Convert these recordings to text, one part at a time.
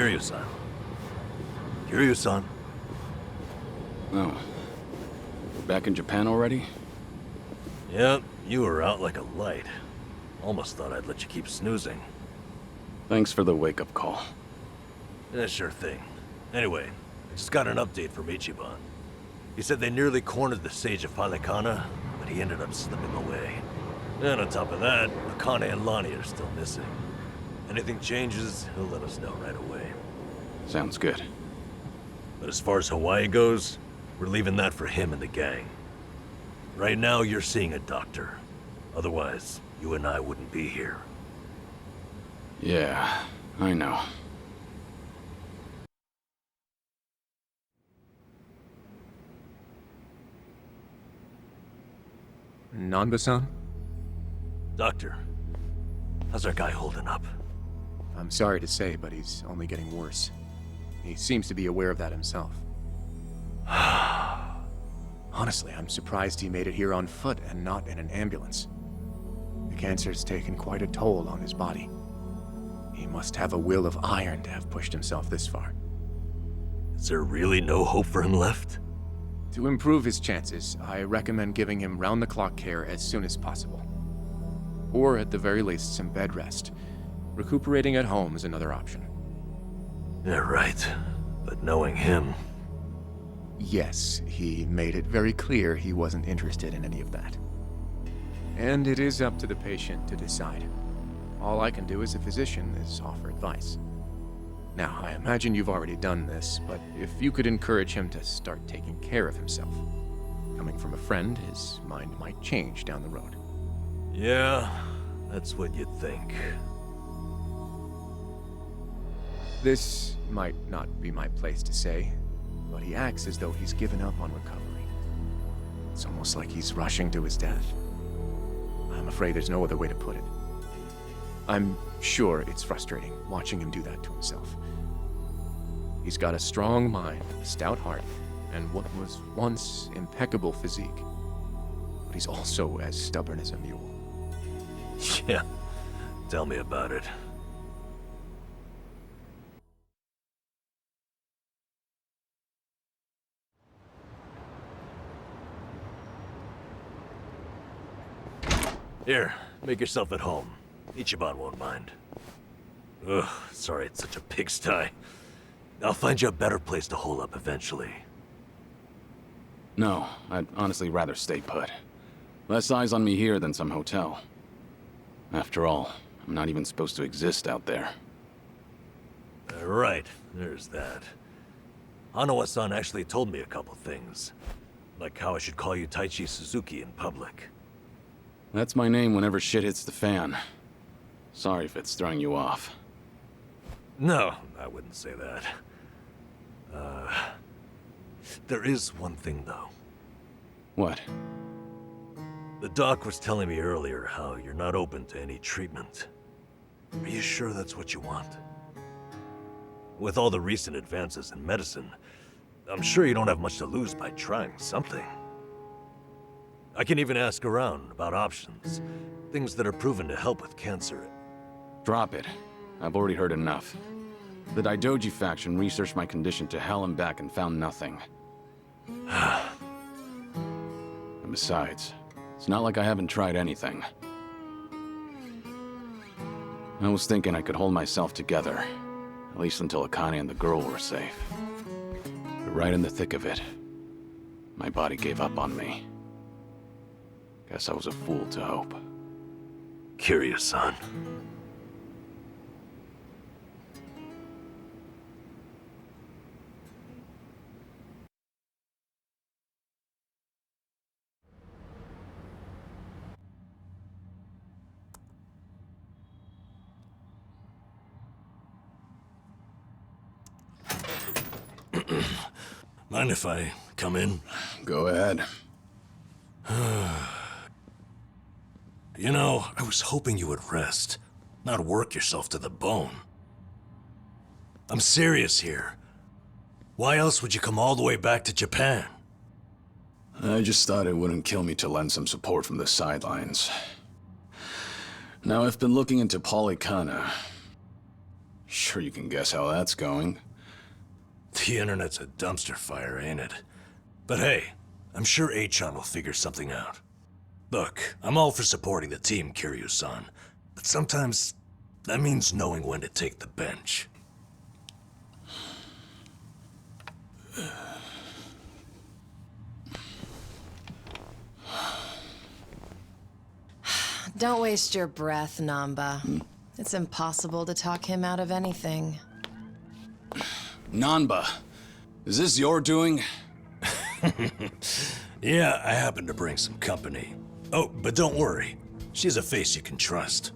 Kiryu-san. Kiryu-san. Oh. Back in Japan already? Yep, you were out like a light. Almost thought I'd let you keep snoozing. Thanks for the wake-up call. Yeah, sure thing. Anyway, I just got an update from Ichiban. He said they nearly cornered the Sage of Palikana, but he ended up slipping away. And on top of that, Akane and Lonnie are still missing. Anything changes, he'll let us know right away. Sounds good. But as far as Hawaii goes, we're leaving that for him and the gang. Right now, you're seeing a doctor. Otherwise, you and I wouldn't be here. Yeah, I know. Nanba-san? Doctor, how's our guy holding up? I'm sorry to say, but he's only getting worse. He seems to be aware of that himself. Honestly, I'm surprised he made it here on foot and not in an ambulance. The cancer's taken quite a toll on his body. He must have a will of iron to have pushed himself this far. Is there really no hope for him left? To improve his chances, I recommend giving him round-the-clock care as soon as possible. Or at the very least, some bed rest. Recuperating at home is another option. Yeah, right. But knowing him... Yes, he made it very clear he wasn't interested in any of that. And it is up to the patient to decide. All I can do as a physician is offer advice. Now, I imagine you've already done this, but if you could encourage him to start taking care of himself. Coming from a friend, his mind might change down the road. Yeah, that's what you'd think. This might not be my place to say, but he acts as though he's given up on recovery. It's almost like he's rushing to his death. I'm afraid there's no other way to put it. I'm sure it's frustrating watching him do that to himself. He's got a strong mind, a stout heart, and what was once impeccable physique. But he's also as stubborn as a mule. Yeah, tell me about it. Here, make yourself at home. Ichiban won't mind. Ugh, sorry it's such a pigsty. I'll find you a better place to hole up eventually. No, I'd honestly rather stay put. Less eyes on me here than some hotel. After all, I'm not even supposed to exist out there. Right, there's that. Hanawa-san actually told me a couple things. Like how I should call you Taichi Suzuki in public. That's my name whenever shit hits the fan. Sorry if it's throwing you off. No, I wouldn't say that. There is one thing, though. What? The doc was telling me earlier how you're not open to any treatment. Are you sure that's what you want? With all the recent advances in medicine, I'm sure you don't have much to lose by trying something. I can even ask around about options, things that are proven to help with cancer. Drop it. I've already heard enough. The Daidoji faction researched my condition to hell and back and found nothing. And besides, it's not like I haven't tried anything. I was thinking I could hold myself together, at least until Akane and the girl were safe. But right in the thick of it, my body gave up on me. Guess I was a fool to hope. Curious-san. Mind if I come in? Go ahead. You know, I was hoping you would rest, not work yourself to the bone. I'm serious here. Why else would you come all the way back to Japan? I just thought it wouldn't kill me to lend some support from the sidelines. Now, I've been looking into Palikana. Sure you can guess how that's going. The internet's a dumpster fire, ain't it? But hey, I'm sure Achan will figure something out. Look, I'm all for supporting the team, Kiryu-san, but sometimes that means knowing when to take the bench. Don't waste your breath, Namba. It's impossible to talk him out of anything. Nanba, is this your doing? Yeah, I happen to bring some company. Oh, but don't worry. She's a face you can trust.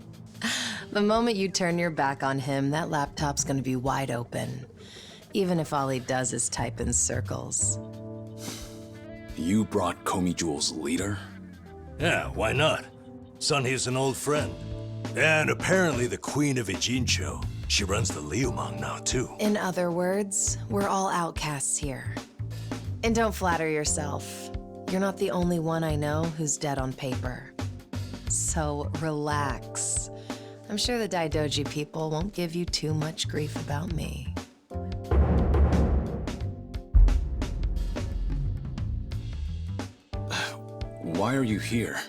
The moment you turn your back on him, that laptop's gonna be wide open. Even if all he does is type in circles. You brought Komi Jewel's leader? Yeah, why not? Sunhee's an old friend. And apparently the Queen of Ijincho. She runs the Liumang now, too. In other words, we're all outcasts here. And don't flatter yourself. You're not the only one I know who's dead on paper. So relax. I'm sure the Daidoji people won't give you too much grief about me. Why are you here?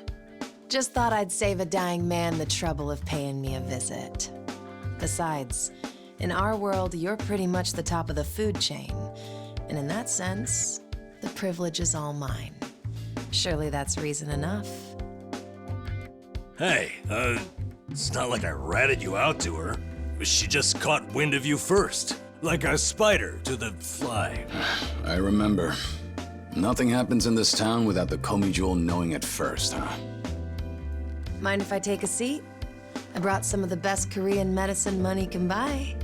Just thought I'd save a dying man the trouble of paying me a visit. Besides, in our world, you're pretty much the top of the food chain. And in that sense, the privilege is all mine. Surely that's reason enough. Hey, it's not like I ratted you out to her. She just caught wind of you first. Like a spider to the fly. I remember. Nothing happens in this town without the Komi Jewel knowing it first, huh? Mind if I take a seat? I brought some of the best Korean medicine money can buy.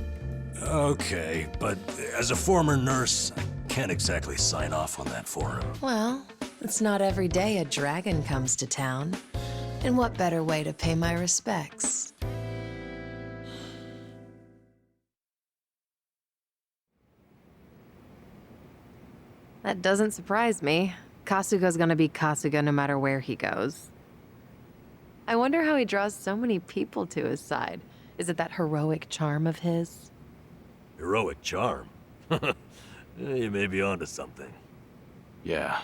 Okay, but as a former nurse, I can't exactly sign off on that for him. Well, it's not every day a dragon comes to town. And what better way to pay my respects? That doesn't surprise me. Kasuga's gonna be Kasuga no matter where he goes. I wonder how he draws so many people to his side. Is it that heroic charm of his? Heroic charm? You may be onto something. Yeah.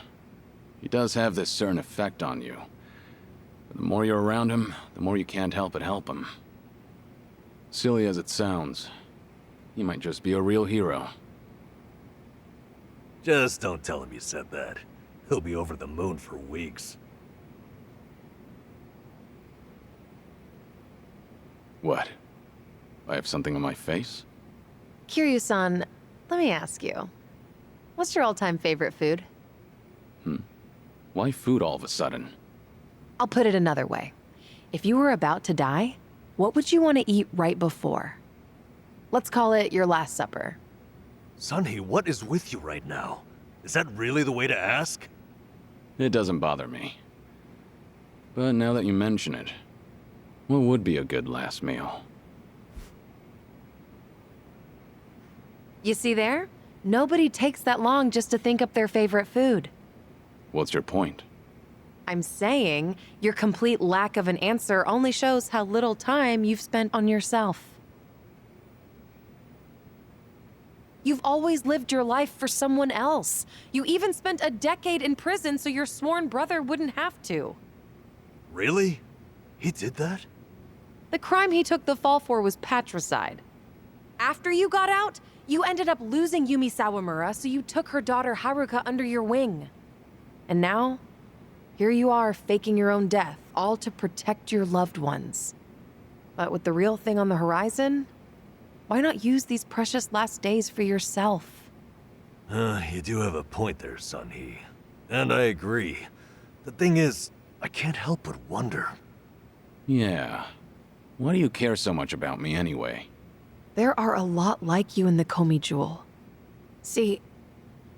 He does have this certain effect on you. But the more you're around him, the more you can't help but help him. Silly as it sounds, he might just be a real hero. Just don't tell him you said that. He'll be over the moon for weeks. What? I have something on my face? Kiryu-san, let me ask you. What's your all-time favorite food? Why food all of a sudden? I'll put it another way. If you were about to die, what would you want to eat right before? Let's call it your last supper. Sunhee, what is with you right now? Is that really the way to ask? It doesn't bother me. But now that you mention it, what would be a good last meal? You see there? Nobody takes that long just to think up their favorite food. What's your point? I'm saying your complete lack of an answer only shows how little time you've spent on yourself. You've always lived your life for someone else. You even spent a decade in prison so your sworn brother wouldn't have to. Really? He did that? The crime he took the fall for was patricide. After you got out, you ended up losing Yumi Sawamura, so you took her daughter Haruka under your wing. And now, here you are faking your own death, all to protect your loved ones. But with the real thing on the horizon, why not use these precious last days for yourself? You do have a point there, Sunhee. And I agree. The thing is, I can't help but wonder. Yeah. Why do you care so much about me anyway? There are a lot like you in the Komi Jewel. See,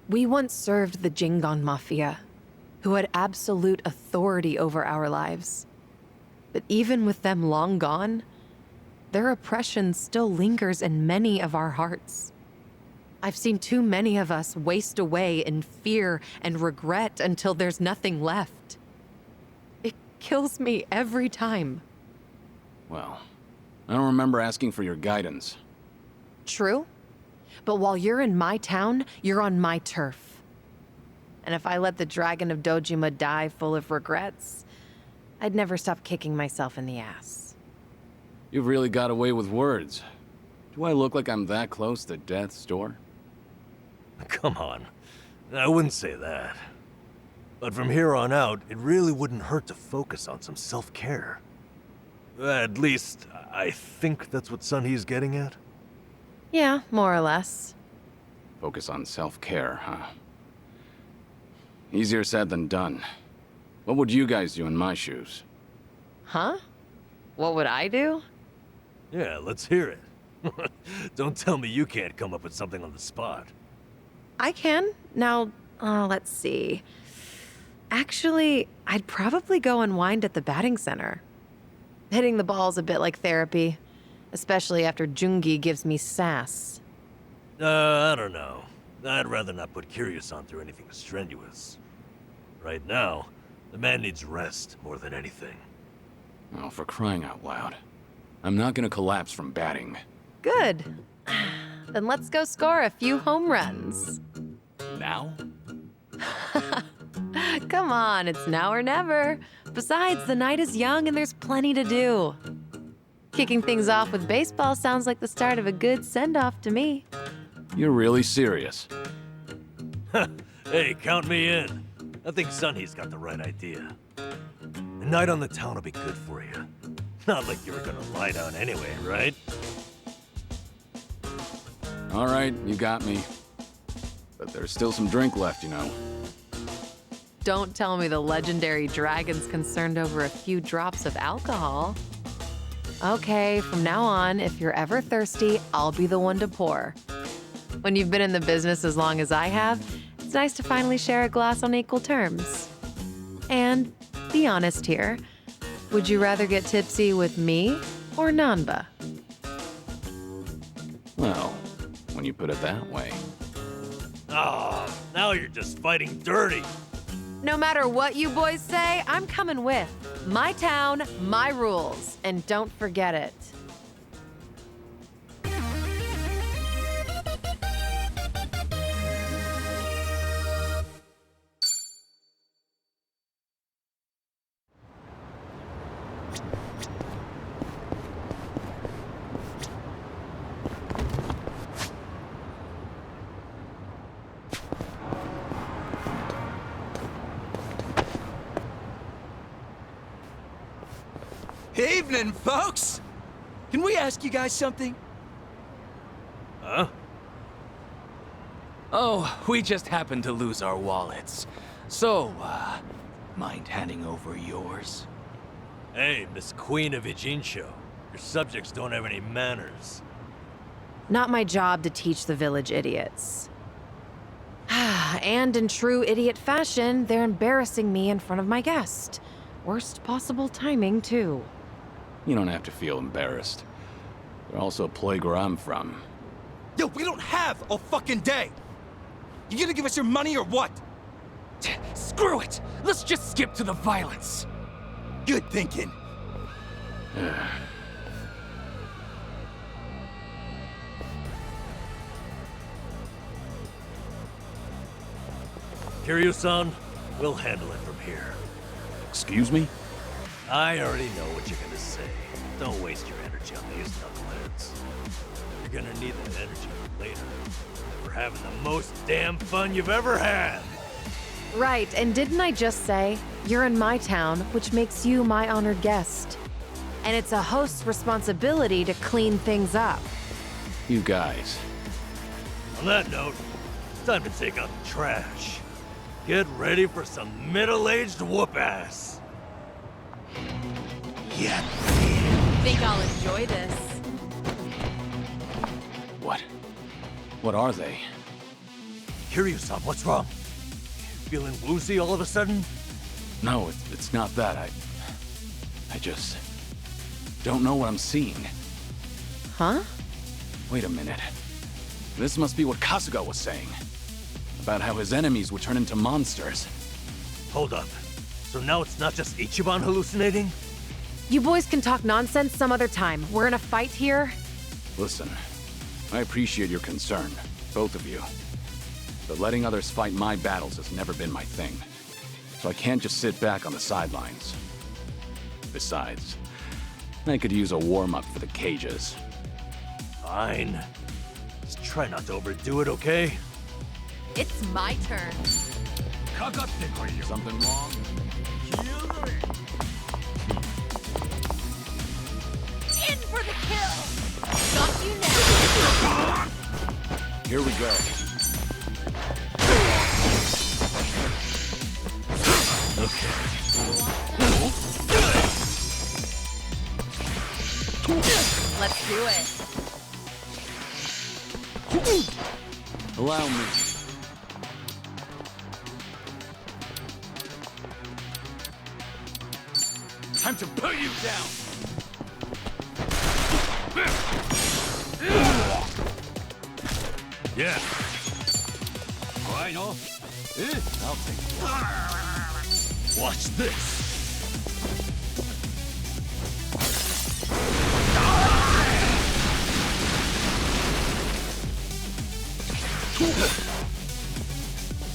we once served the Jingon Mafia, who had absolute authority over our lives. But even with them long gone, their oppression still lingers in many of our hearts. I've seen too many of us waste away in fear and regret until there's nothing left. It kills me every time. Well, I don't remember asking for your guidance. True. But while you're in my town, you're on my turf. And if I let the Dragon of Dojima die full of regrets, I'd never stop kicking myself in the ass. You've really got away with words. Do I look like I'm that close to death's door? Come on. I wouldn't say that. But from here on out, it really wouldn't hurt to focus on some self-care. At least, I think that's what Sunhee's getting at. Yeah, more or less. Focus on self-care, huh? Easier said than done. What would you guys do in my shoes? Huh? What would I do? Yeah, let's hear it. Don't tell me you can't come up with something on the spot. I can. Now, let's see. Actually, I'd probably go unwind at the batting center. Hitting the ball's a bit like therapy, especially after Jungi gives me sass. I don't know. I'd rather not put Kiryu-san through anything strenuous. Right now, the man needs rest more than anything. Oh, for crying out loud. I'm not gonna collapse from batting. Good. Then let's go score a few home runs. Now? Come on, it's now or never. Besides, the night is young and there's plenty to do. Kicking things off with baseball sounds like the start of a good send-off to me. You're really serious. Hey, count me in. I think Sunhee's got the right idea. A night on the town will be good for you. Not like you were gonna lie down anyway, right? All right, you got me. But there's still some drink left, you know. Don't tell me the legendary dragon's concerned over a few drops of alcohol. Okay, from now on, if you're ever thirsty, I'll be the one to pour. When you've been in the business as long as I have, it's nice to finally share a glass on equal terms. And be honest here, would you rather get tipsy with me or Nanba? Well, when you put it that way. Oh, now you're just fighting dirty. No matter what you boys say, I'm coming with. My town, my rules, and don't forget it. Evening, folks! Can we ask you guys something? Huh? Oh, we just happened to lose our wallets. So, mind handing over yours? Hey, Miss Queen of Ijincho. Your subjects don't have any manners. Not my job to teach the village idiots. And in true idiot fashion, they're embarrassing me in front of my guest. Worst possible timing, too. You don't have to feel embarrassed. They're also a place where I'm from. Yo, we don't have a fucking day! You gonna give us your money or what? Screw it! Let's just skip to the violence! Good thinking. Kiryu-san, we'll handle it from here. Excuse me? I already know what you're gonna say. Don't waste your energy on these knuckleheads. You're gonna need that energy for later. For having the most damn fun you've ever had! Right, and didn't I just say, you're in my town, which makes you my honored guest. And it's a host's responsibility to clean things up. You guys. On that note, it's time to take out the trash. Get ready for some middle-aged whoop-ass. Yeah. Think I'll enjoy this. What? What are they? Kiryu-san, what's wrong? Feeling woozy all of a sudden? No, it's not that. I just don't know what I'm seeing. Huh? Wait a minute. This must be what Kasuga was saying. About how his enemies would turn into monsters. Hold up. So now it's not just Ichiban hallucinating? You boys can talk nonsense some other time. We're in a fight here. Listen, I appreciate your concern, both of you. But letting others fight my battles has never been my thing. So I can't just sit back on the sidelines. Besides, I could use a warm-up for the cages. Fine. Just try not to overdo it, okay? It's my turn. Something wrong? In for the kill! Got you now! Here we go. Let's do it. Allow me. Time to put you down! Yeah. Why no? I'll take it. Watch this.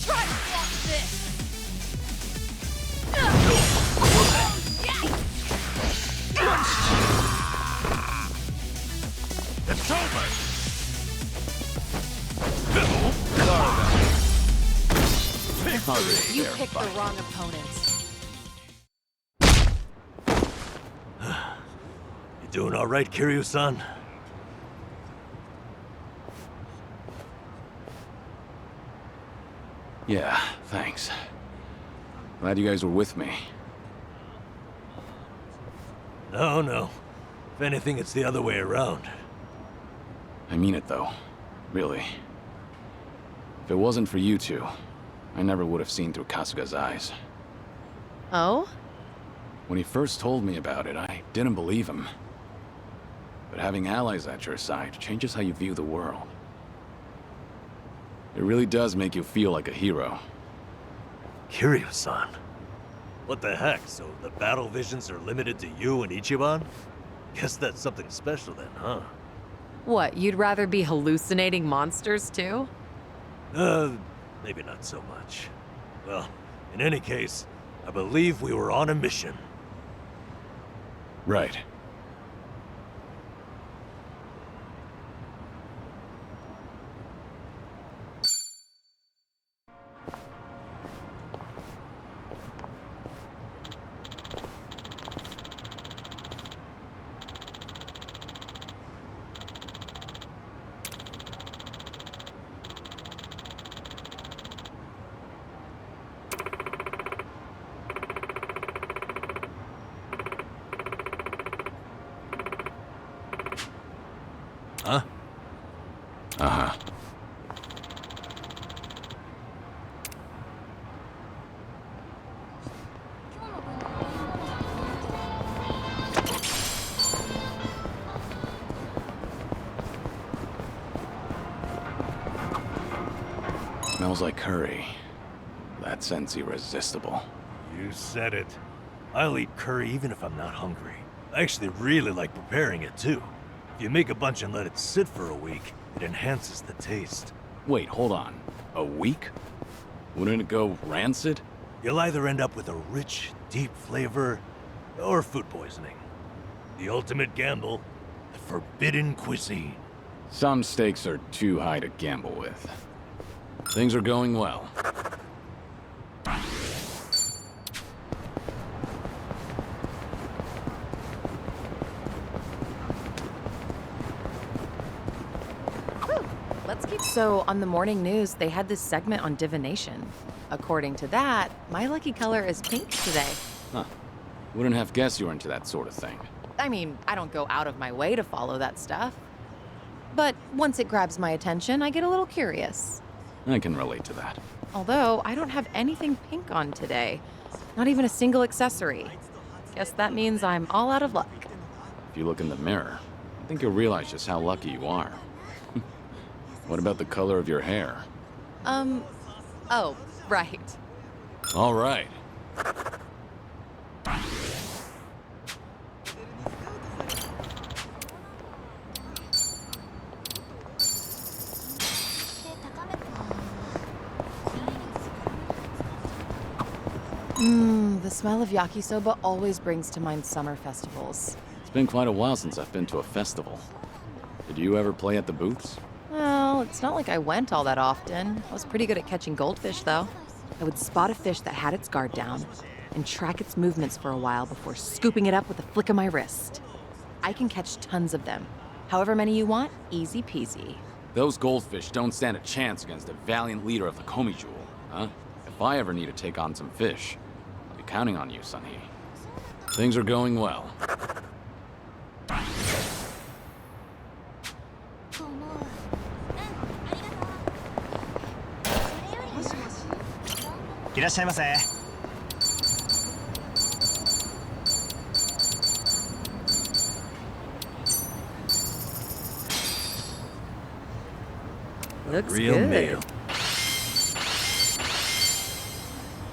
Try to block this! It's over. You picked the wrong opponents. You doing all right, Kiryu-san? Yeah, thanks. Glad you guys were with me. No, no. If anything, it's the other way around. I mean it, though. Really. If it wasn't for you two, I never would have seen through Kasuga's eyes. Oh? When he first told me about it, I didn't believe him. But having allies at your side changes how you view the world. It really does make you feel like a hero. Kiryu-san? What the heck? So the battle visions are limited to you and Ichiban? Guess that's something special then, huh? What, you'd rather be hallucinating monsters too? Maybe not so much. Well, in any case, I believe we were on a mission. Right. Huh? Uh-huh. Smells like curry. That scent's irresistible. You said it. I'll eat curry even if I'm not hungry. I actually really like preparing it too. If you make a bunch and let it sit for a week, it enhances the taste. Wait, hold on. A week? Wouldn't it go rancid? You'll either end up with a rich, deep flavor, or food poisoning. The ultimate gamble, the forbidden cuisine. Some stakes are too high to gamble with. Things are going well. Let's keep. So, on the morning news, they had this segment on divination. According to that, my lucky color is pink today. Huh. Wouldn't have guessed you were into that sort of thing. I mean, I don't go out of my way to follow that stuff. But once it grabs my attention, I get a little curious. I can relate to that. Although, I don't have anything pink on today. Not even a single accessory. Guess that means I'm all out of luck. If you look in the mirror, I think you'll realize just how lucky you are. What about the color of your hair? Oh, right. All right. The smell of yakisoba always brings to mind summer festivals. It's been quite a while since I've been to a festival. Did you ever play at the booths? Well, it's not like I went all that often. I was pretty good at catching goldfish, though. I would spot a fish that had its guard down and track its movements for a while before scooping it up with a flick of my wrist. I can catch tons of them. However many you want, easy peasy. Those goldfish don't stand a chance against the valiant leader of the Komi Jewel, huh? If I ever need to take on some fish, I'll be counting on you, Sunhee. Things are going well. Looks Real good. meal.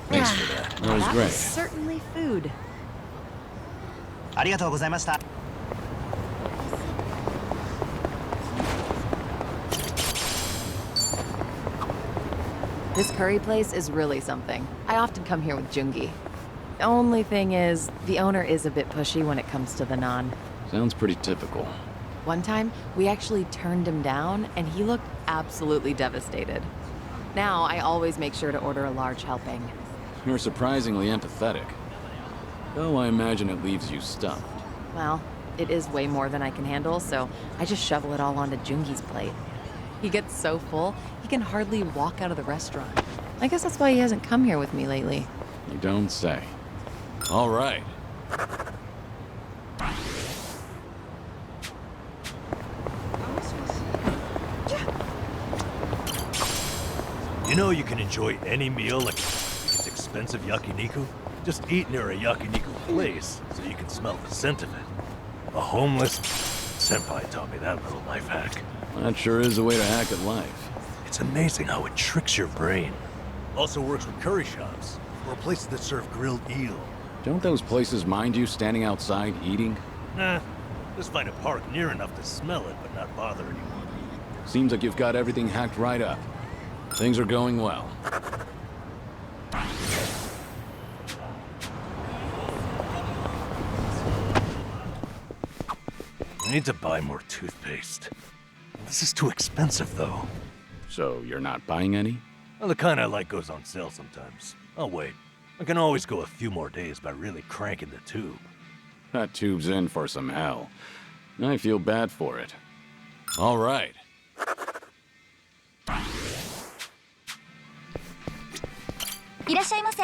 Thanks for that. That was That great. was certainly food. ありがとうございました。 This curry place is really something. I often come here with Jungi. The only thing is, the owner is a bit pushy when it comes to the naan. Sounds pretty typical. One time, we actually turned him down, and he looked absolutely devastated. Now, I always make sure to order a large helping. You're surprisingly empathetic. Though I imagine it leaves you stuffed. Well, it is way more than I can handle, so I just shovel it all onto Jungi's plate. He gets so full, he can hardly walk out of the restaurant. I guess that's why he hasn't come here with me lately. You don't say. All right. You know you can enjoy any meal like it's expensive yakiniku? Just eat near a yakiniku place so you can smell the scent of it. A homeless senpai taught me that little life hack. That sure is a way to hack at life. It's amazing how it tricks your brain. Also works with curry shops or places that serve grilled eel. Don't those places mind you standing outside eating? Nah, just find a park near enough to smell it but not bother anyone. Seems like you've got everything hacked right up. Things are going well. I need to buy more toothpaste. This is too expensive though. So you're not buying any? Well, the kind I like goes on sale sometimes. I'll wait. I can always go a few more days by really cranking the tube. That tube's in for some hell. I feel bad for it. All right. いらっしゃいませ。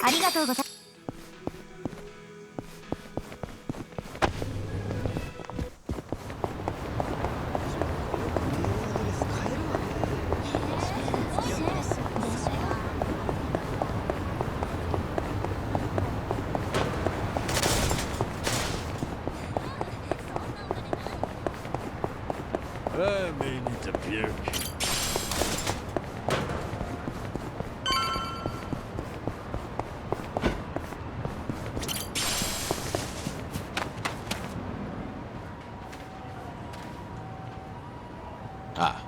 ありがとうございます。 I may need to puke. Ah.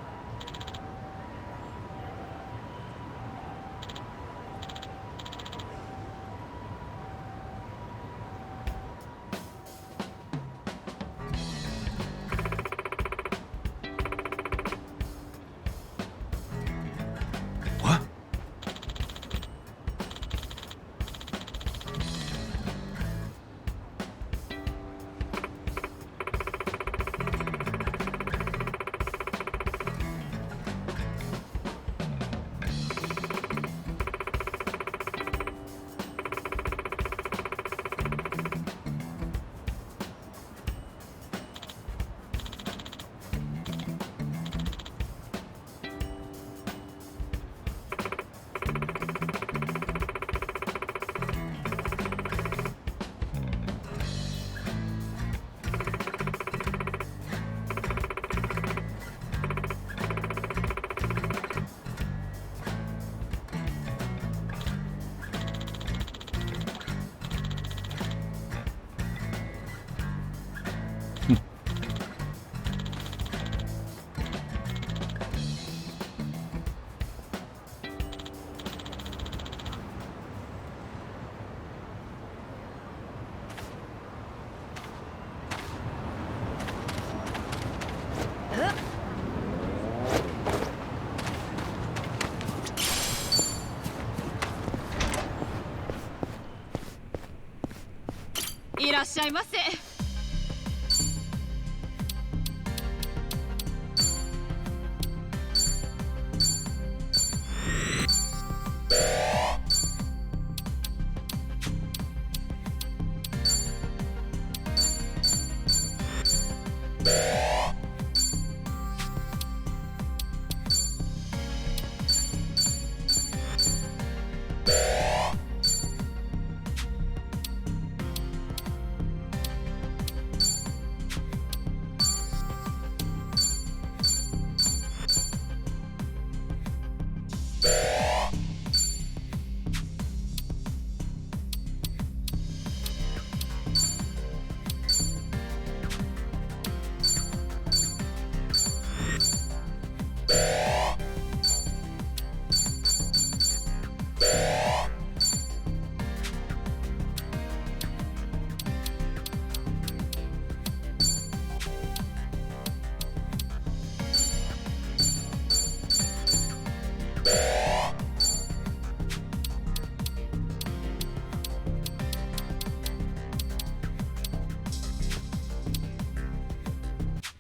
いらっしゃいませ。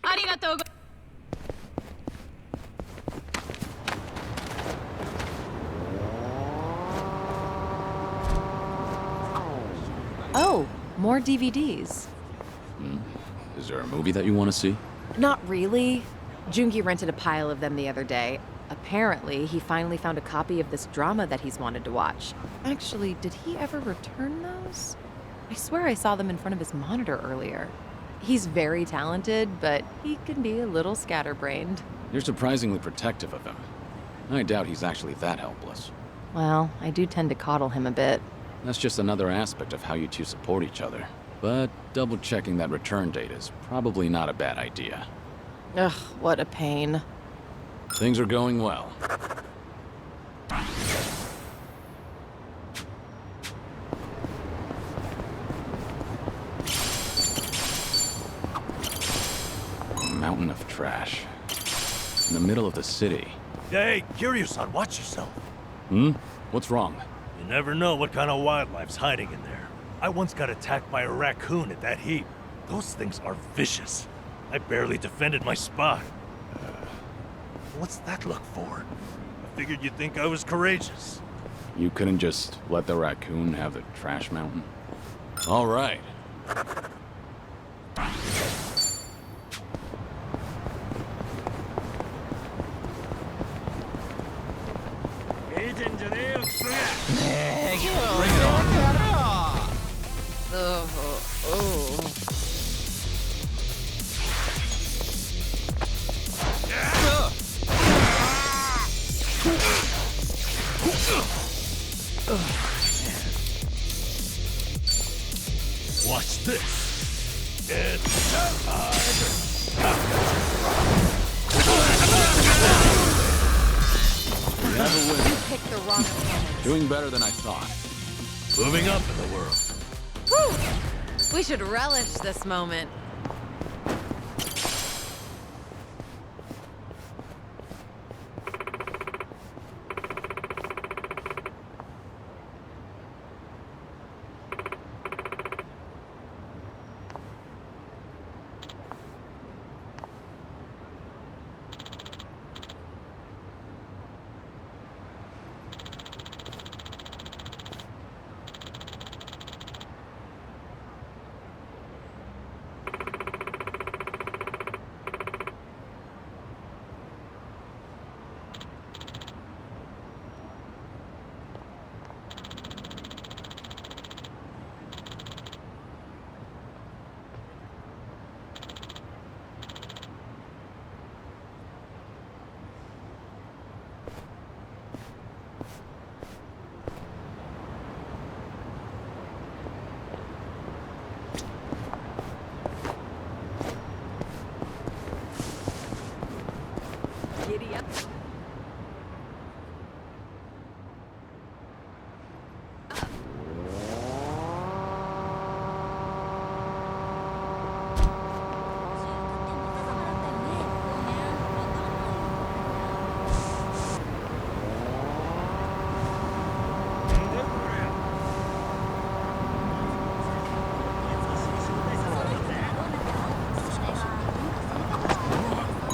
ありがとうご。Oh, more DVDs. Is there a movie that you want to see? Not really. Jungi rented a pile of them the other day. Apparently, he finally found a copy of this drama that he's wanted to watch. Actually, did he ever return those? I swear I saw them in front of his monitor earlier. He's very talented, but he can be a little scatterbrained. You're surprisingly protective of him. I doubt he's actually that helpless. Well, I do tend to coddle him a bit. That's just another aspect of how you two support each other. But double-checking that return date is probably not a bad idea. Ugh, what a pain. Things are going well. A mountain of trash. In the middle of the city. Hey, Kiryu-san, watch yourself. What's wrong? You never know what kind of wildlife's hiding in there. I once got attacked by a raccoon at that heap. Those things are vicious. I barely defended my spot. What's that look for? I figured you'd think I was courageous. You couldn't just let the raccoon have the trash mountain? All right. Bring it on. Watch this. It's You picked the wrong opponent. Doing better than I thought. moving up in the world. Whew. We should relish this moment.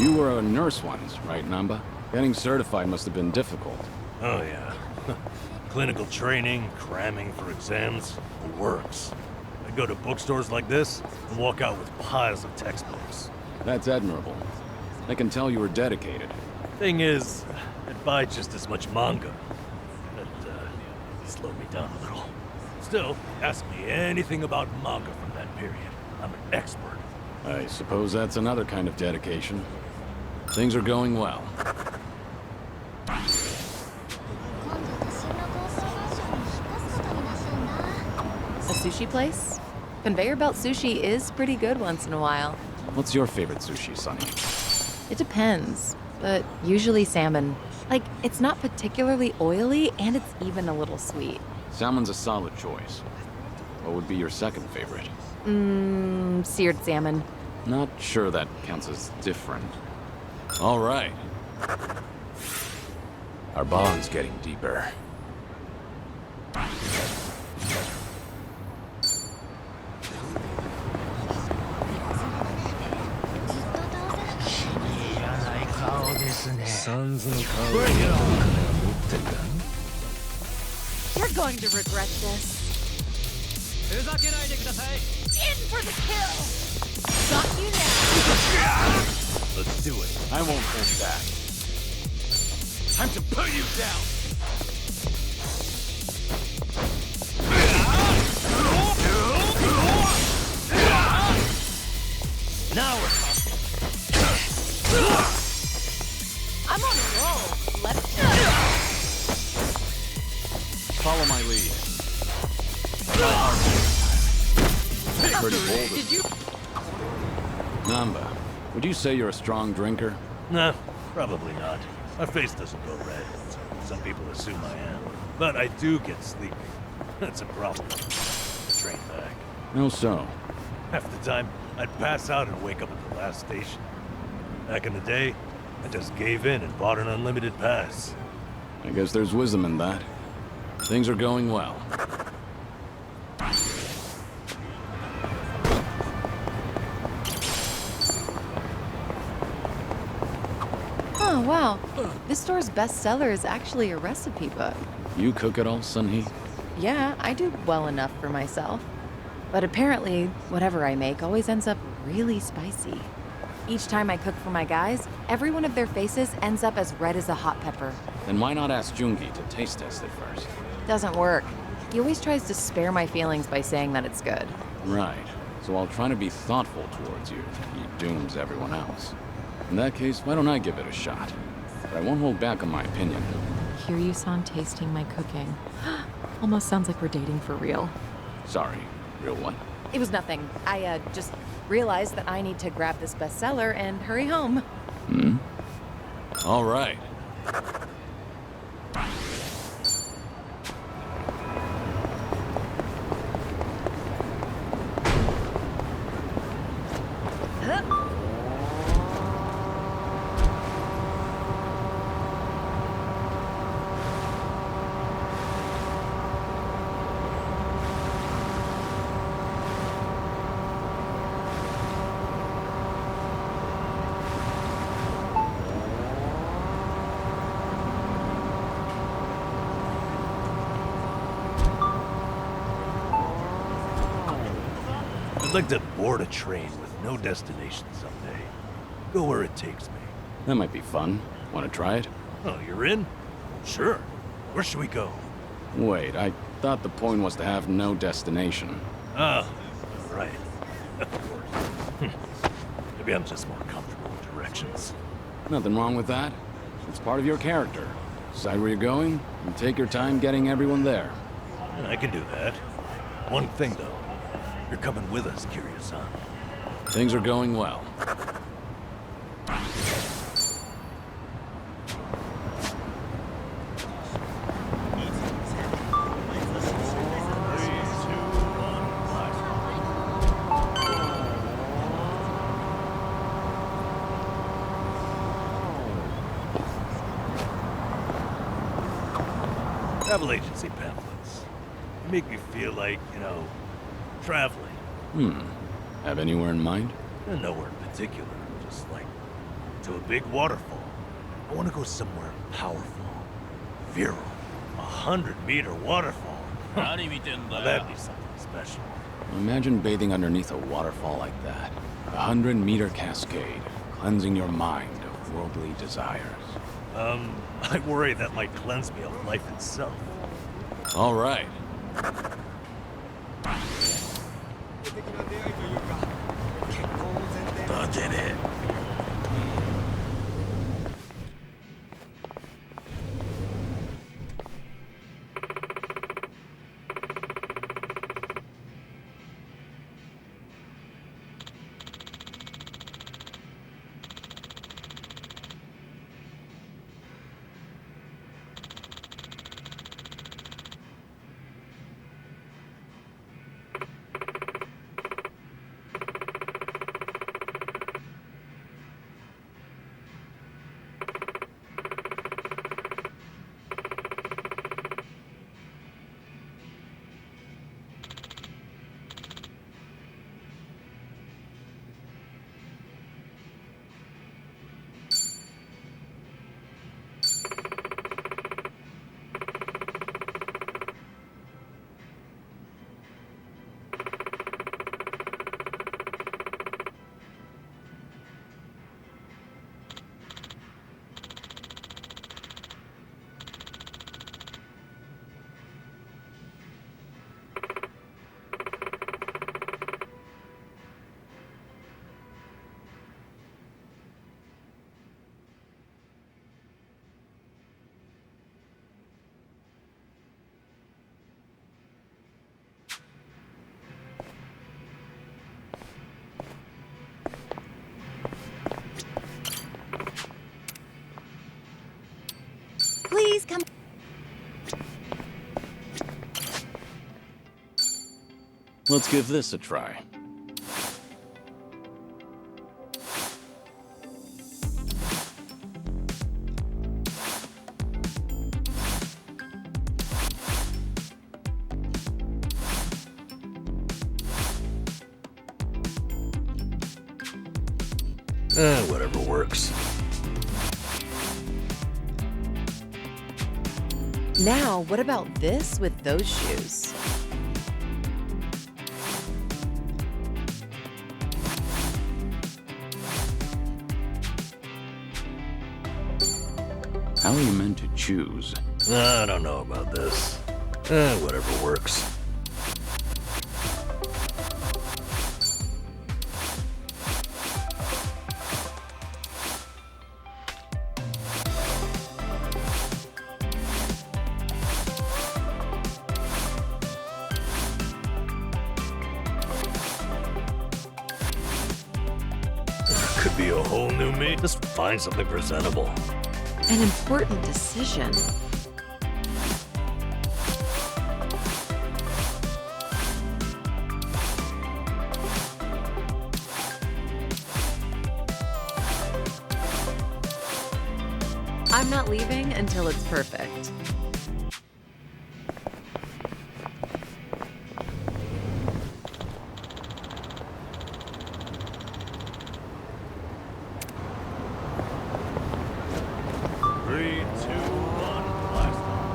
You were a nurse once, right, Namba? Getting certified must have been difficult. Oh yeah. Clinical training, cramming for exams, the works. I go to bookstores like this and walk out with piles of textbooks. That's admirable. I can tell you were dedicated. Thing is, I'd buy just as much manga. That slowed me down a little. Still, ask me anything about manga from that period. I'm an expert. I suppose that's another kind of dedication. Things are going well. A sushi place? Conveyor belt sushi is pretty good once in a while. What's your favorite sushi, Sonny? It depends, but usually salmon. Like, it's not particularly oily, and it's even a little sweet. Salmon's a solid choice. What would be your second favorite? Seared salmon. Not sure that counts as different. All right. Our bond's getting deeper. You're going to regret this. In for the kill! Got you now! Let's do it. I won't hold back. Time to put you down! Now we're talking. I'm on a roll. Let's go! Follow my lead. Pretty bold. Did you? Namba, would you say you're a strong drinker? No, probably not. My face doesn't go red. Some people assume I am. But I do get sleepy. That's a problem. The train back. No so. Half the time, I'd pass out and wake up at the last station. Back in the day, I just gave in and bought an unlimited pass. I guess there's wisdom in that. Things are going well. Oh, wow. This store's bestseller is actually a recipe book. You cook it all, Sunhee? Yeah, I do well enough for myself. But apparently, whatever I make always ends up really spicy. Each time I cook for my guys, every one of their faces ends up as red as a hot pepper. Then why not ask Jungi to taste test it first? Doesn't work. He always tries to spare my feelings by saying that it's good. Right. So while trying to be thoughtful towards you, he dooms everyone else. In that case, why don't I give it a shot? But I won't hold back on my opinion. Kiryu-san tasting my cooking. Almost sounds like we're dating for real. Sorry, real what? It was nothing. I just realized that I need to grab this bestseller and hurry home. All right. I'd like to board a train with no destination someday. Go where it takes me. That might be fun. Want to try it? Oh, you're in? Sure. Where should we go? Wait, I thought the point was to have no destination. Oh, right. Of course. Maybe I'm just more comfortable with directions. Nothing wrong with that. It's part of your character. Decide where you're going, and take your time getting everyone there. I can do that. One thing, though. You're coming with us, Kiryu-san. Things are going well. Travel agency pamphlets. They make me feel like, traveling. Have anywhere in mind? Nowhere in particular. Just like to a big waterfall. I want to go somewhere powerful, virile, 100-meter waterfall. Now that'd be something special. Imagine bathing underneath a waterfall like that. 100-meter cascade, cleansing your mind of worldly desires. I worry that might cleanse me of life itself. All right. Did it. Please come. Let's give this a try. Whatever works. Now, what about this with those shoes? How are you meant to choose? I don't know about this. Whatever works. Could be a whole new me. Just find something presentable. An important decision. I'm not leaving until it's perfect. Three, two, one, blast off.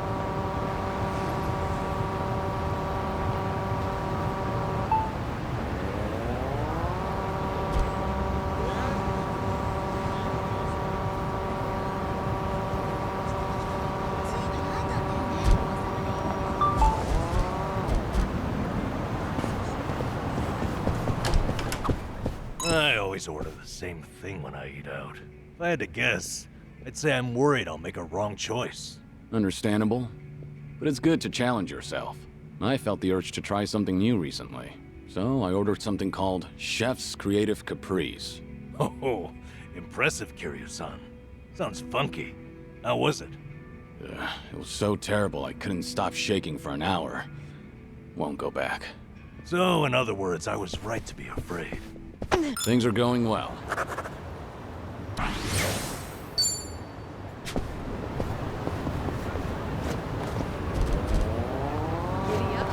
I always order the same thing when I eat out. If I had to guess, I'd say I'm worried I'll make a wrong choice. Understandable, but it's good to challenge yourself. I felt the urge to try something new recently, so I ordered something called Chef's Creative Caprice. Oh, impressive, Kiryu-san. Sounds funky. How was it? It was so terrible I couldn't stop shaking for an hour. Won't go back. So, in other words, I was right to be afraid. Things are going well. Giddy up.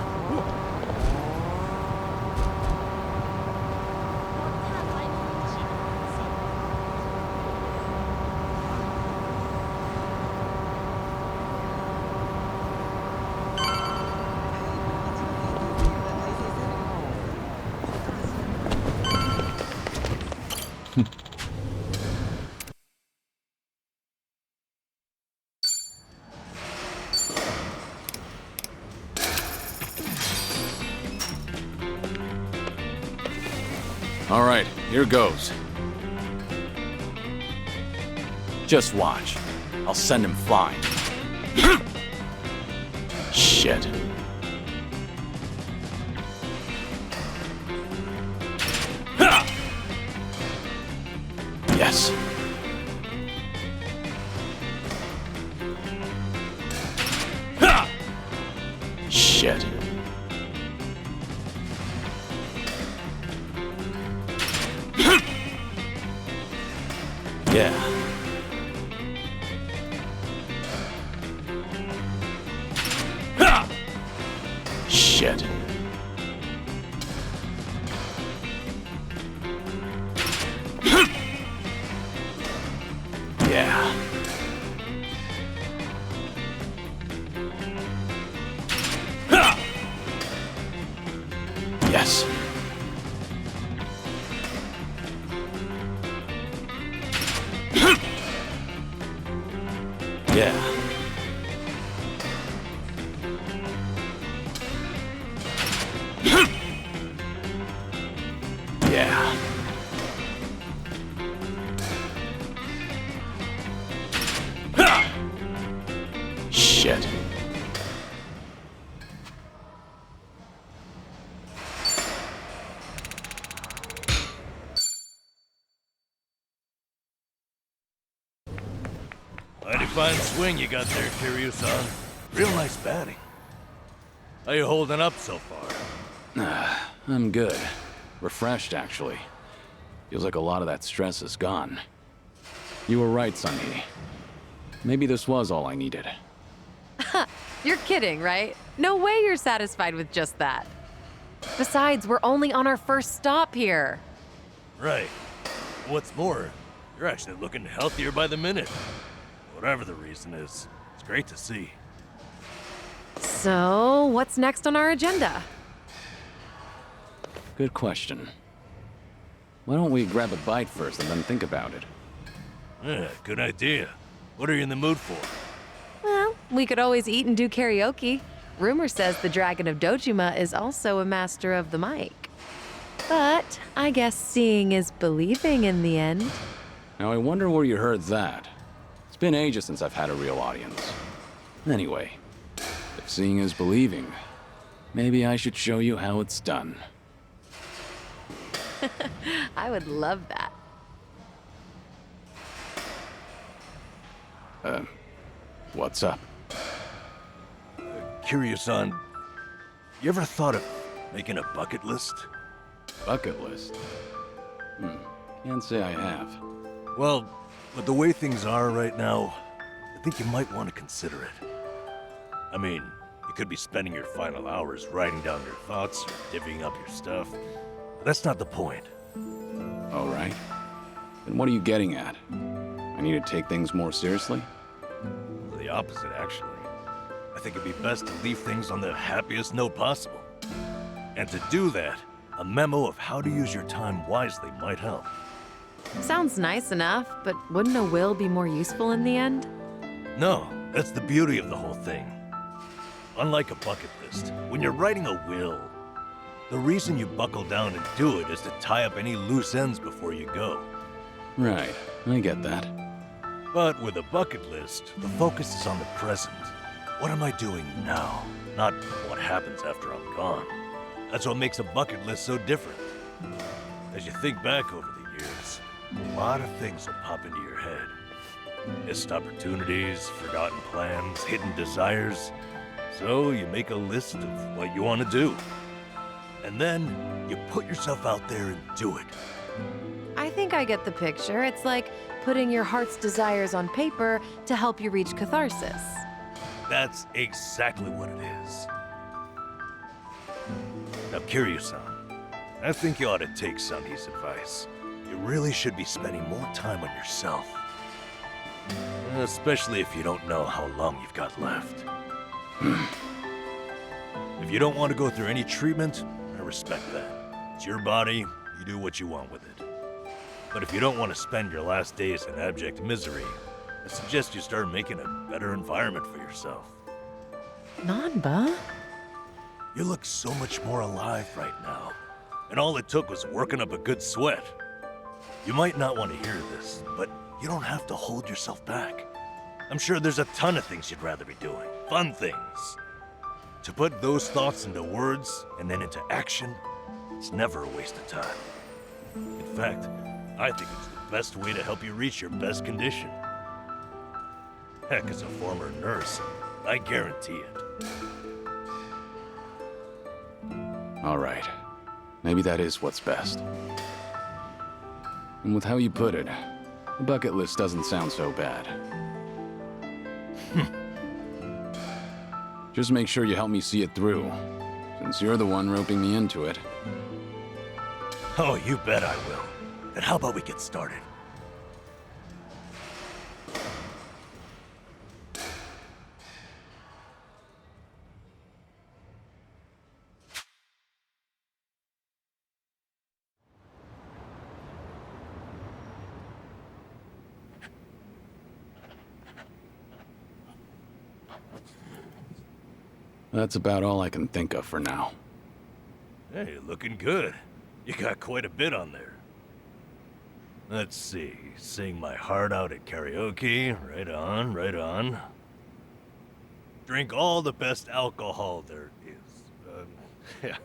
All right, here goes. Just watch. I'll send him flying. Shit. Yes. Shit. Yeah. Shit. Yeah. Yes. Yeah. Yeah. Shit. Mighty fine swing you got there, Kiryu-san. Real nice batting. How you holding up so far? I'm good. Refreshed, actually. Feels like a lot of that stress is gone. You were right, Sunhee. Maybe this was all I needed. You're kidding, right? No way you're satisfied with just that. Besides, we're only on our first stop here. Right. What's more, you're actually looking healthier by the minute. Whatever the reason is, it's great to see. So, what's next on our agenda? Good question. Why don't we grab a bite first and then think about it? Yeah, good idea. What are you in the mood for? Well, we could always eat and do karaoke. Rumor says the Dragon of Dojima is also a master of the mic. But I guess seeing is believing in the end. Now I wonder where you heard that. It's been ages since I've had a real audience. Anyway, if seeing is believing, maybe I should show you how it's done. I would love that. What's up? Kiryu-san, you ever thought of making a bucket list? Bucket list? Can't say I have. Well, with the way things are right now, I think you might want to consider it. I mean, you could be spending your final hours writing down your thoughts or divvying up your stuff. But that's not the point. All right. Then what are you getting at? I need to take things more seriously? The opposite, actually. I think it'd be best to leave things on the happiest note possible. And to do that, a memo of how to use your time wisely might help. Sounds nice enough, but wouldn't a will be more useful in the end? No, that's the beauty of the whole thing. Unlike a bucket list, when you're writing a will, the reason you buckle down and do it is to tie up any loose ends before you go. Right, I get that. But with a bucket list, the focus is on the present. What am I doing now? Not what happens after I'm gone. That's what makes a bucket list so different. As you think back over the years, a lot of things will pop into your head. Missed opportunities, forgotten plans, hidden desires. So you make a list of what you want to do. And then you put yourself out there and do it. I think I get the picture. It's like putting your heart's desires on paper to help you reach catharsis. That's exactly what it is. Now, Kiryu-san, I think you ought to take Sunhee's advice. You really should be spending more time on yourself. Especially if you don't know how long you've got left. If you don't want to go through any treatment, I respect that. It's your body, you do what you want with it. But if you don't want to spend your last days in abject misery, I suggest you start making a better environment for yourself. Nanba? You look so much more alive right now. And all it took was working up a good sweat. You might not want to hear this, but you don't have to hold yourself back. I'm sure there's a ton of things you'd rather be doing. Fun things. To put those thoughts into words and then into action, it's never a waste of time. In fact, I think it's the best way to help you reach your best condition. Heck, as a former nurse, I guarantee it. All right. Maybe that is what's best. And with how you put it, the bucket list doesn't sound so bad. Just make sure you help me see it through, since you're the one roping me into it. Oh, you bet I will. Then how about we get started? That's about all I can think of for now. Hey, looking good. You got quite a bit on there. Let's see. Sing my heart out at karaoke. Right on, right on. Drink all the best alcohol there is. Yeah.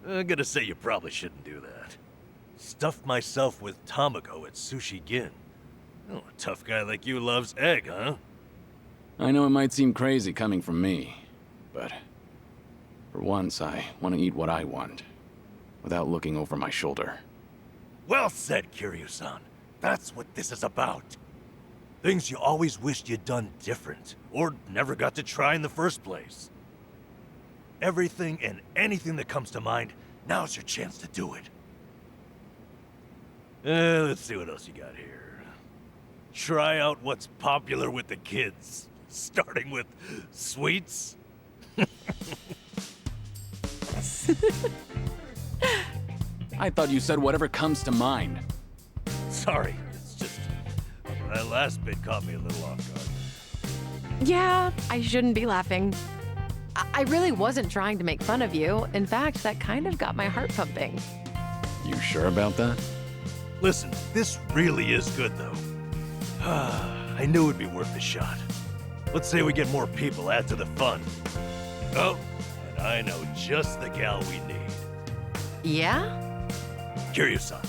I'm gonna say you probably shouldn't do that. Stuff myself with tamago at Sushi Gin. Oh, a tough guy like you loves egg, huh? I know it might seem crazy coming from me, but for once I want to eat what I want, without looking over my shoulder. Well said, Kiryu-san. That's what this is about. Things you always wished you'd done different, or never got to try in the first place. Everything and anything that comes to mind, now's your chance to do it. Let's see what else you got here. Try out what's popular with the kids, starting with sweets. I thought you said whatever comes to mind. Sorry, it's just that last bit caught me a little off guard. Yeah, I shouldn't be laughing. I really wasn't trying to make fun of you. In fact, that kind of got my heart pumping. You sure about that? Listen, this really is good, though. I knew it'd be worth a shot. Let's say we get more people, add to the fun. Oh, and I know just the gal we need. Yeah? Kiryu-san,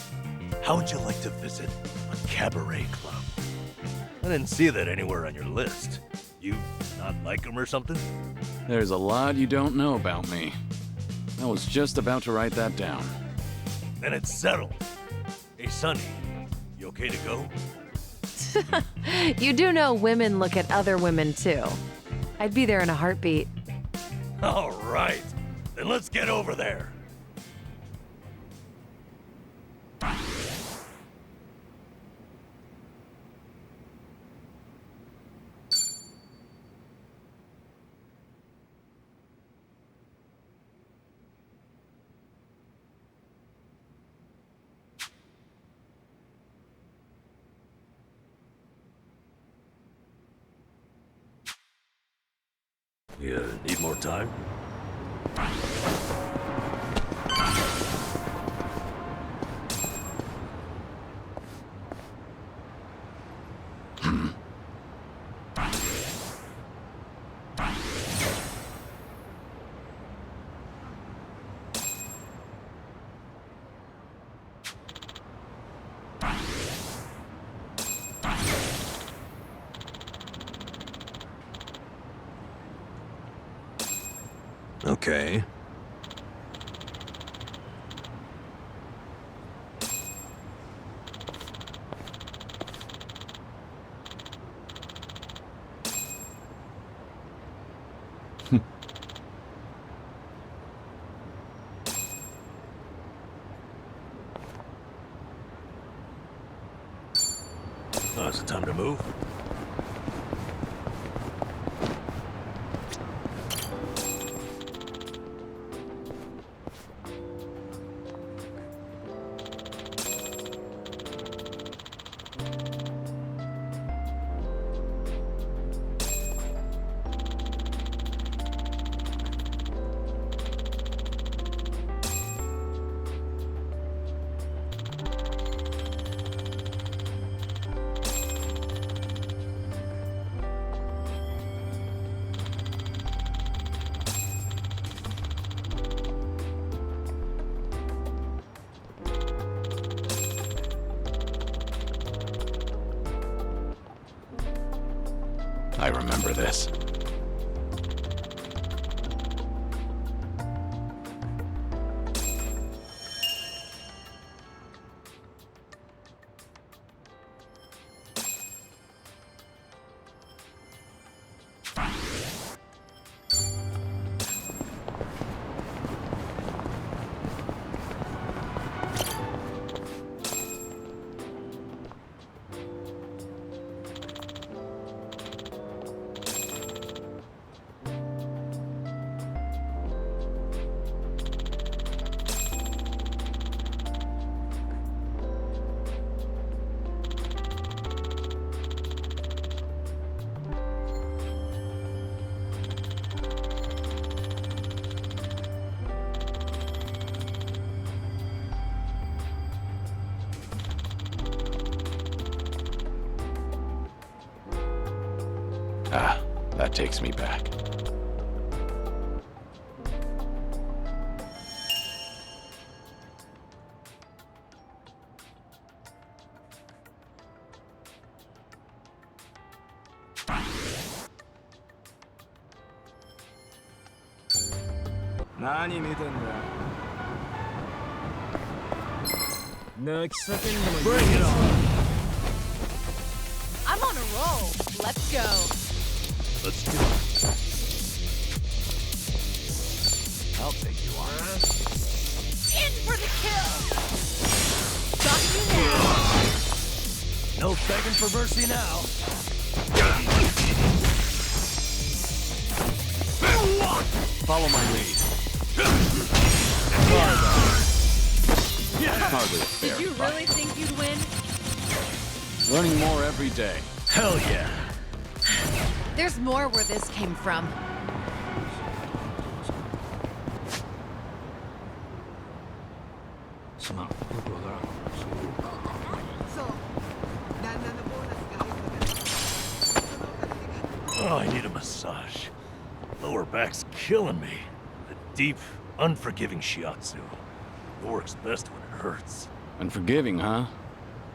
how would you like to visit a cabaret club? I didn't see that anywhere on your list. You not like them or something? There's a lot you don't know about me. I was just about to write that down. Then it's settled. Hey, Sonny, you okay to go? You do know women look at other women, too. I'd be there in a heartbeat. All right, then let's get over there. You need more time? Okay. Oh, is it time to move? I remember this. Ah, that takes me back. Bring it on! I'm on a roll. Let's go. Let's do it. I'll take you on. In for the kill. Got you now. No begging for mercy now. Follow my lead. Hardly a fair Did you fight. really think you'd win? Learning more every day. Hell yeah. There's more where this came from. Oh, I need a massage. Lower back's killing me. A deep, unforgiving shiatsu. It works best when it hurts. Unforgiving, huh?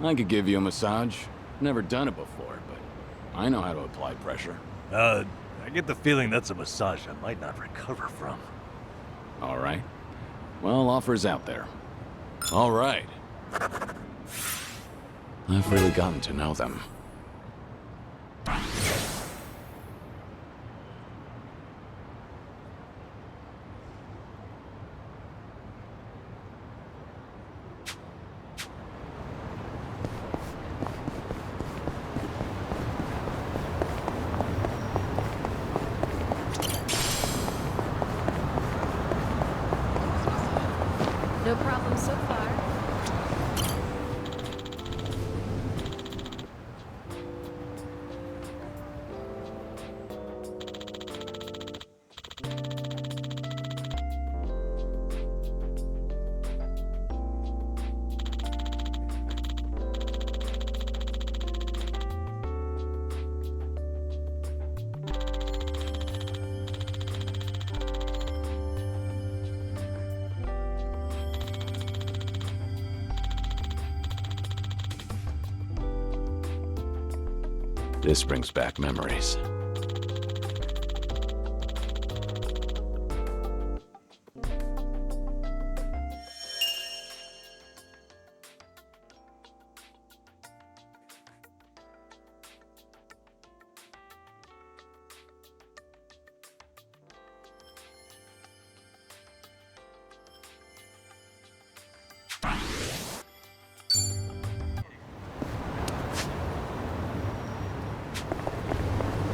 I could give you a massage. Never done it before, but I know how to apply pressure. I get the feeling that's a massage I might not recover from. All right. Well, offers out there. All right. I've really gotten to know them. No problem so far. This brings back memories.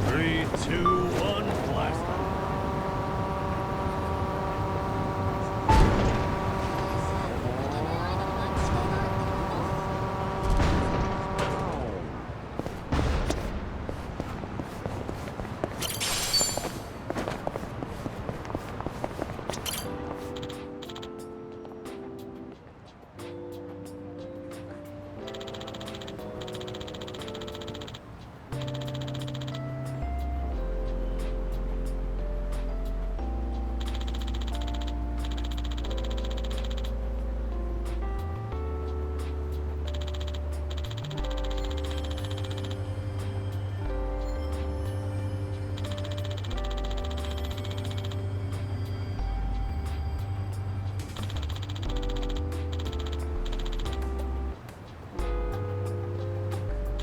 Three, two, one, blast.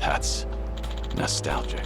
That's nostalgic.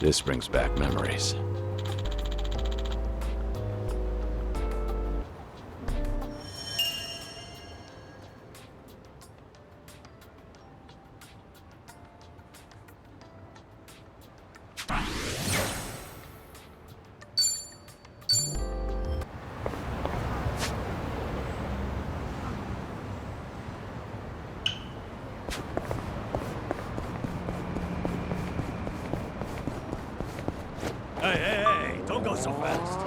This brings back memories. Hey, don't go so fast.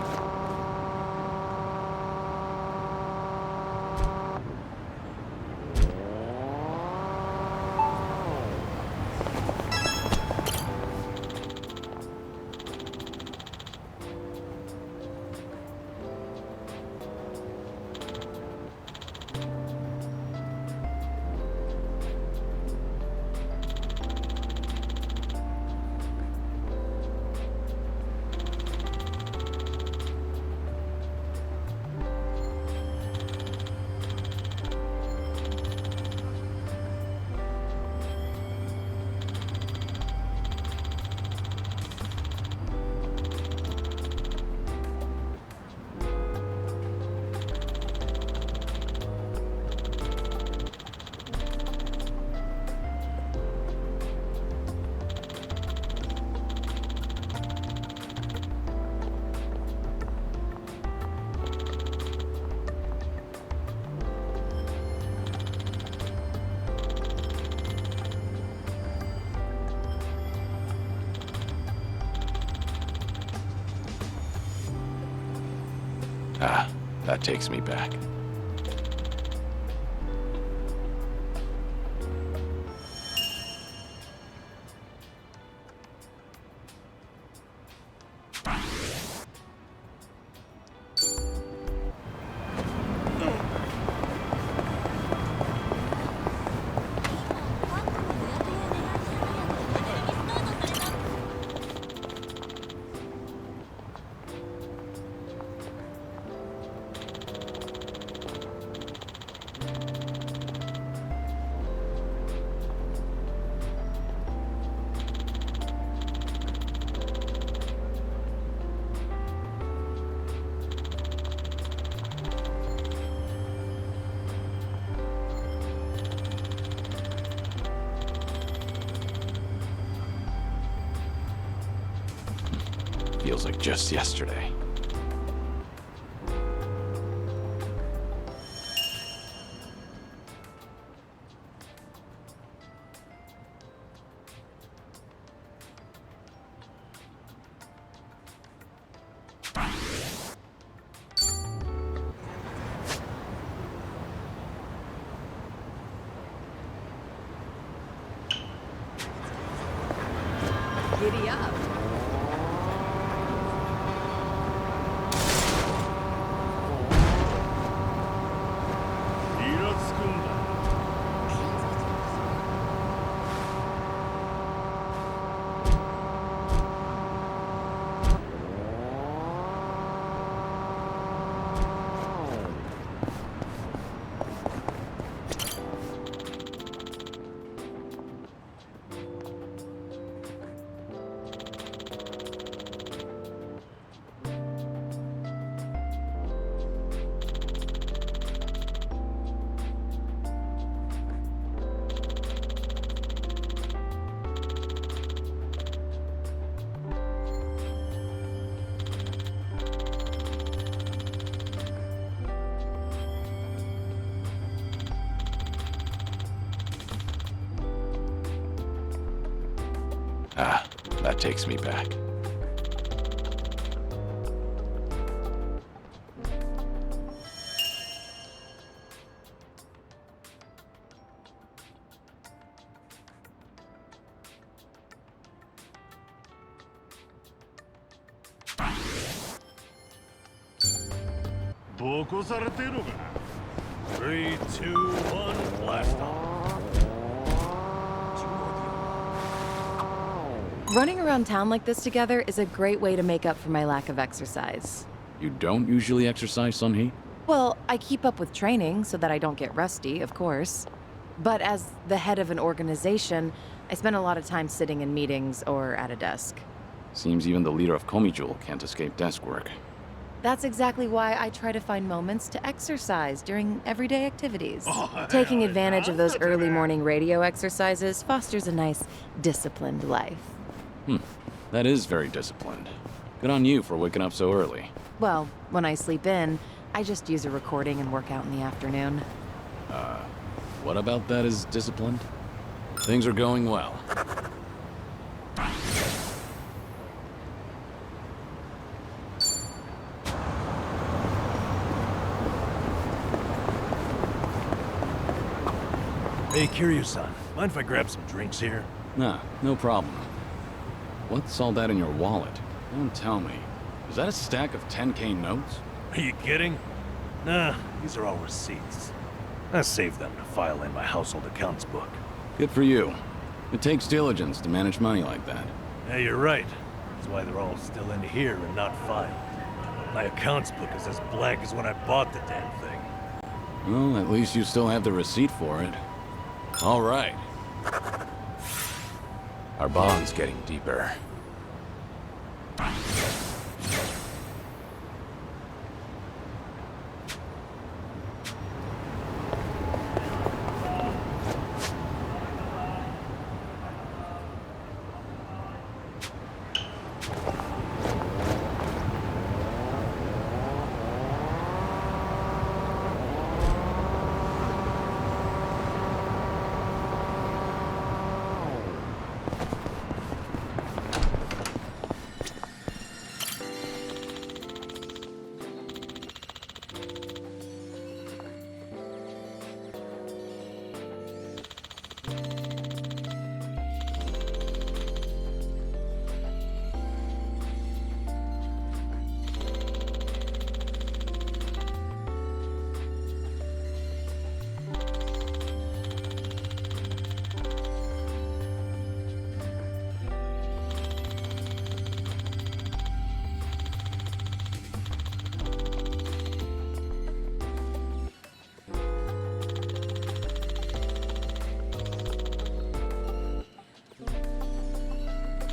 Ah, that takes me back. Feels like just yesterday. Giddy up. Ah, that takes me back. Three, two, one, blast off. Running around town like this together is a great way to make up for my lack of exercise. You don't usually exercise, Sun-Hee? Well, I keep up with training so that I don't get rusty, of course. But as the head of an organization, I spend a lot of time sitting in meetings or at a desk. Seems even the leader of Komijul can't escape desk work. That's exactly why I try to find moments to exercise during everyday activities. Taking advantage of those early morning radio exercises fosters a nice, disciplined life. That is very disciplined. Good on you for waking up so early. Well, when I sleep in, I just use a recording and work out in the afternoon. What about that is disciplined? Things are going well. Hey, Kiryu-san, mind if I grab some drinks here? Nah, no problem. What's all that in your wallet? Don't tell me. Is that a stack of 10K notes? Are you kidding? Nah, these are all receipts. I saved them to file in my household accounts book. Good for you. It takes diligence to manage money like that. Yeah, you're right. That's why they're all still in here and not filed. My accounts book is as blank as when I bought the damn thing. Well, at least you still have the receipt for it. All right. Our bond's getting deeper.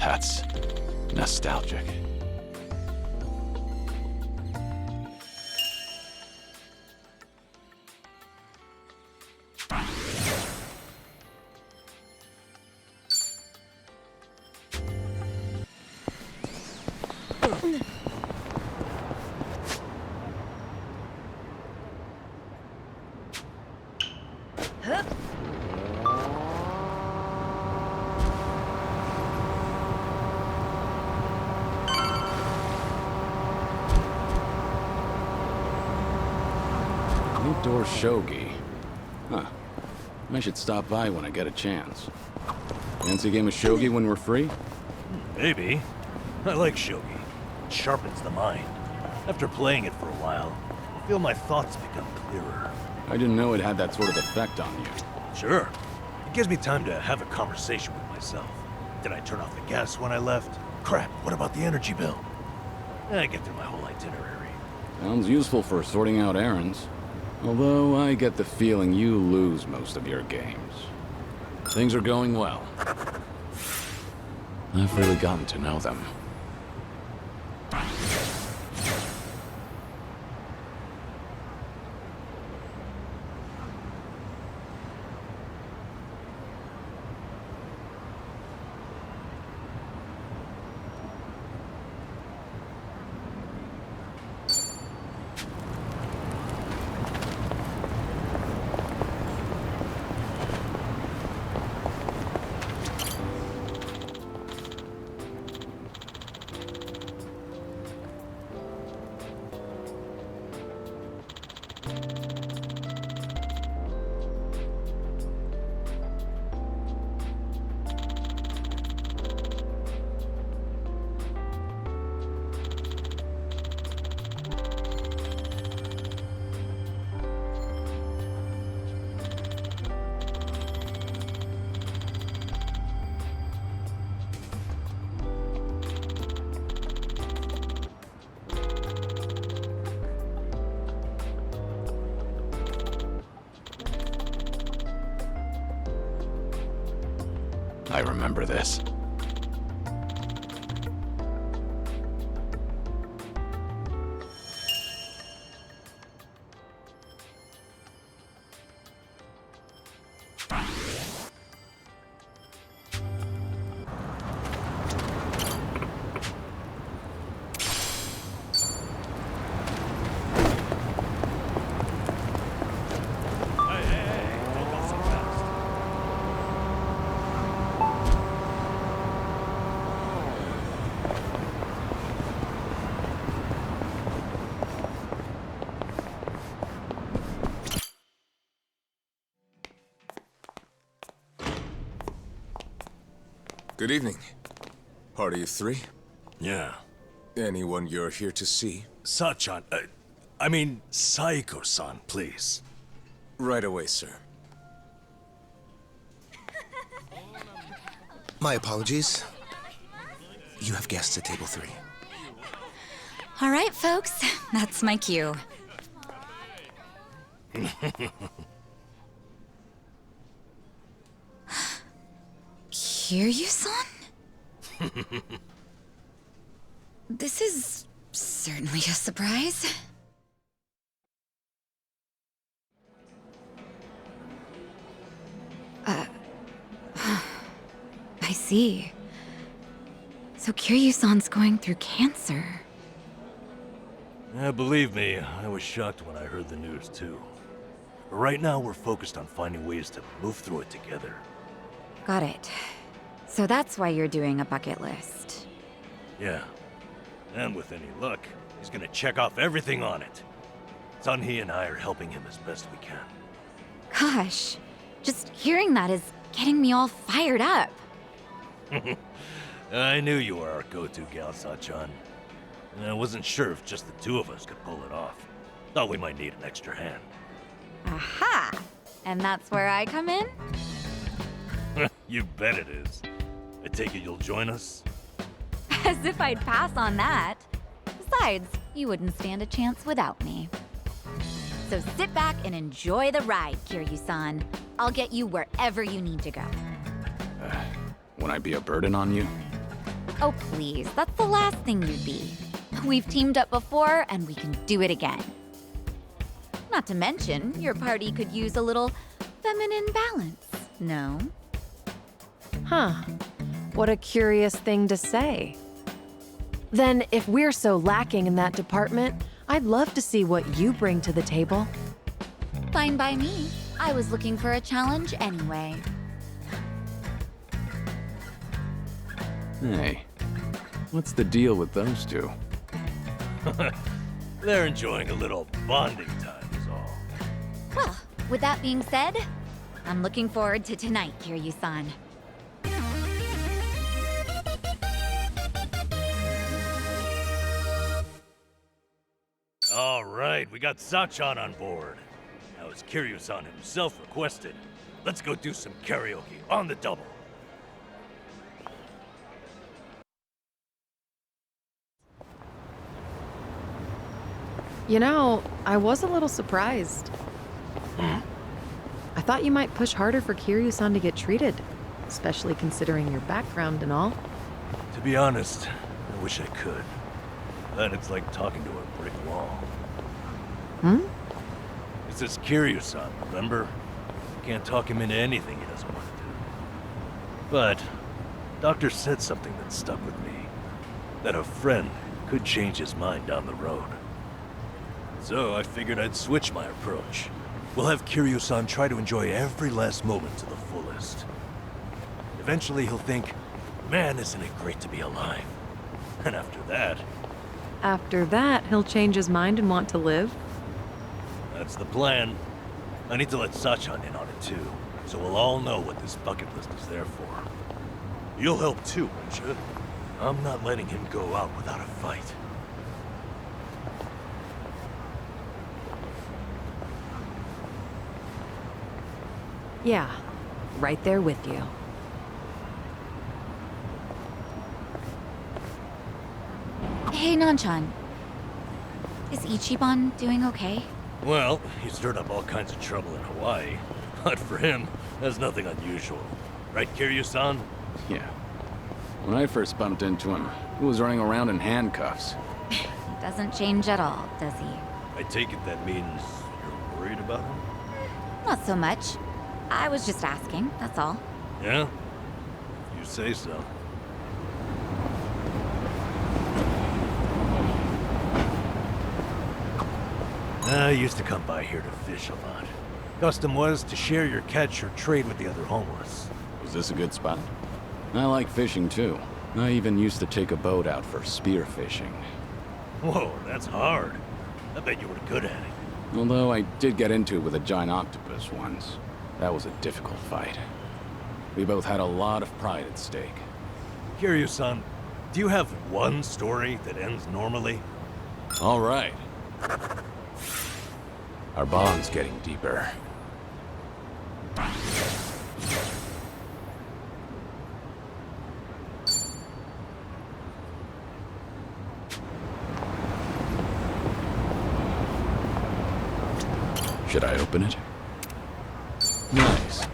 That's nostalgic. Outdoor shogi. Huh. I should stop by when I get a chance. Fancy a game of shogi when we're free? Maybe. I like shogi. It sharpens the mind. After playing it for a while, I feel my thoughts become clearer. I didn't know it had that sort of effect on you. Sure. It gives me time to have a conversation with myself. Did I turn off the gas when I left? Crap, what about the energy bill? I get through my whole itinerary. Sounds useful for sorting out errands. Although I get the feeling you lose most of your games. Things are going well. I've really gotten to know them. I remember this. Good evening. Party of three? Yeah. Anyone you're here to see? Sachan, I mean, Saiko-san, please. Right away, sir. My apologies. You have guests at table 3. All right, folks. That's my cue. Kiryu-san? This is certainly a surprise. I see. So Kiryu-san's going through cancer. Yeah, believe me, I was shocked when I heard the news too. But right now we're focused on finding ways to move through it together. Got it. So that's why you're doing a bucket list. Yeah. And with any luck, he's gonna check off everything on it. Sunhee and I are helping him as best we can. Gosh, just hearing that is getting me all fired up. I knew you were our go-to gal, Sachan. And I wasn't sure if just the two of us could pull it off. Thought we might need an extra hand. Aha! And that's where I come in? You bet it is. I take it you'll join us? As if I'd pass on that. Besides, you wouldn't stand a chance without me. So sit back and enjoy the ride, Kiryu-san. I'll get you wherever you need to go. Won't I be a burden on you? Oh, please, that's the last thing you'd be. We've teamed up before, and we can do it again. Not to mention, your party could use a little feminine balance, no? Huh. What a curious thing to say. Then, if we're so lacking in that department, I'd love to see what you bring to the table. Fine by me. I was looking for a challenge anyway. Hey, what's the deal with those two? They're enjoying a little bonding time is all. Well, with that being said, I'm looking forward to tonight, Kiryu-san. All right, we got Sachan on board. Now, as Kiryu-san himself requested, let's go do some karaoke on the double. You know, I was a little surprised. I thought you might push harder for Kiryu-san to get treated, especially considering your background and all. To be honest, I wish I could. But it's like talking to a brick wall. Hmm? It's this Kiryu-san, remember? Can't talk him into anything he doesn't want to do. But, Doctor said something that stuck with me. That a friend could change his mind down the road. So I figured I'd switch my approach. We'll have Kiryu-san try to enjoy every last moment to the fullest. Eventually he'll think, man, isn't it great to be alive? And after that... After that, he'll change his mind and want to live? That's the plan. I need to let Sachan in on it too, so we'll all know what this bucket list is there for. You'll help too, won't you? I'm not letting him go out without a fight. Yeah, right there with you. Hey, Nanchan. Is Ichiban doing okay? Well, he stirred up all kinds of trouble in Hawaii. But for him, that's nothing unusual. Right, Kiryu-san? Yeah. When I first bumped into him, he was running around in handcuffs. He doesn't change at all, does he? I take it that means you're worried about him? Not so much. I was just asking, that's all. Yeah? You say so. I used to come by here to fish a lot. Custom was to share your catch or trade with the other homeless. Was this a good spot? I like fishing too. I even used to take a boat out for spear fishing. Whoa, that's hard. I bet you were good at it. Although I did get into it with a giant octopus once. That was a difficult fight. We both had a lot of pride at stake. Kiryu-san, do you have one story that ends normally? All right. Our bond's getting deeper. Should I open it? Nice.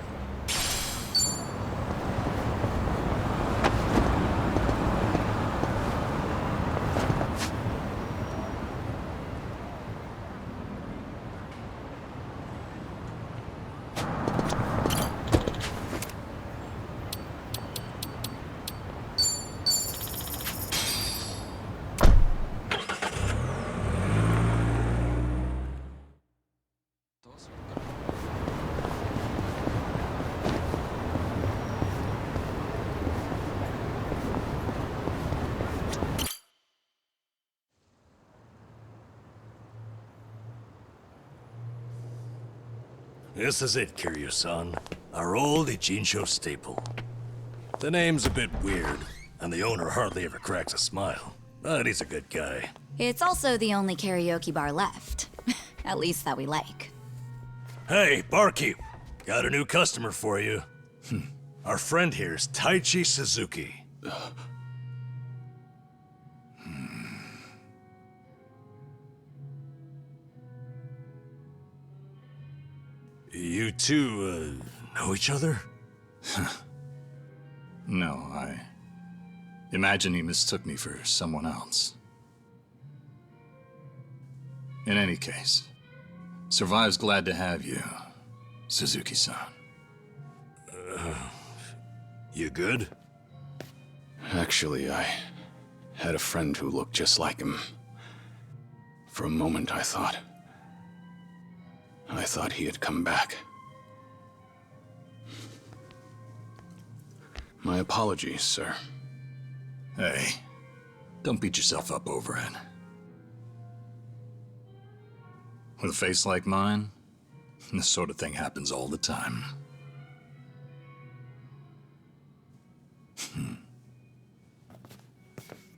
This is it, Kiryu-san. Our old Ichinsho staple. The name's a bit weird, and the owner hardly ever cracks a smile. But he's a good guy. It's also the only karaoke bar left. At least that we like. Hey, barkeep. Got a new customer for you. Our friend here's Taichi Suzuki. You two, know each other? No, I imagine he mistook me for someone else. In any case, Survive's glad to have you, Suzuki-san. You good? Actually, I had a friend who looked just like him. For a moment, I thought he had come back. My apologies, sir. Hey, don't beat yourself up over it. With a face like mine, this sort of thing happens all the time.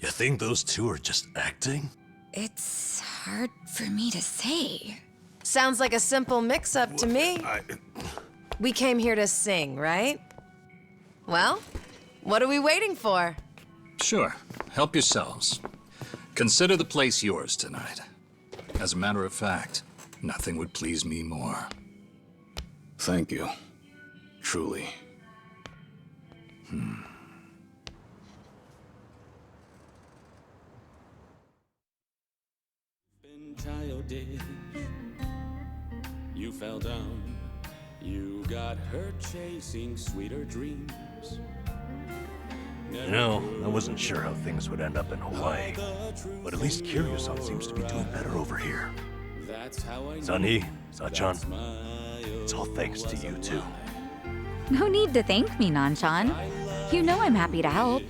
You think those two are just acting? It's hard for me to say. Sounds like a simple mix-up to me. We came here to sing, right? Well, what are we waiting for? Sure, help yourselves. Consider the place yours tonight. As a matter of fact, nothing would please me more. Thank you. Truly. Been childish. You fell down. You got hurt chasing sweeter dreams. You know, I wasn't sure how things would end up in Hawaii, but at least Kiryu-san seems to be doing better over here. Sunhee, Sachan, it's all thanks to you two. No need to thank me, Nanchan. You know I'm happy to help.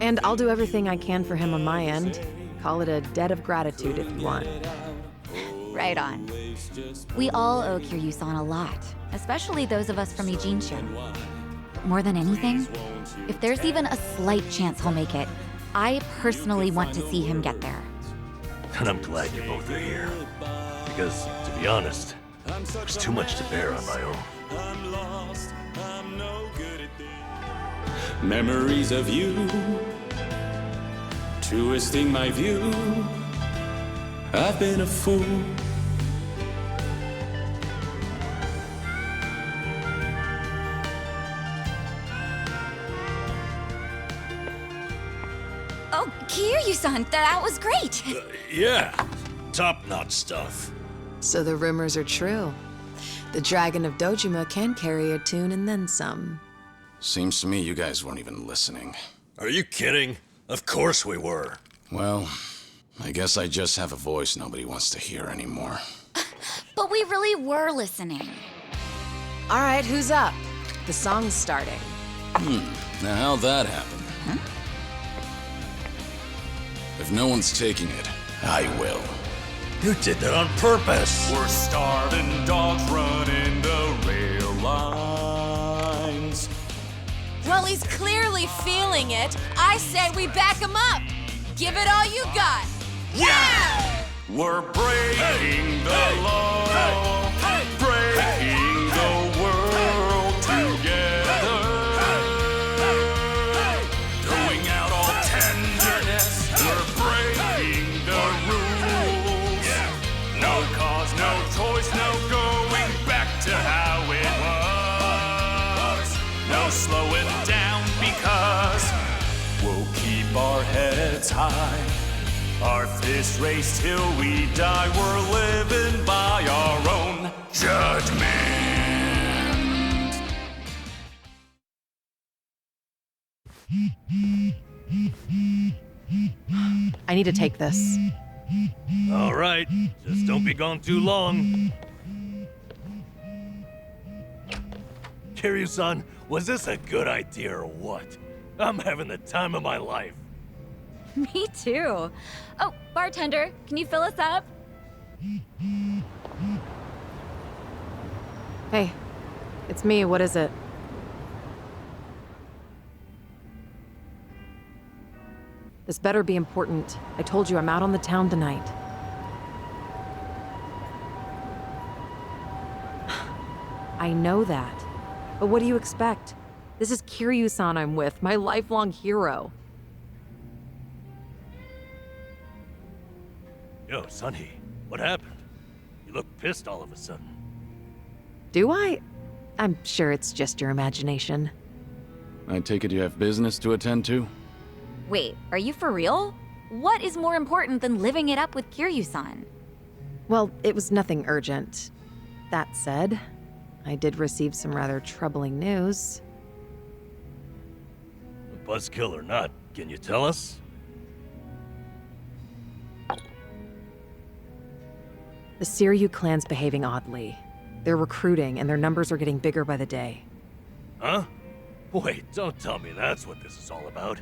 And I'll do everything I can for him on my end. Call it a debt of gratitude if you want. Right on. We all owe Kiryu-san a lot, especially those of us from Ichinsho. But more than anything, if there's even a slight chance he'll make it, I personally want to see him get there. And I'm glad you both are here. Because, to be honest, there's too much to bear on my own. Memories of you, twisting my view. I've been a fool. Kiryu-san, that was great. Yeah, top-notch stuff. So the rumors are true. The Dragon of Dojima can carry a tune and then some. Seems to me you guys weren't even listening. Are you kidding? Of course we were. Well, I guess I just have a voice nobody wants to hear anymore. But we really were listening. All right, who's up? The song's starting. Now how'd that happen? If no one's taking it, I will. You did that on purpose. We're starving dogs running the rail lines. Well, he's clearly feeling it. I said we back him up. Give it all you got. Yeah! We're breaking the law, breaking the world together. Going out all tenderness, we're breaking the rules. No cause, no choice, no going back to how it was. No slowing down because we'll keep our heads high. Our fist raised till we die. We're living by our own judgment. I need to take this. All right, just don't be gone too long. Kiryu-san, was this a good idea or what? I'm having the time of my life. Me too. Oh, bartender, can you fill us up? Hey, it's me. What is it? This better be important. I told you I'm out on the town tonight. I know that. But what do you expect? This is Kiryu-san I'm with, my lifelong hero. Yo, Sunny, what happened? You look pissed all of a sudden. Do I? I'm sure it's just your imagination. I take it you have business to attend to? Wait, are you for real? What is more important than living it up with Kiryu-san? Well, it was nothing urgent. That said, I did receive some rather troubling news. Buzzkill or not, can you tell us? The Seiryu clan's behaving oddly. They're recruiting, and their numbers are getting bigger by the day. Huh? Wait, don't tell me that's what this is all about.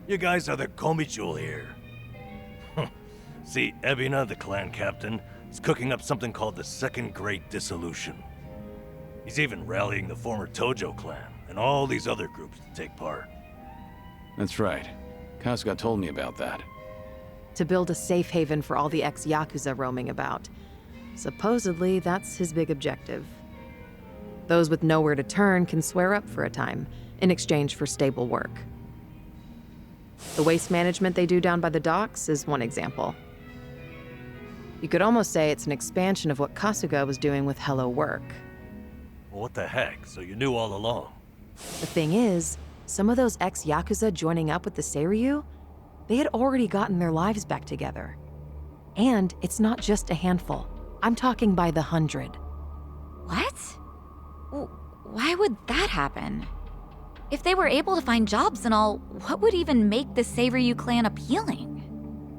You guys are the Komijul here. See, Ebina, the clan captain, is cooking up something called the Second Great Dissolution. He's even rallying the former Tojo clan and all these other groups to take part. That's right. Kasuga told me about that. To build a safe haven for all the ex-Yakuza roaming about. Supposedly, that's his big objective. Those with nowhere to turn can swear up for a time, in exchange for stable work. The waste management they do down by the docks is one example. You could almost say it's an expansion of what Kasuga was doing with Hello Work. Well, what the heck? So you knew all along? The thing is, some of those ex-Yakuza joining up with the Seiryu, they had already gotten their lives back together. And it's not just a handful. I'm talking by the 100. What? Why would that happen? If they were able to find jobs and all, what would even make the Seiryu clan appealing?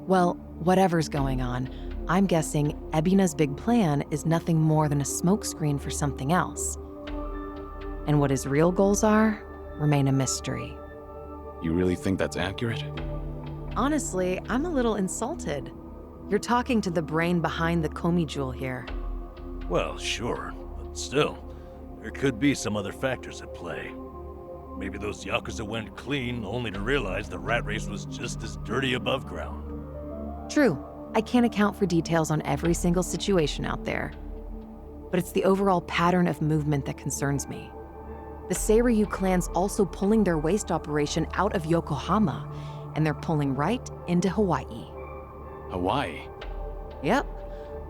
Well, whatever's going on, I'm guessing Ebina's big plan is nothing more than a smokescreen for something else. And what his real goals are remain a mystery. You really think that's accurate? Honestly, I'm a little insulted. You're talking to the brain behind the Komijul here. Well, sure, but still, there could be some other factors at play. Maybe those Yakuza went clean only to realize the rat race was just as dirty above ground. True, I can't account for details on every single situation out there. But it's the overall pattern of movement that concerns me. The Seiryu clan's also pulling their waste operation out of Yokohama, and they're pulling right into Hawaii. Hawaii? Yep.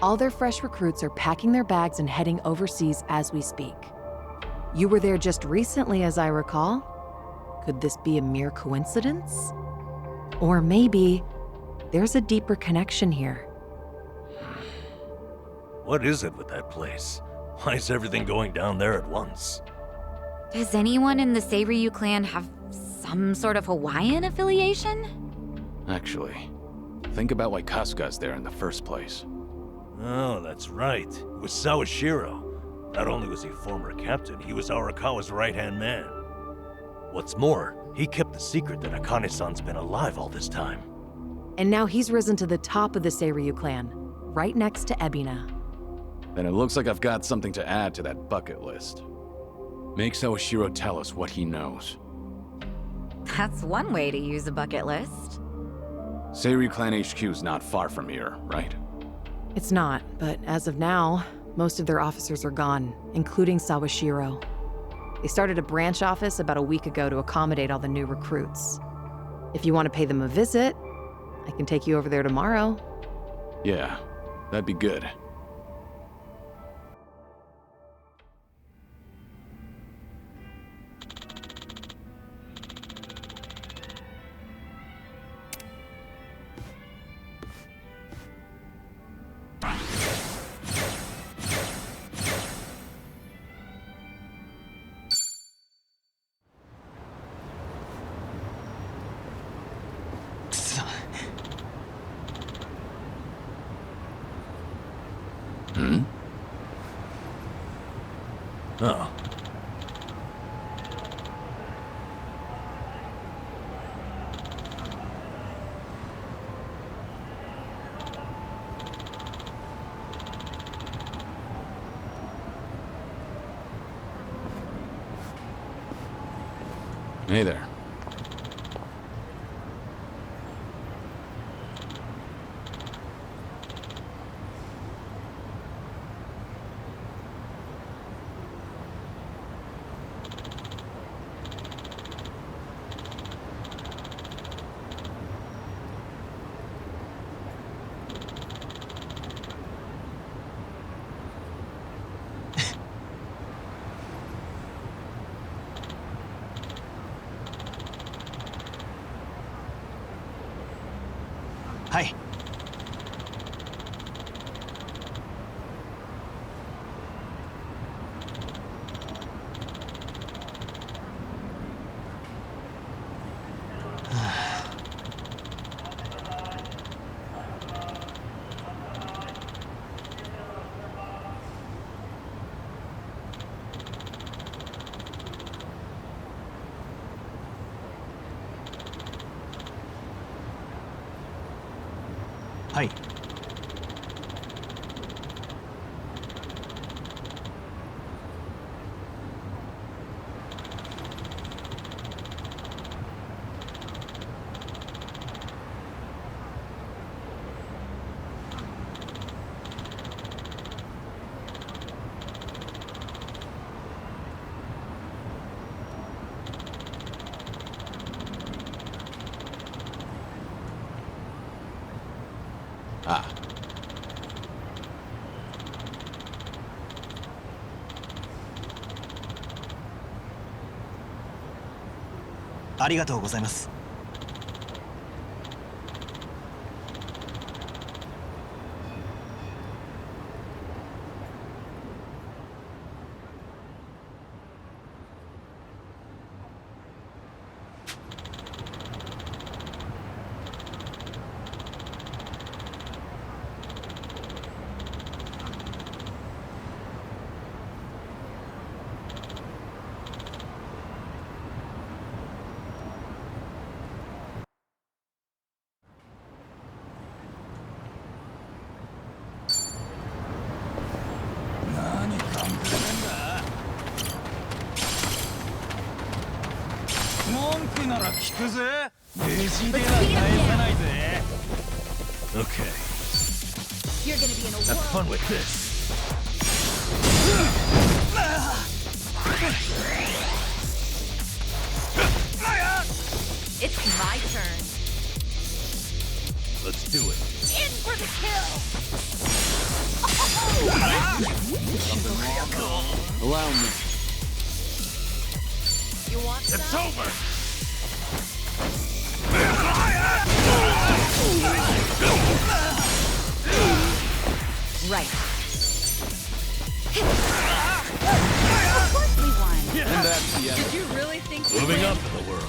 All their fresh recruits are packing their bags and heading overseas as we speak. You were there just recently, as I recall. Could this be a mere coincidence? Or maybe there's a deeper connection here. What is it with that place? Why is everything going down there at once? Does anyone in the Seiryu clan have some sort of Hawaiian affiliation? Actually, think about why Kasuga's there in the first place. Oh, that's right. It was Sawashiro. Not only was he former captain, he was Arakawa's right-hand man. What's more, he kept the secret that Akane-san's been alive all this time. And now he's risen to the top of the Seiryu clan, right next to Ebina. Then it looks like I've got something to add to that bucket list. Make Sawashiro tell us what he knows. That's one way to use a bucket list. Seiryu Clan HQ's not far from here, right? It's not, but as of now, most of their officers are gone, including Sawashiro. They started a branch office about a week ago to accommodate all the new recruits. If you want to pay them a visit, I can take you over there tomorrow. Yeah, that'd be good. Oh. Hey there. Hi. Hi. ありがとうございます。Okay. You're gonna be in a Have world. fun with this. It's my turn. Let's do it. In for the kill. Allow me. You want It's some? over. right. Of course we won. And that's the end. Did you really think we Moving win? up in the world.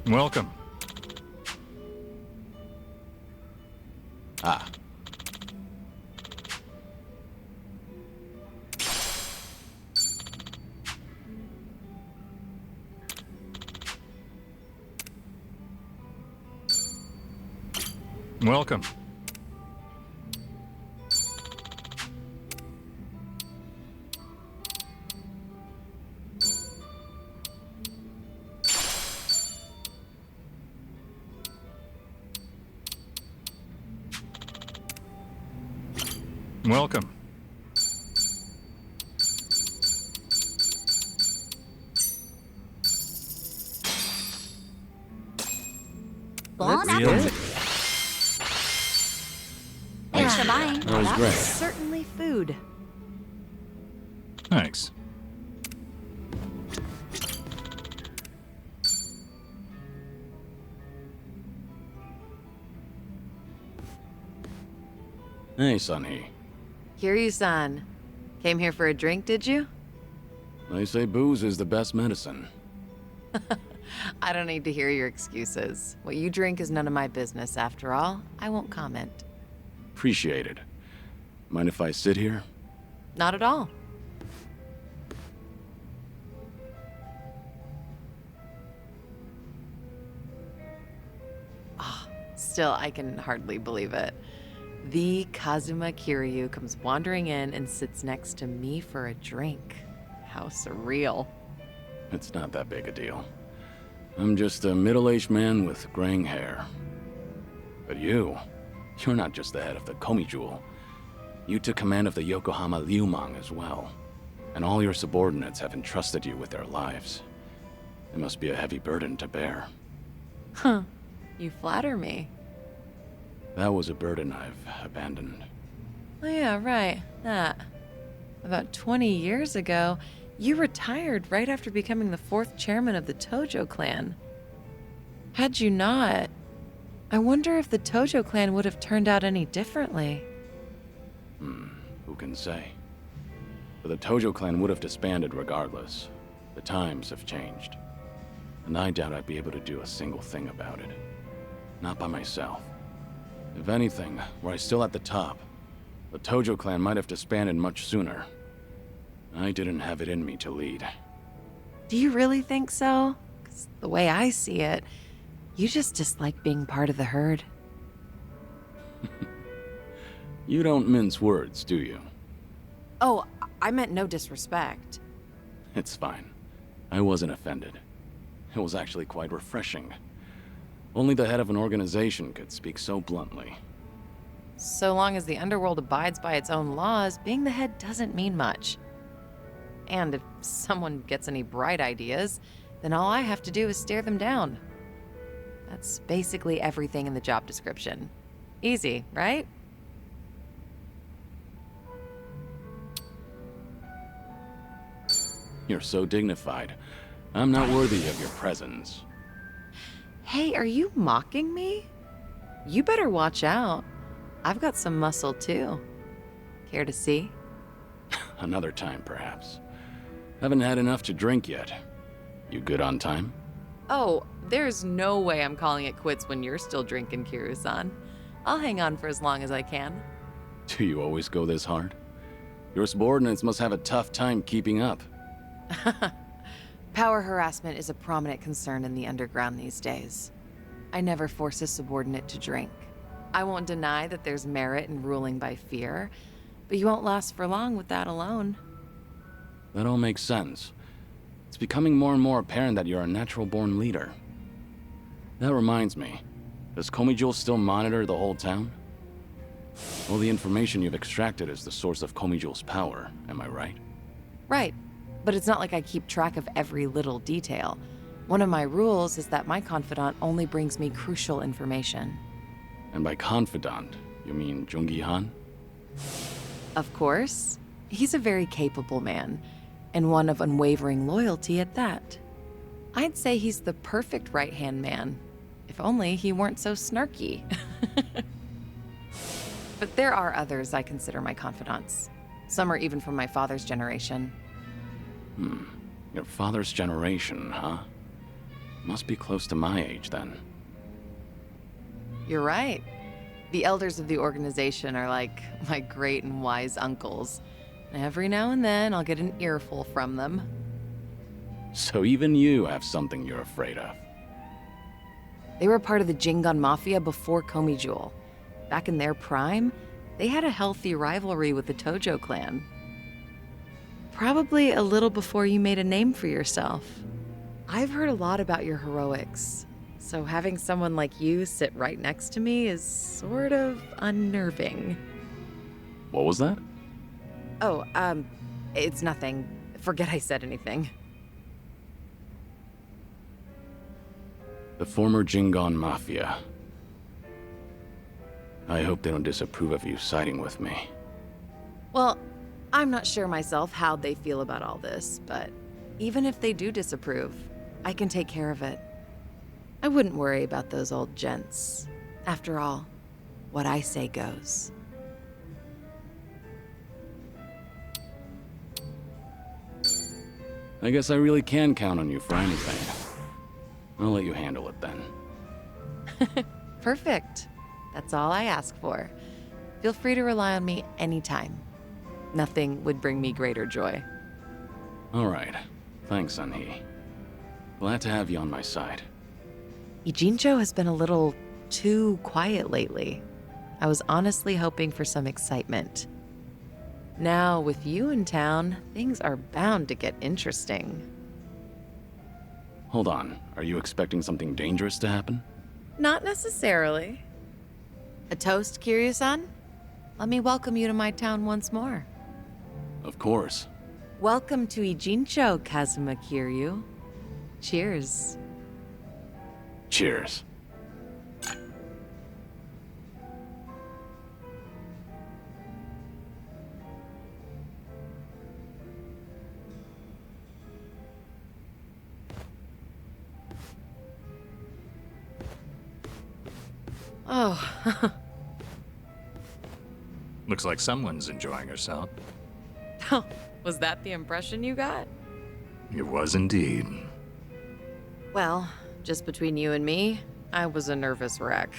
Welcome. Ah. Welcome. Welcome. Bon Real? appetit. Thanks for buying. That was That great. was certainly food. Thanks. Hey, Sunny. Kiryu-san. Came here for a drink, did you? They say booze is the best medicine. I don't need to hear your excuses. What you drink is none of my business, after all. I won't comment. Appreciate it. Mind if I sit here? Not at all. Ah, still, I can hardly believe it. The Kazuma Kiryu comes wandering in and sits next to me for a drink. How surreal. It's not that big a deal. I'm just a middle-aged man with graying hair. But you're not just the head of the Komi Jewel. You took command of the Yokohama Liumang as well. And all your subordinates have entrusted you with their lives. It must be a heavy burden to bear. Huh. You flatter me. That was a burden I've abandoned. Oh yeah, right. That. About 20 years ago, you retired right after becoming the 4th chairman of the Tojo clan. Had you not, I wonder if the Tojo clan would have turned out any differently. Who can say? But the Tojo clan would have disbanded regardless. The times have changed. And I doubt I'd be able to do a single thing about it. Not by myself. If anything, were I still at the top, the Tojo clan might have disbanded much sooner. I didn't have it in me to lead. Do you really think so? 'Cause the way I see it, you just dislike being part of the herd. You don't mince words, do you? Oh, I meant no disrespect. It's fine. I wasn't offended. It was actually quite refreshing. Only the head of an organization could speak so bluntly. So long as the underworld abides by its own laws, being the head doesn't mean much. And if someone gets any bright ideas, then all I have to do is stare them down. That's basically everything in the job description. Easy, right? You're so dignified. I'm not worthy of your presence. Hey, are you mocking me? You better watch out. I've got some muscle too. Care to see? Another time, perhaps. Haven't had enough to drink yet. You good on time? Oh, there's no way I'm calling it quits when you're still drinking, Kiryu-san. I'll hang on for as long as I can. Do you always go this hard? Your subordinates must have a tough time keeping up. Power harassment is a prominent concern in the underground these days. I never force a subordinate to drink. I won't deny that there's merit in ruling by fear, but you won't last for long with that alone. That all makes sense. It's becoming more and more apparent that you're a natural-born leader. That reminds me, does Komijul still monitor the whole town? All the information you've extracted is the source of Komijul's power, am I right? Right, but it's not like I keep track of every little detail. One of my rules is that my confidant only brings me crucial information. And by confidant, you mean Jungi-han? Of course. He's a very capable man, and one of unwavering loyalty at that. I'd say he's the perfect right-hand man, if only he weren't so snarky. But there are others I consider my confidants. Some are even from my father's generation. Your father's generation, huh? Must be close to my age, then. You're right. The elders of the organization are like my great and wise uncles. Every now and then, I'll get an earful from them. So even you have something you're afraid of. They were part of the Jingon Mafia before Komi Jewel. Back in their prime, they had a healthy rivalry with the Tojo clan. Probably a little before you made a name for yourself. I've heard a lot about your heroics, so having someone like you sit right next to me is sort of unnerving. What was that? Oh, it's nothing. Forget I said anything. The former Jingon Mafia. I hope they don't disapprove of you siding with me. Well, I'm not sure myself how they feel about all this, but even if they do disapprove, I can take care of it. I wouldn't worry about those old gents. After all, what I say goes. I guess I really can count on you for anything. I'll let you handle it then. Perfect. That's all I ask for. Feel free to rely on me anytime. Nothing would bring me greater joy. All right. Thanks, Sunhee. Glad to have you on my side. Ijincho has been a little too quiet lately. I was honestly hoping for some excitement. Now, with you in town, things are bound to get interesting. Hold on. Are you expecting something dangerous to happen? Not necessarily. A toast, Kiryu-san? Let me welcome you to my town once more. Of course. Welcome to Ijincho, Kazuma Kiryu. Cheers. Cheers. Oh. Looks like someone's enjoying herself. Was that the impression you got? It was indeed. Well, just between you and me, I was a nervous wreck.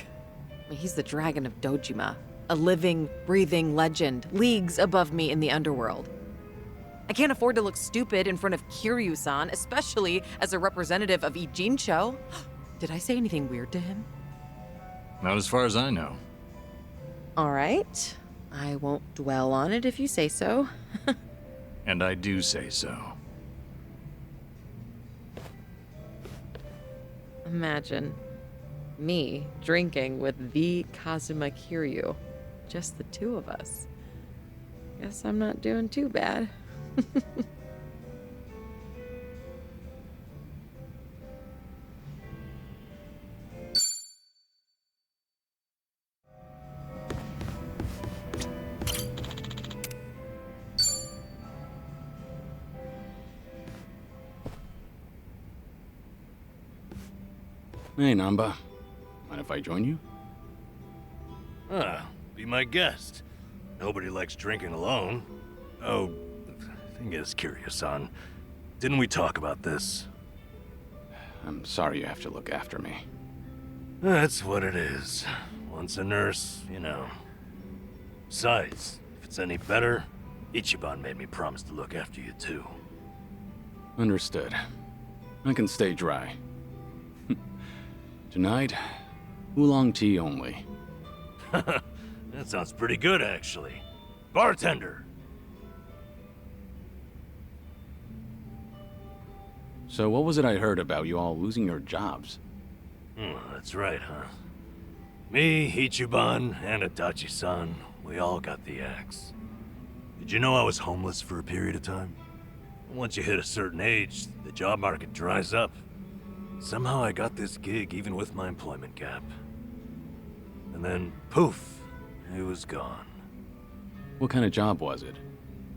He's the dragon of Dojima, a living, breathing legend, leagues above me in the underworld. I can't afford to look stupid in front of Kiryu-san, especially as a representative of Ijincho. Did I say anything weird to him? Not as far as I know. All right. I won't dwell on it if you say so. And I do say so. Imagine me drinking with the Kazuma Kiryu. Just the two of us. Guess I'm not doing too bad. Hey, Namba. Mind if I join you? Be my guest. Nobody likes drinking alone. Oh, thing is, Kiryu-san, didn't we talk about this? I'm sorry you have to look after me. That's what it is. Once a nurse, you know. Besides, if it's any better, Ichiban made me promise to look after you too. Understood. I can stay dry. Tonight, oolong tea only. That sounds pretty good, actually. Bartender! So what was it I heard about you all losing your jobs? That's right, huh? Me, Ichiban, and Itachi-san, we all got the axe. Did you know I was homeless for a period of time? Once you hit a certain age, the job market dries up. Somehow I got this gig even with my employment gap. And then, poof, it was gone. What kind of job was it?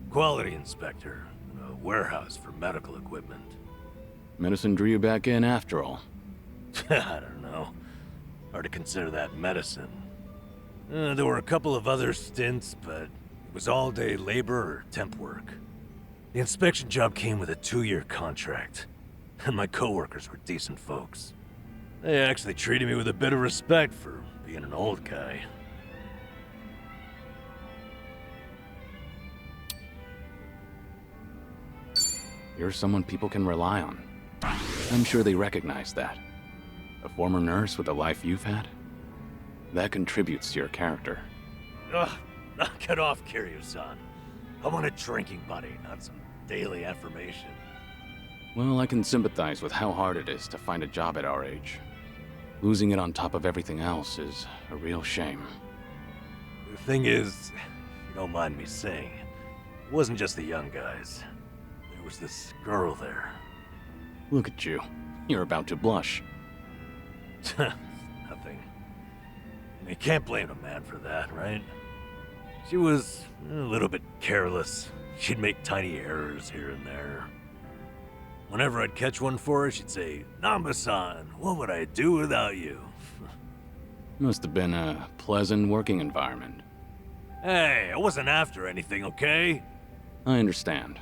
Quality inspector in a warehouse for medical equipment. Medicine drew you back in after all. I don't know. Hard to consider that medicine. There were a couple of other stints, but it was all-day labor or temp work. The inspection job came with a 2-year contract, and my coworkers were decent folks. They actually treated me with a bit of respect for being an old guy. You're someone people can rely on. I'm sure they recognize that. A former nurse with the life you've had? That contributes to your character. Ugh, knock it off, Kiryu-san. I want a drinking buddy, not some daily affirmation. Well, I can sympathize with how hard it is to find a job at our age. Losing it on top of everything else is a real shame. The thing is, if you don't mind me saying, it wasn't just the young guys. There was this girl there. Look at you. You're about to blush. Nothing. You can't blame a man for that, right? She was a little bit careless. She'd make tiny errors here and there. Whenever I'd catch one for her, she'd say, "Namba-san, what would I do without you?" Must have been a pleasant working environment. Hey, I wasn't after anything, okay? I understand.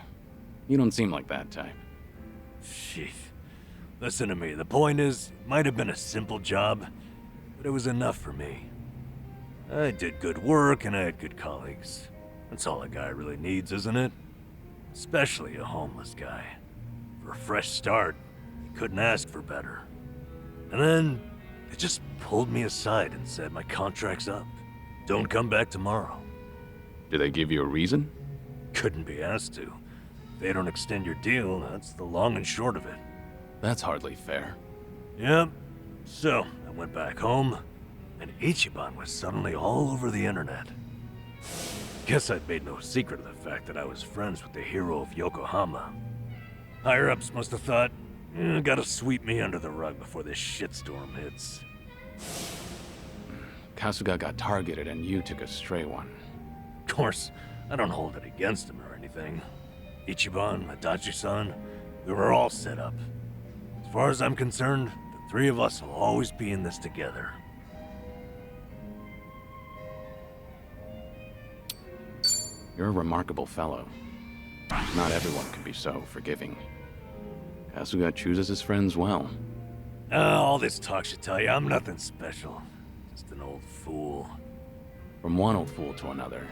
You don't seem like that type. Sheesh. Listen to me, the point is, it might have been a simple job, but it was enough for me. I did good work and I had good colleagues. That's all a guy really needs, isn't it? Especially a homeless guy. For a fresh start, you couldn't ask for better. And then, they just pulled me aside and said my contract's up. Don't come back tomorrow. Did they give you a reason? Couldn't be asked to. If they don't extend your deal, that's the long and short of it. That's hardly fair. Yep. So, I went back home, and Ichiban was suddenly all over the internet. Guess I'd made no secret of the fact that I was friends with the hero of Yokohama. Higher-ups must have thought, gotta sweep me under the rug before this shitstorm hits. Kasuga got targeted and you took a stray one. Of course, I don't hold it against him or anything. Ichiban, Adachi-san, we were all set up. As far as I'm concerned, the three of us will always be in this together. You're a remarkable fellow. Not everyone can be so forgiving. Kasuga chooses his friends well. All this talk should tell you I'm nothing special. Just an old fool. From one old fool to another,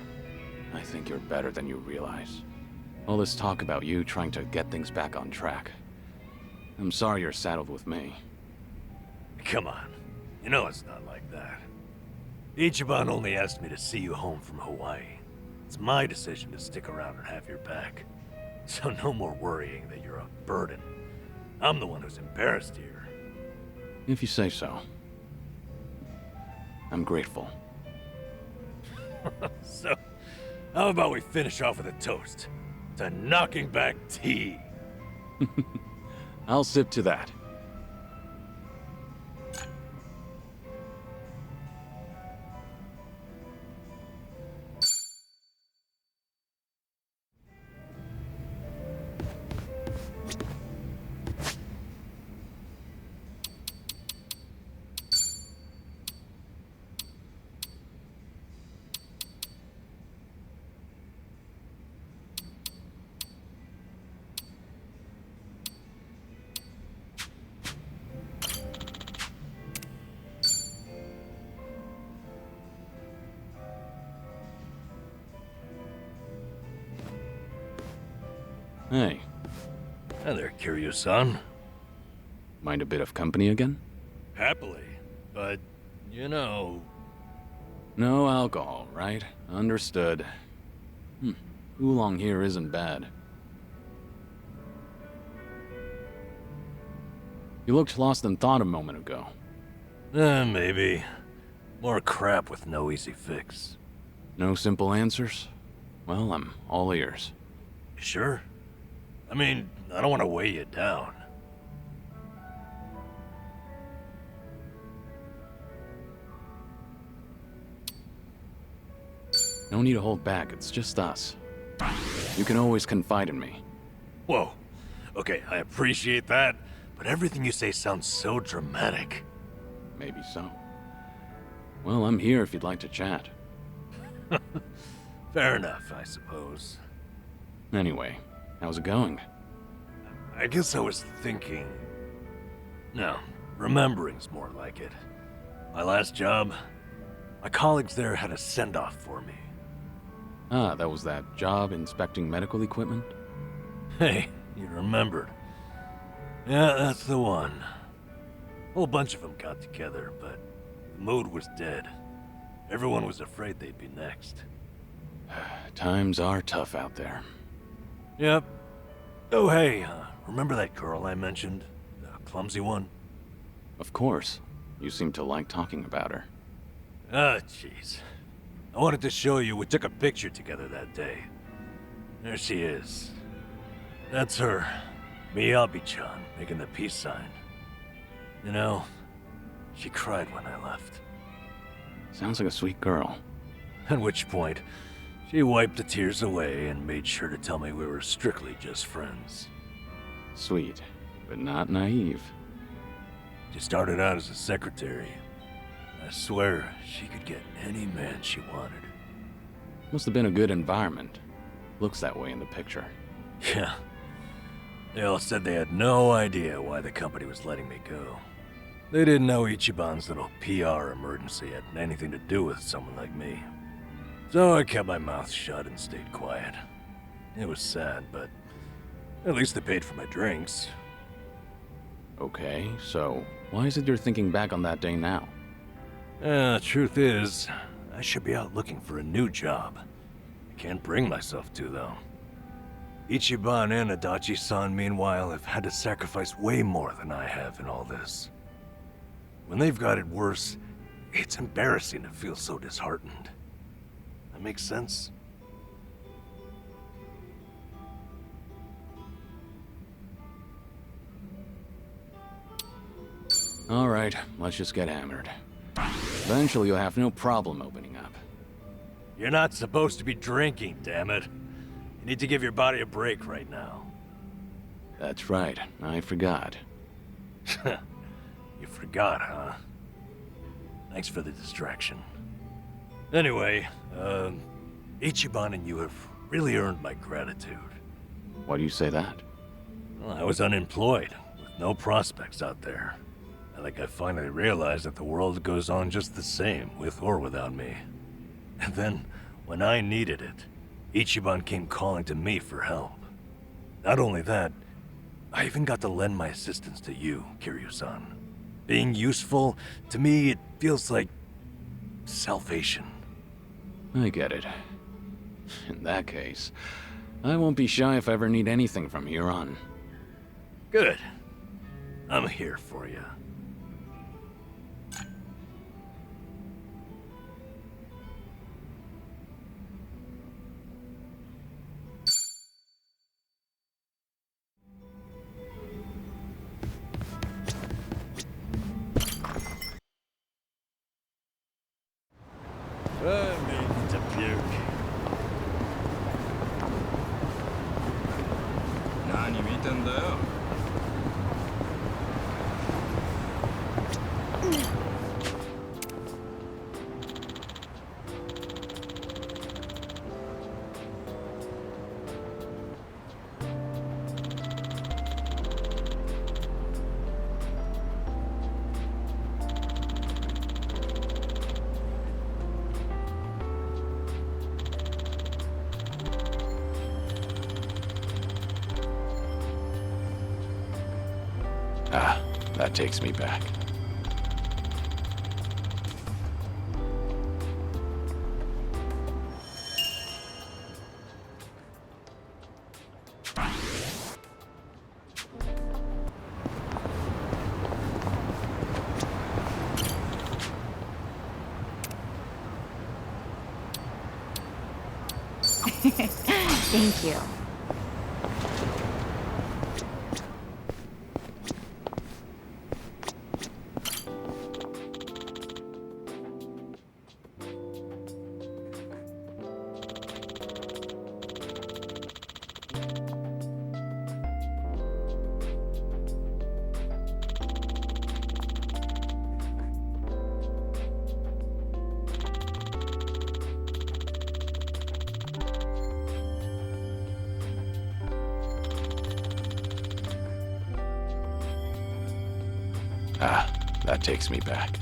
I think you're better than you realize. All this talk about you trying to get things back on track. I'm sorry you're saddled with me. Come on. You know it's not like that. Ichiban only asked me to see you home from Hawaii. It's my decision to stick around and have your back. So no more worrying that you're a burden. I'm the one who's embarrassed here. If you say so. I'm grateful. So, how about we finish off with a toast to knocking back tea? I'll sip to that. Hey. Hi there, Kiryu-san. Mind a bit of company again? Happily, but, you know... No alcohol, right? Understood. Oolong here isn't bad. You looked lost in thought a moment ago. Maybe. More crap with no easy fix. No simple answers? Well, I'm all ears. You sure? I mean, I don't want to weigh you down. No need to hold back, it's just us. You can always confide in me. Whoa. Okay, I appreciate that, but everything you say sounds so dramatic. Maybe so. Well, I'm here if you'd like to chat. Fair enough, I suppose. Anyway, how's it going? I guess I was thinking... No, remembering's more like it. My last job, my colleagues there had a send-off for me. Ah, that was that job inspecting medical equipment? Hey, you remembered. Yeah, that's the one. Whole bunch of them got together, but the mood was dead. Everyone was afraid they'd be next. Times are tough out there. Yep. Oh, hey, remember that girl I mentioned? The clumsy one? Of course. You seem to like talking about her. Ah, jeez. I wanted to show you we took a picture together that day. There she is. That's her. Miyabi-chan, making the peace sign. You know, she cried when I left. Sounds like a sweet girl. At which point, she wiped the tears away and made sure to tell me we were strictly just friends. Sweet, but not naive. She started out as a secretary. I swear, she could get any man she wanted. Must have been a good environment. Looks that way in the picture. Yeah. They all said they had no idea why the company was letting me go. They didn't know Ichiban's little PR emergency had anything to do with someone like me. So I kept my mouth shut and stayed quiet. It was sad, but at least they paid for my drinks. Okay, so why is it you're thinking back on that day now? Truth is, I should be out looking for a new job. I can't bring myself to, though. Ichiban and Adachi-san, meanwhile, have had to sacrifice way more than I have in all this. When they've got it worse, it's embarrassing to feel so disheartened. That makes sense? All right, let's just get hammered. Eventually you'll have no problem opening up. You're not supposed to be drinking, damn it. You need to give your body a break right now. That's right, I forgot. You forgot, huh? Thanks for the distraction. Anyway, Ichiban and you have really earned my gratitude. Why do you say that? Well, I was unemployed, with no prospects out there. I think I finally realized that the world goes on just the same, with or without me. And then, when I needed it, Ichiban came calling to me for help. Not only that, I even got to lend my assistance to you, Kiryu-san. Being useful, to me, it feels like salvation. I get it. In that case, I won't be shy if I ever need anything from here on. Good. I'm here for you. I made to puke. 何見てんだよ。Ah, that takes me back. Thank you. Ah, that takes me back.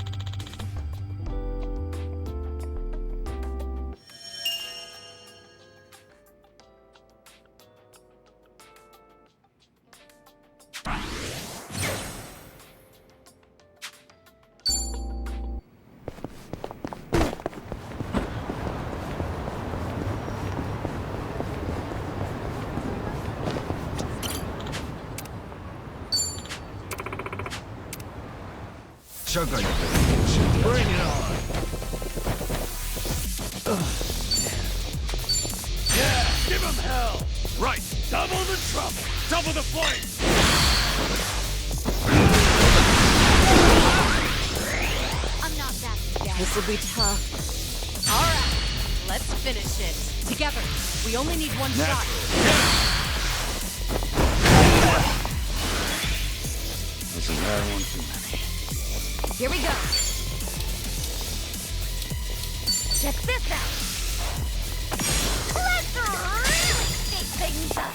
Bring it on. Yeah, give him hell! Right, double the trouble, double the flame! I'm not backing down. This will be tough. All right, let's finish it. Together. We only need one shot. Isn't that one too many? Here we go. Check this out. Let's really shake things up.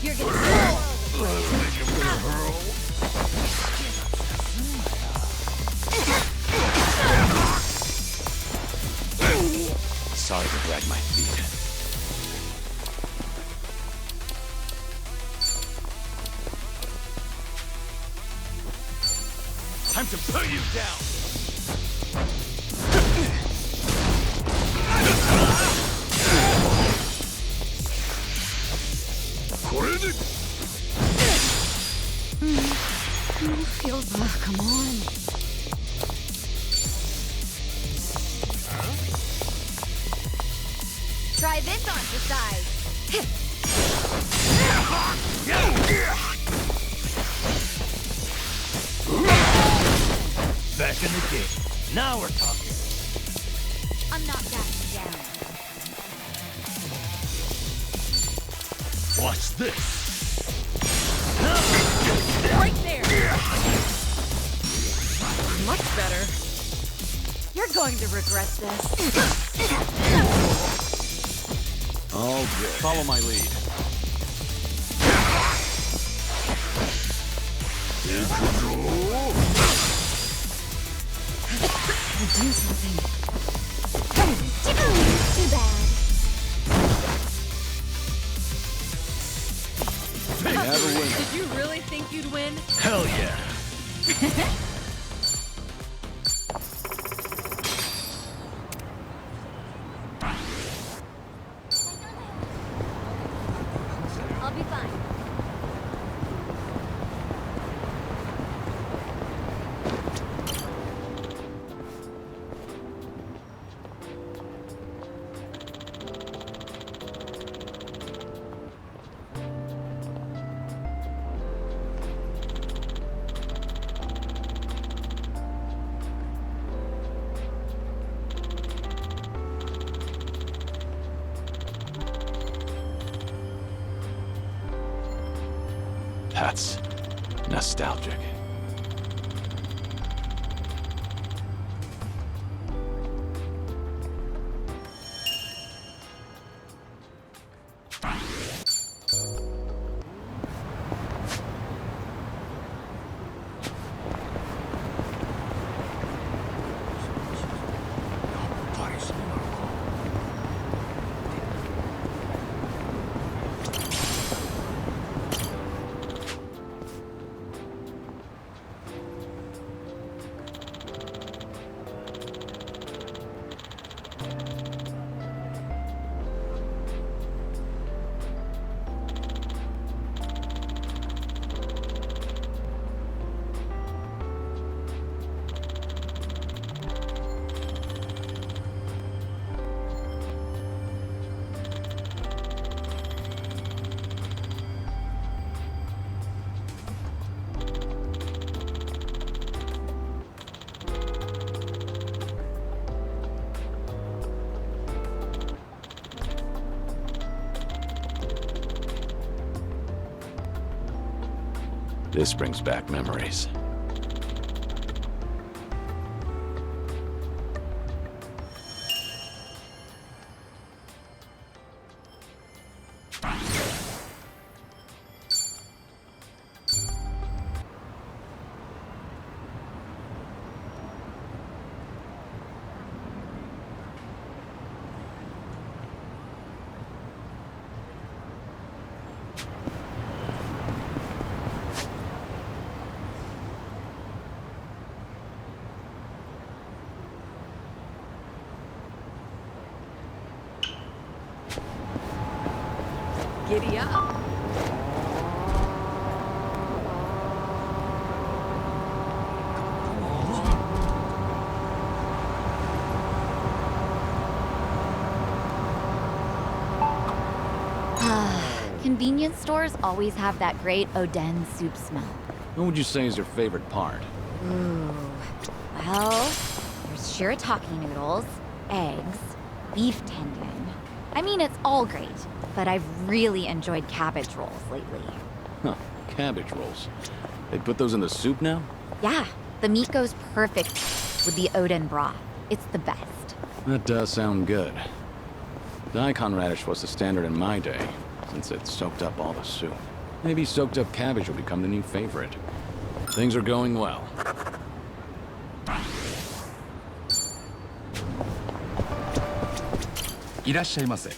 You're gonna Sorry to drag my feet. Time to put you down! come on. Try this on for size. Back in the game. Now we're talking. I'm not backing down. Watch this. Right there. Much better. You're going to regret this. All good. Follow my lead. Do something. Too bad. Have a win. Did you really think you'd win? Hell yeah. I'll be fine. That's nostalgic. This brings back memories. Giddy up. Convenience stores always have that great Oden soup smell. What would you say is your favorite part? Ooh. Well, there's shirataki noodles, eggs, beef tendon. I mean, it's all great, but I've really enjoyed cabbage rolls lately. Huh, cabbage rolls. They put those in the soup now? Yeah, the meat goes perfect with the Oden broth. It's the best. That does sound good. Daikon radish was the standard in my day, since it soaked up all the soup. Maybe soaked up cabbage will become the new favorite. Things are going well. いらっしゃいませ。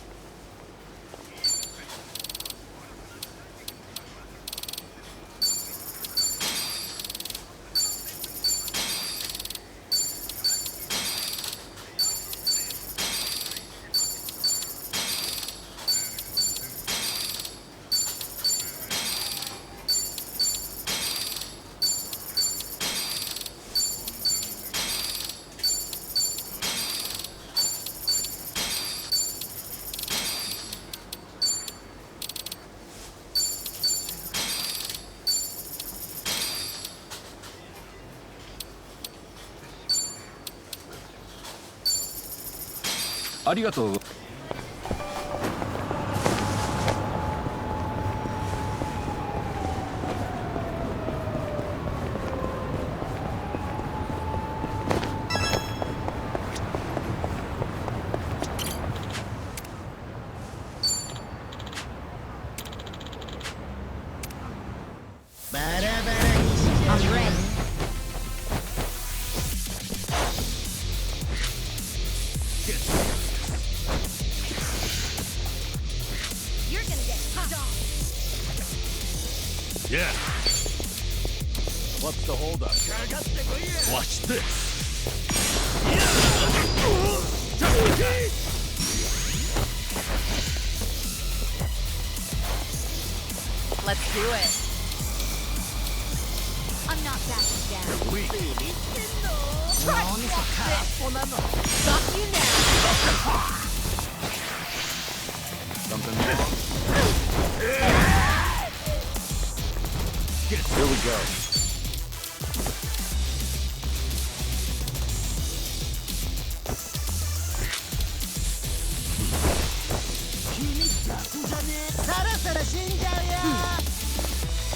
ありがとう。I'm ready. You're gonna get stomped. Yeah. What's the holdup? Watch this. Let's do it. I'm not backing down. Weak. Stop you now. Something wrong? Here we go.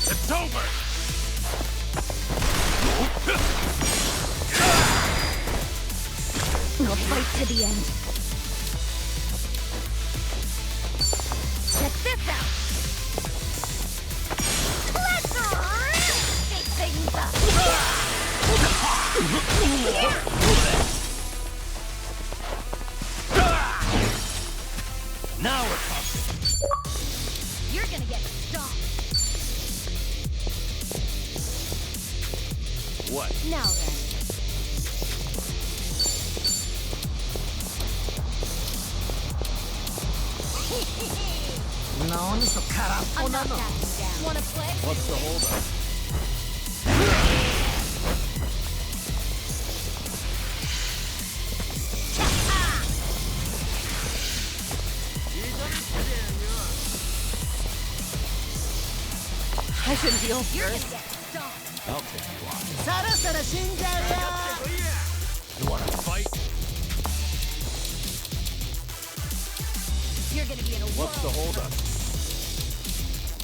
It's over. We'll fight to the end. Check this out. Let's shake things up. Now we're talking. You're gonna get stomped. What? Now then. I'm not backing down. Wanna play? What's the holdup? I should deal first. You're gonna get stomped. I'll take you on. You wanna fight? You're gonna be in a What's the whirl. holdup?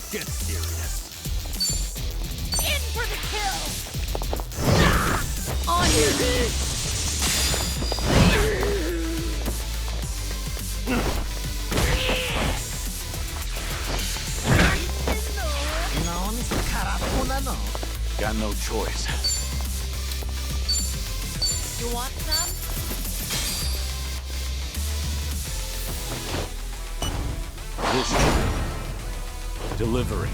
Get serious. In for the kill! On your knees! Got no choice. You want some? This delivery.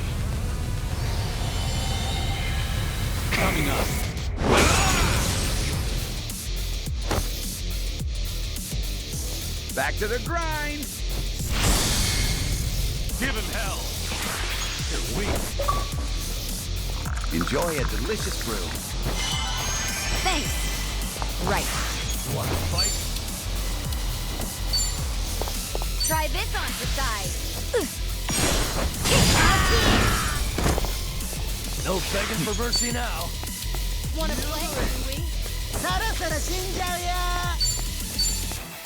Coming up. Back to the grind! Give him hell. You're weak. Enjoy a delicious brew. Thanks. Right. Want to fight? Try this on for size. No begging for mercy now. Wanna play, do we?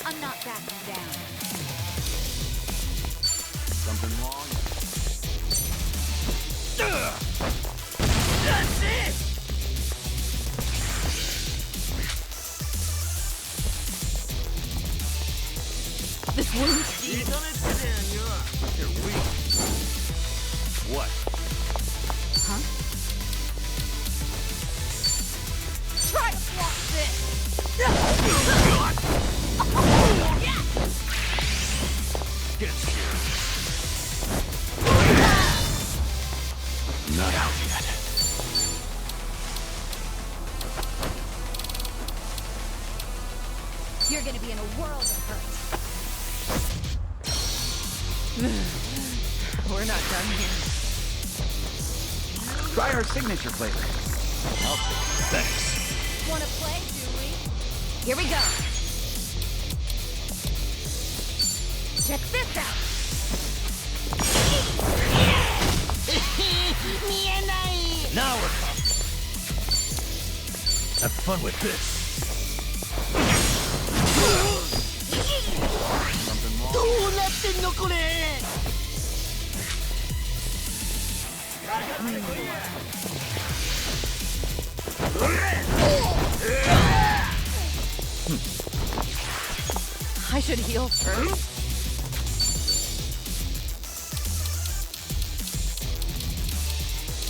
I'm not backing down. Something wrong? That's it! This wound's deep. You're weak. What? Huh? Try to block this! Get serious. Not out yet. You're gonna be in a world of hurt. We're not done here. Try our signature flavor. I'll take it. Thanks. Wanna play, do we? Here we go. Check this out! Now we're talking. Have fun with this. Something wrong? I should heal first.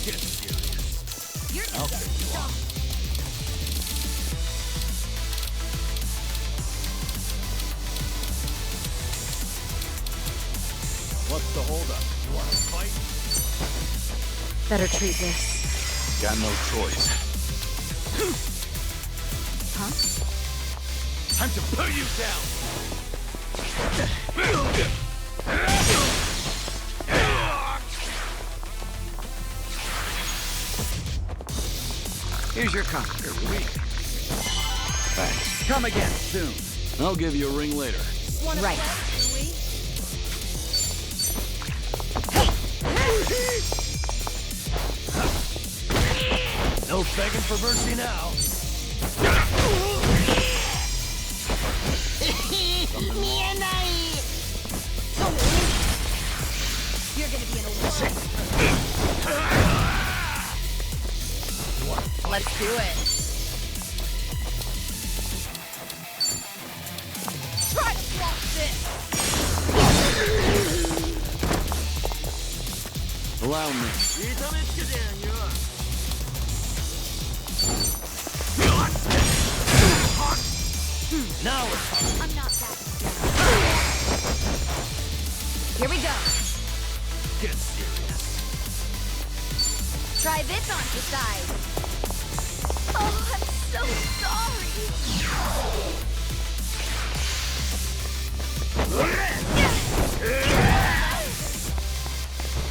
Get serious. You're I'll gonna take you on. What's the holdup? You want to fight? Better treat this. Got no choice. Huh? Time to put you down. Here's your cup. You're weak. Thanks. Come again soon. I'll give you a ring later. Wanna Right. play, do we? No begging for mercy now. You're gonna be in a world of hurt. Let's do it. Try to block this! Allow me. Now we're talking. I'm not backing down. Here we go. Get serious. Try this on for size. Oh, I'm so sorry!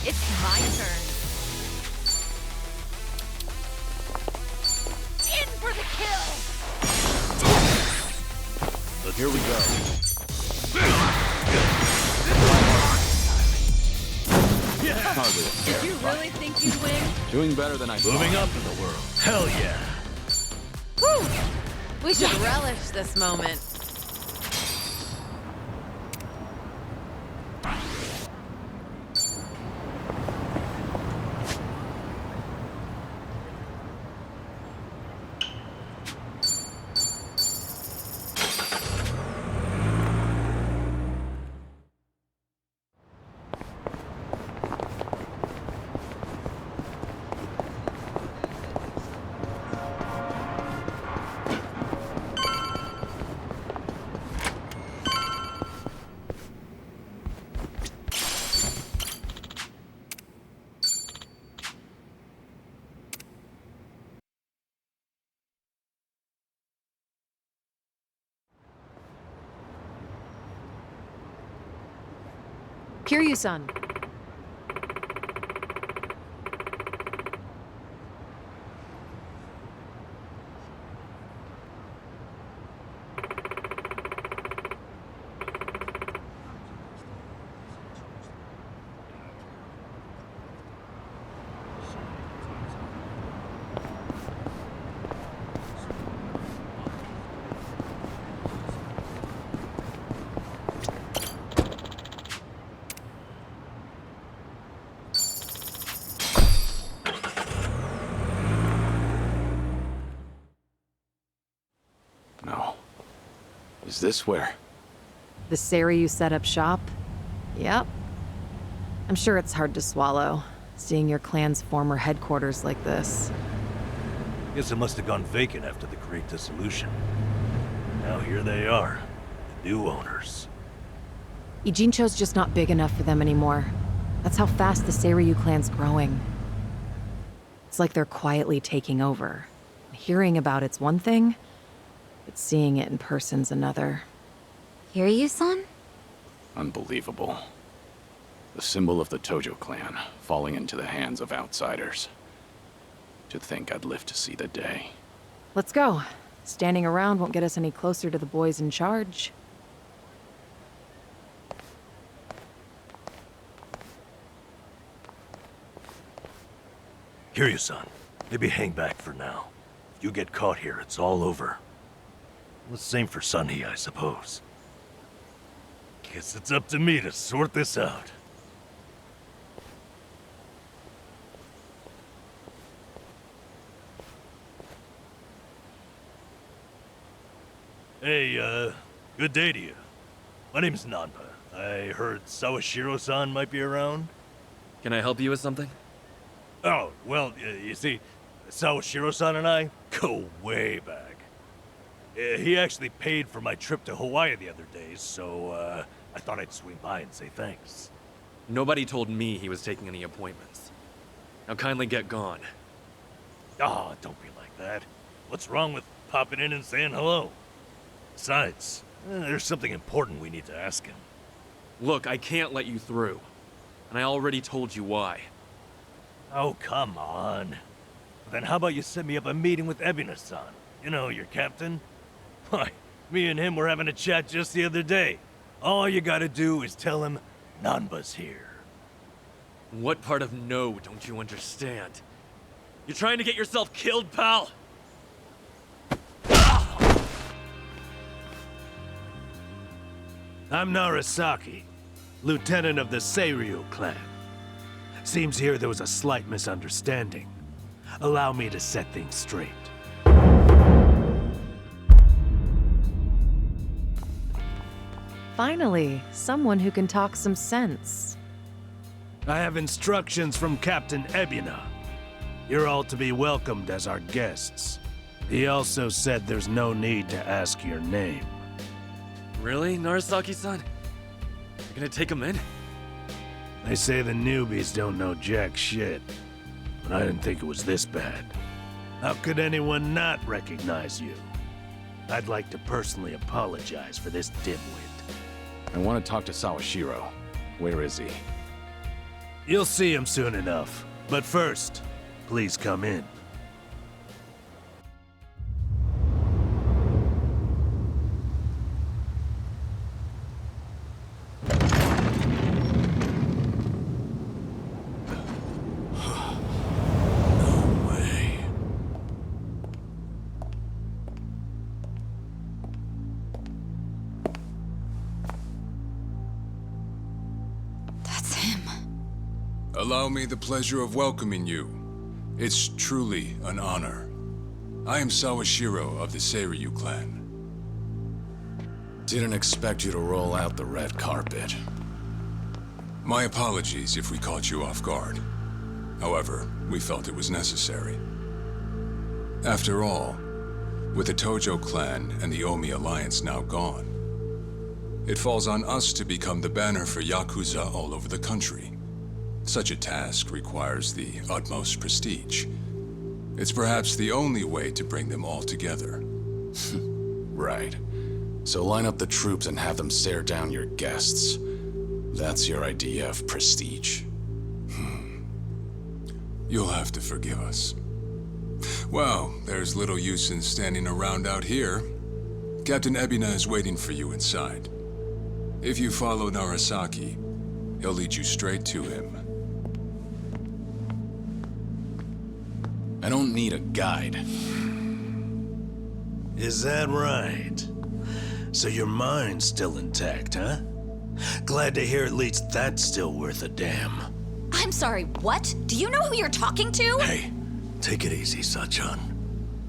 It's my turn. In for the kill! Here we go. Hardly a fair Did you really think you'd win? Doing better than I thought. Moving up in the world. Hell yeah. Whew. We should relish this moment. Kiryu-san. No. Is this where? The Seiryu set up shop? Yep. I'm sure it's hard to swallow, seeing your clan's former headquarters like this. Guess it must have gone vacant after the Great Dissolution. Now here they are, the new owners. Ijincho's just not big enough for them anymore. That's how fast the Seiryu clan's growing. It's like they're quietly taking over. Hearing about it's one thing, but seeing it in person's another. Kiryu-san? Unbelievable. The symbol of the Tojo clan, falling into the hands of outsiders. To think I'd live to see the day. Let's go. Standing around won't get us any closer to the boys in charge. Kiryu-san, maybe hang back for now. If you get caught here, it's all over. The same for Sunny, I suppose. Guess it's up to me to sort this out. Hey, good day to you. My name's Nanba. I heard Sawashiro-san might be around. Can I help you with something? Oh, well, you see, Sawashiro-san and I go way back. He actually paid for my trip to Hawaii the other day, so I thought I'd swing by and say thanks. Nobody told me he was taking any appointments. Now kindly get gone. Oh, don't be like that. What's wrong with popping in and saying hello? Besides, there's something important we need to ask him. Look, I can't let you through. And I already told you why. Oh, come on. Then how about you set me up a meeting with Ebina-san? You know, your captain? Why, me and him were having a chat just the other day. All you gotta do is tell him Nanba's here. What part of no don't you understand? You're trying to get yourself killed, pal? I'm Narasaki, lieutenant of the Seiryu clan. Seems here there was a slight misunderstanding. Allow me to set things straight. Finally, someone who can talk some sense. I have instructions from Captain Ebina. You're all to be welcomed as our guests. He also said there's no need to ask your name. Really, Narasaki-san? You're gonna take him in? They say the newbies don't know jack shit, but I didn't think it was this bad. How could anyone not recognize you? I'd like to personally apologize for this dimwit. I want to talk to Sawashiro. Where is he? You'll see him soon enough. But first, please come in. Allow me the pleasure of welcoming you. It's truly an honor. I am Sawashiro of the Seiryu clan. Didn't expect you to roll out the red carpet. My apologies if we caught you off guard. However, we felt it was necessary. After all, with the Tojo clan and the Omi alliance now gone, it falls on us to become the banner for Yakuza all over the country. Such a task requires the utmost prestige. It's perhaps the only way to bring them all together. Right. So line up the troops and have them stare down your guests. That's your idea of prestige. You'll have to forgive us. Well, there's little use in standing around out here. Captain Ebina is waiting for you inside. If you follow Narasaki, he'll lead you straight to him. I don't need a guide. Is that right? So your mind's still intact, huh? Glad to hear at least that's still worth a damn. I'm sorry, what? Do you know who you're talking to? Hey, take it easy, Sachan.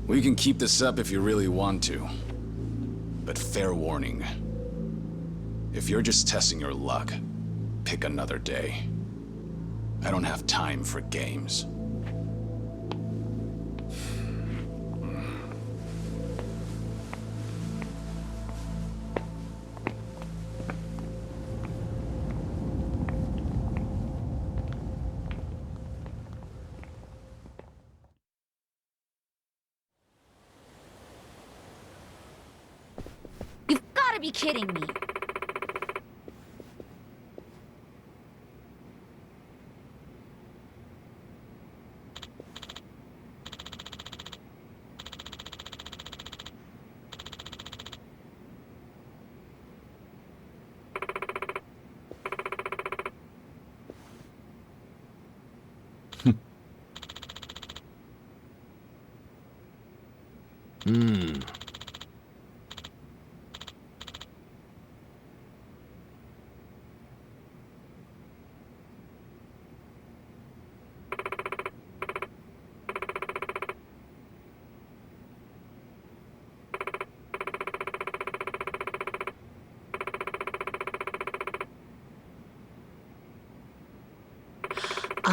We can keep this up if you really want to. But fair warning. If you're just testing your luck, pick another day. I don't have time for games. You've gotta be kidding me.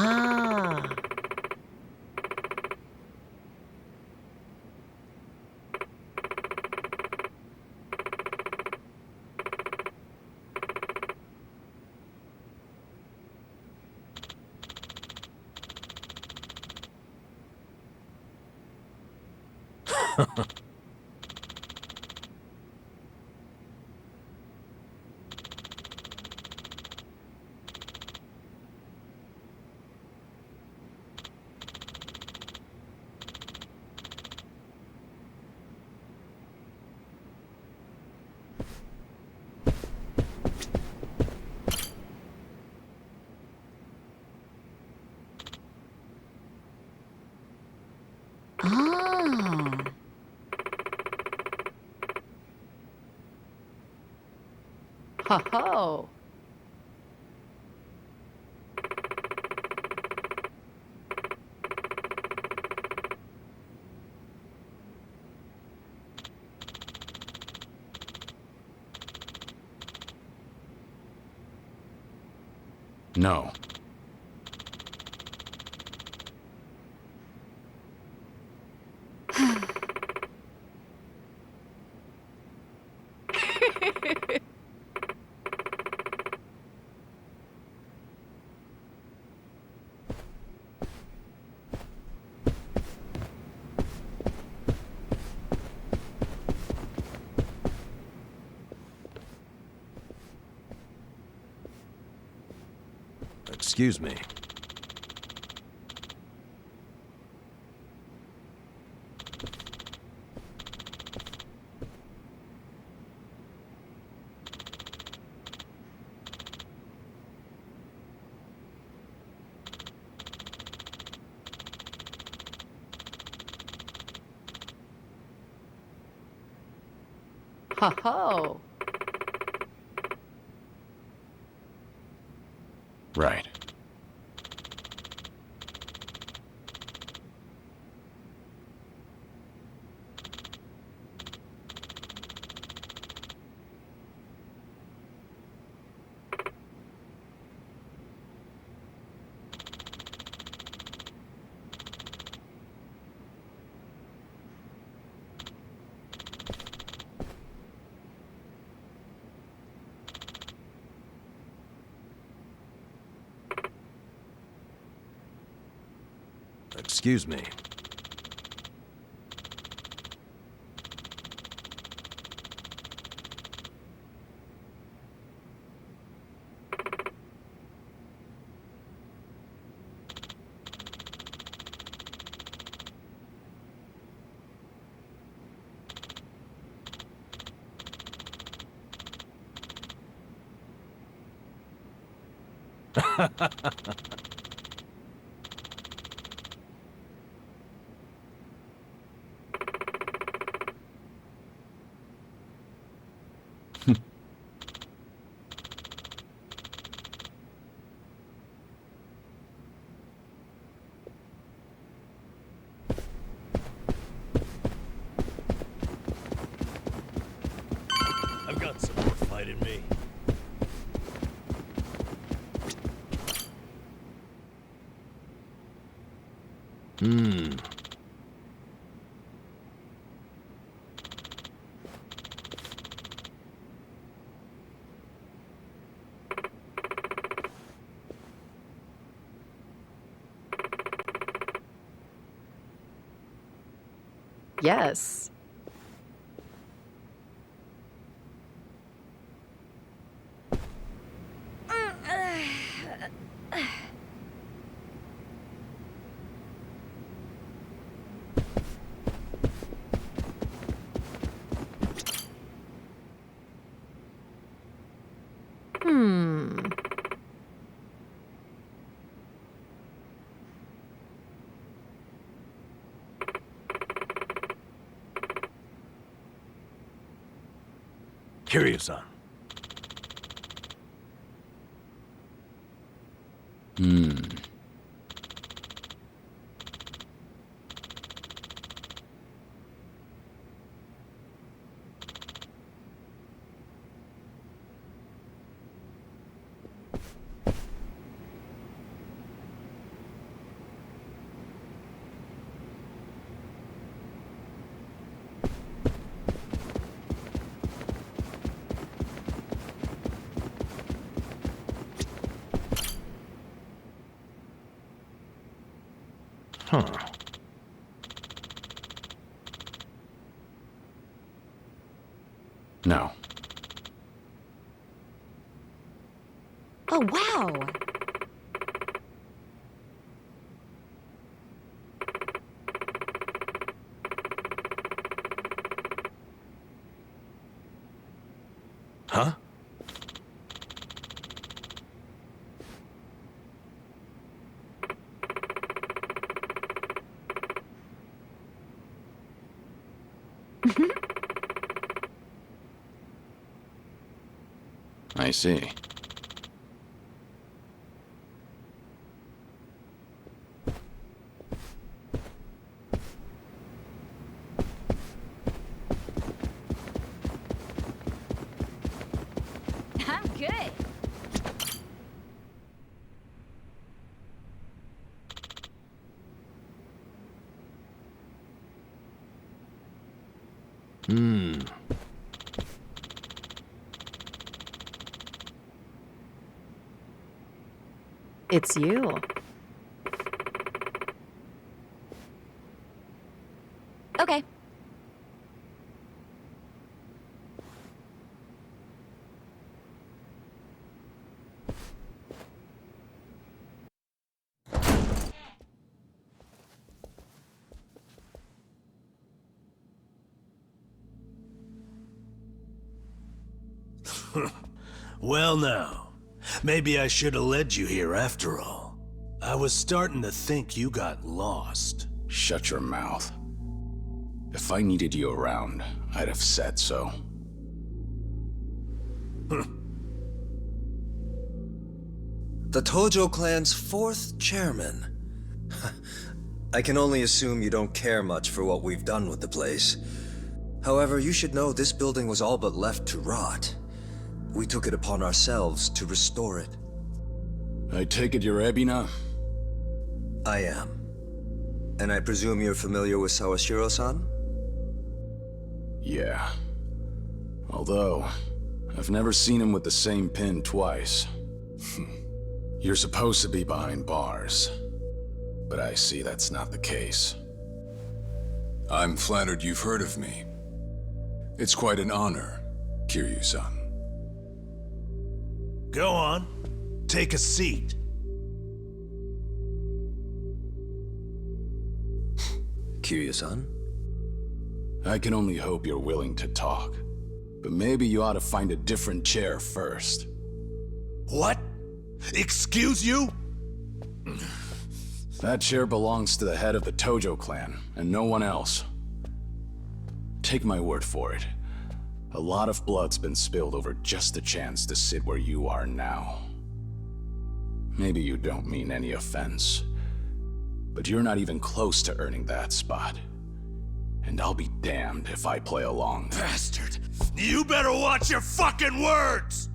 Ah. Ah. Ho ho. No. Excuse me. Ho ho. Right. Excuse me. I've got some more fight in me. Yes. Kiryu-san. Huh. No. Oh, wow. Huh? I see. I'm good. It's you. Okay. Well now, maybe I should have led you here after all. I was starting to think you got lost. Shut your mouth. If I needed you around, I'd have said so. The Tojo clan's 4th chairman. I can only assume you don't care much for what we've done with the place. However, you should know this building was all but left to rot. We took it upon ourselves to restore it. I take it you're Ebina? I am. And I presume you're familiar with Sawashiro-san? Yeah. Although, I've never seen him with the same pin twice. You're supposed to be behind bars. But I see that's not the case. I'm flattered you've heard of me. It's quite an honor, Kiryu-san. Go on. Take a seat. Kiryu-san? I can only hope you're willing to talk. But maybe you ought to find a different chair first. What? Excuse you? That chair belongs to the head of the Tojo clan, and no one else. Take my word for it. A lot of blood's been spilled over just a chance to sit where you are now. Maybe you don't mean any offense, but you're not even close to earning that spot. And I'll be damned if I play along. Bastard! You better watch your fucking words!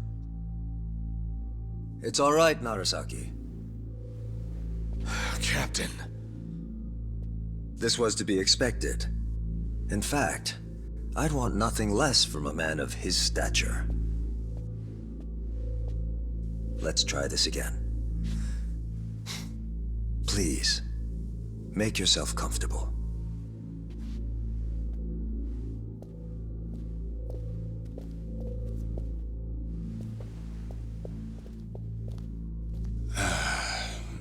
It's all right, Narasaki. Captain. This was to be expected. In fact, I'd want nothing less from a man of his stature. Let's try this again. Please, make yourself comfortable.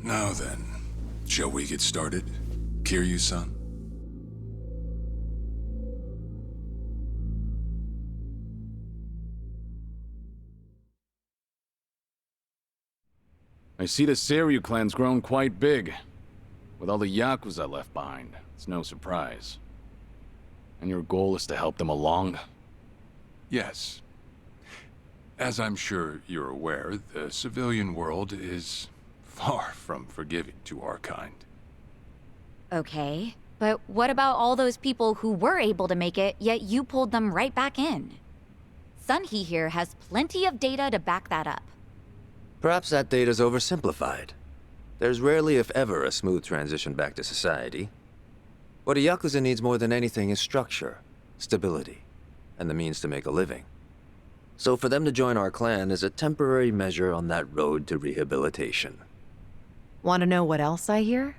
Now then, shall we get started, Kiryu-san? I see the Seiryu clan's grown quite big. With all the Yakuza left behind, it's no surprise. And your goal is to help them along? Yes. As I'm sure you're aware, the civilian world is far from forgiving to our kind. Okay, but what about all those people who were able to make it, yet you pulled them right back in? Sunhee here has plenty of data to back that up. Perhaps that data's oversimplified. There's rarely, if ever, a smooth transition back to society. What a Yakuza needs more than anything is structure, stability, and the means to make a living. So for them to join our clan is a temporary measure on that road to rehabilitation. Want to know what else I hear?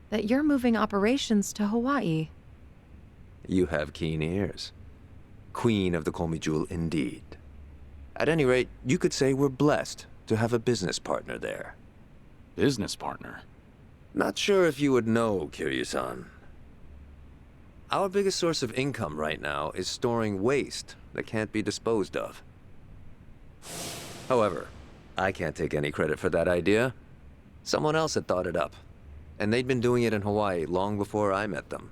That you're moving operations to Hawaii. You have keen ears. Queen of the Komi Jewel, indeed. At any rate, you could say we're blessed to have a business partner there. Business partner? Not sure if you would know, Kiryu-san. Our biggest source of income right now is storing waste that can't be disposed of. However, I can't take any credit for that idea. Someone else had thought it up, and they'd been doing it in Hawaii long before I met them.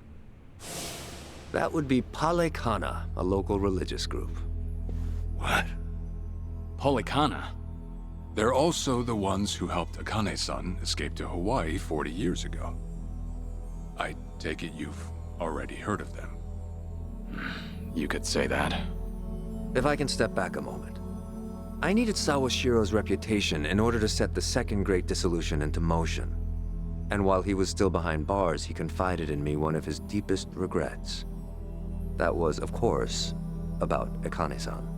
That would be Palekana, a local religious group. What? Palekana? They're also the ones who helped Akane-san escape to Hawaii 40 years ago. I take it you've already heard of them. You could say that. If I can step back a moment. I needed Sawashiro's reputation in order to set the second Great Dissolution into motion. And while he was still behind bars, he confided in me one of his deepest regrets. That was, of course, about Akane-san.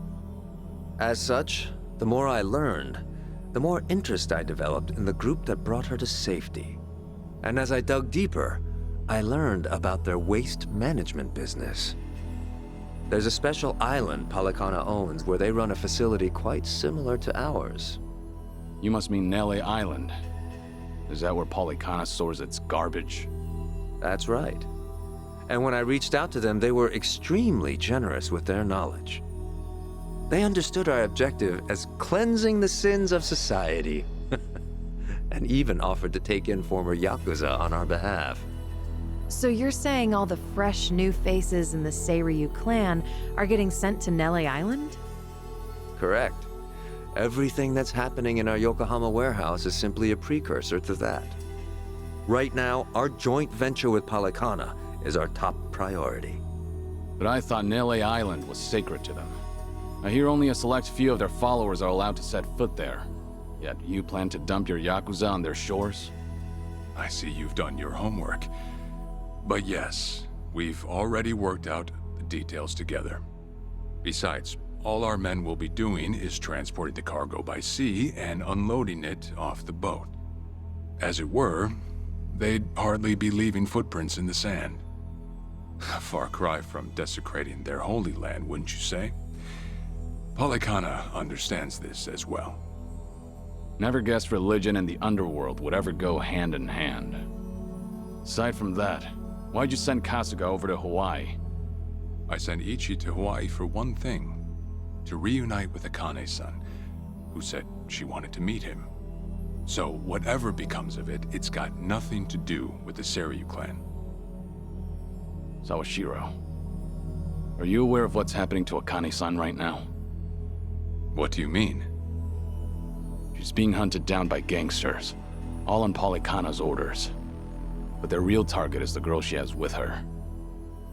As such, the more I learned, the more interest I developed in the group that brought her to safety. And as I dug deeper, I learned about their waste management business. There's a special island Palekana owns where they run a facility quite similar to ours. You must mean Nele Island. Is that where Palekana stores its garbage? That's right. And when I reached out to them, they were extremely generous with their knowledge. They understood our objective as cleansing the sins of society, and even offered to take in former Yakuza on our behalf. So you're saying all the fresh new faces in the Seiryu clan are getting sent to Nele Island? Correct. Everything that's happening in our Yokohama warehouse is simply a precursor to that. Right now, our joint venture with Palekana is our top priority. But I thought Nele Island was sacred to them. I hear only a select few of their followers are allowed to set foot there. Yet you plan to dump your Yakuza on their shores? I see you've done your homework. But yes, we've already worked out the details together. Besides, all our men will be doing is transporting the cargo by sea and unloading it off the boat. As it were, they'd hardly be leaving footprints in the sand. A far cry from desecrating their holy land, wouldn't you say? Palekana understands this as well. Never guessed religion and the underworld would ever go hand in hand. Aside from that, why'd you send Kasuga over to Hawaii? I sent Ichi to Hawaii for one thing. To reunite with Akane-san, who said she wanted to meet him. So whatever becomes of it, it's got nothing to do with the Seiryu clan. Sawashiro, are you aware of what's happening to Akane-san right now? What do you mean? She's being hunted down by gangsters, all on Polykhana's orders. But their real target is the girl she has with her.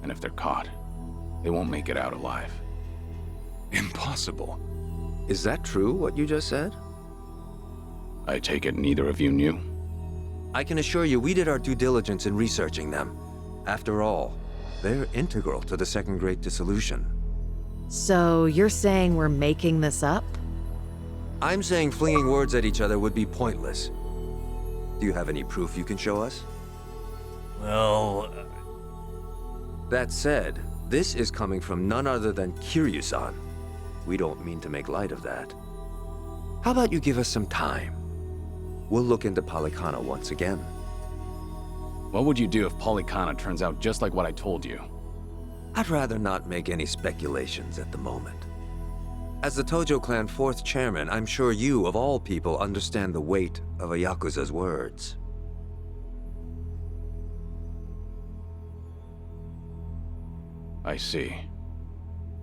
And if they're caught, they won't make it out alive. Impossible. Is that true, what you just said? I take it neither of you knew? I can assure you we did our due diligence in researching them. After all, they're integral to the Second Great Dissolution. So you're saying we're making this up? I'm saying flinging words at each other would be pointless. Do you have any proof you can show us? Well... That said, this is coming from none other than Kiryu-san. We don't mean to make light of that. How about you give us some time? We'll look into Polykhana once again. What would you do if Polykhana turns out just like what I told you? I'd rather not make any speculations at the moment. As the Tojo clan 4th chairman, I'm sure you, of all people, understand the weight of a Yakuza's words. I see.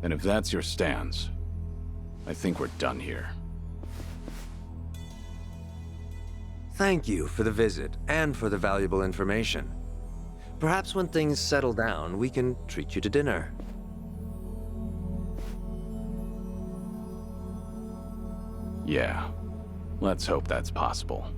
And if that's your stance, I think we're done here. Thank you for the visit, and for the valuable information. Perhaps when things settle down, we can treat you to dinner. Yeah. Let's hope that's possible.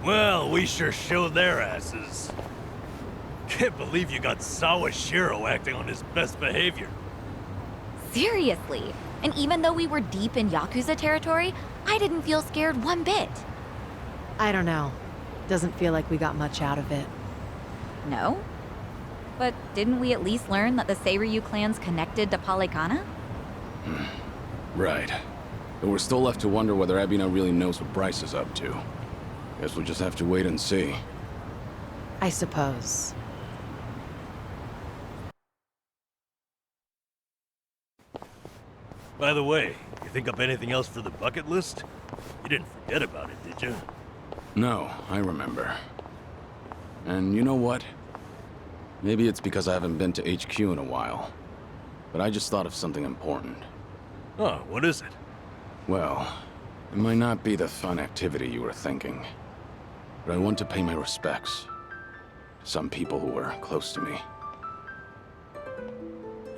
Well, we sure showed their asses. Can't believe you got Sawashiro acting on his best behavior. Seriously. And even though we were deep in Yakuza territory, I didn't feel scared one bit. I don't know. Doesn't feel like we got much out of it. No? But didn't we at least learn that the Seiryu clan's connected to Polykhana? Right. But we're still left to wonder whether Abina really knows what Bryce is up to. Guess we'll just have to wait and see. I suppose. By the way, you think up anything else for the bucket list? You didn't forget about it, did you? No, I remember. And you know what? Maybe it's because I haven't been to HQ in a while. But I just thought of something important. Oh, what is it? Well, it might not be the fun activity you were thinking. But I want to pay my respects to some people who were close to me.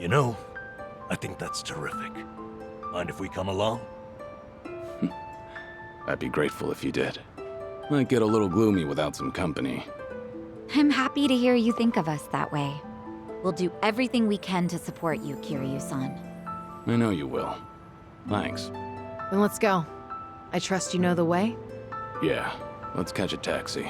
You know, I think that's terrific. Mind if we come along? I'd be grateful if you did. Might get a little gloomy without some company. I'm happy to hear you think of us that way. We'll do everything we can to support you, Kiryu-san. I know you will. Thanks. Then let's go. I trust you know the way? Yeah, let's catch a taxi.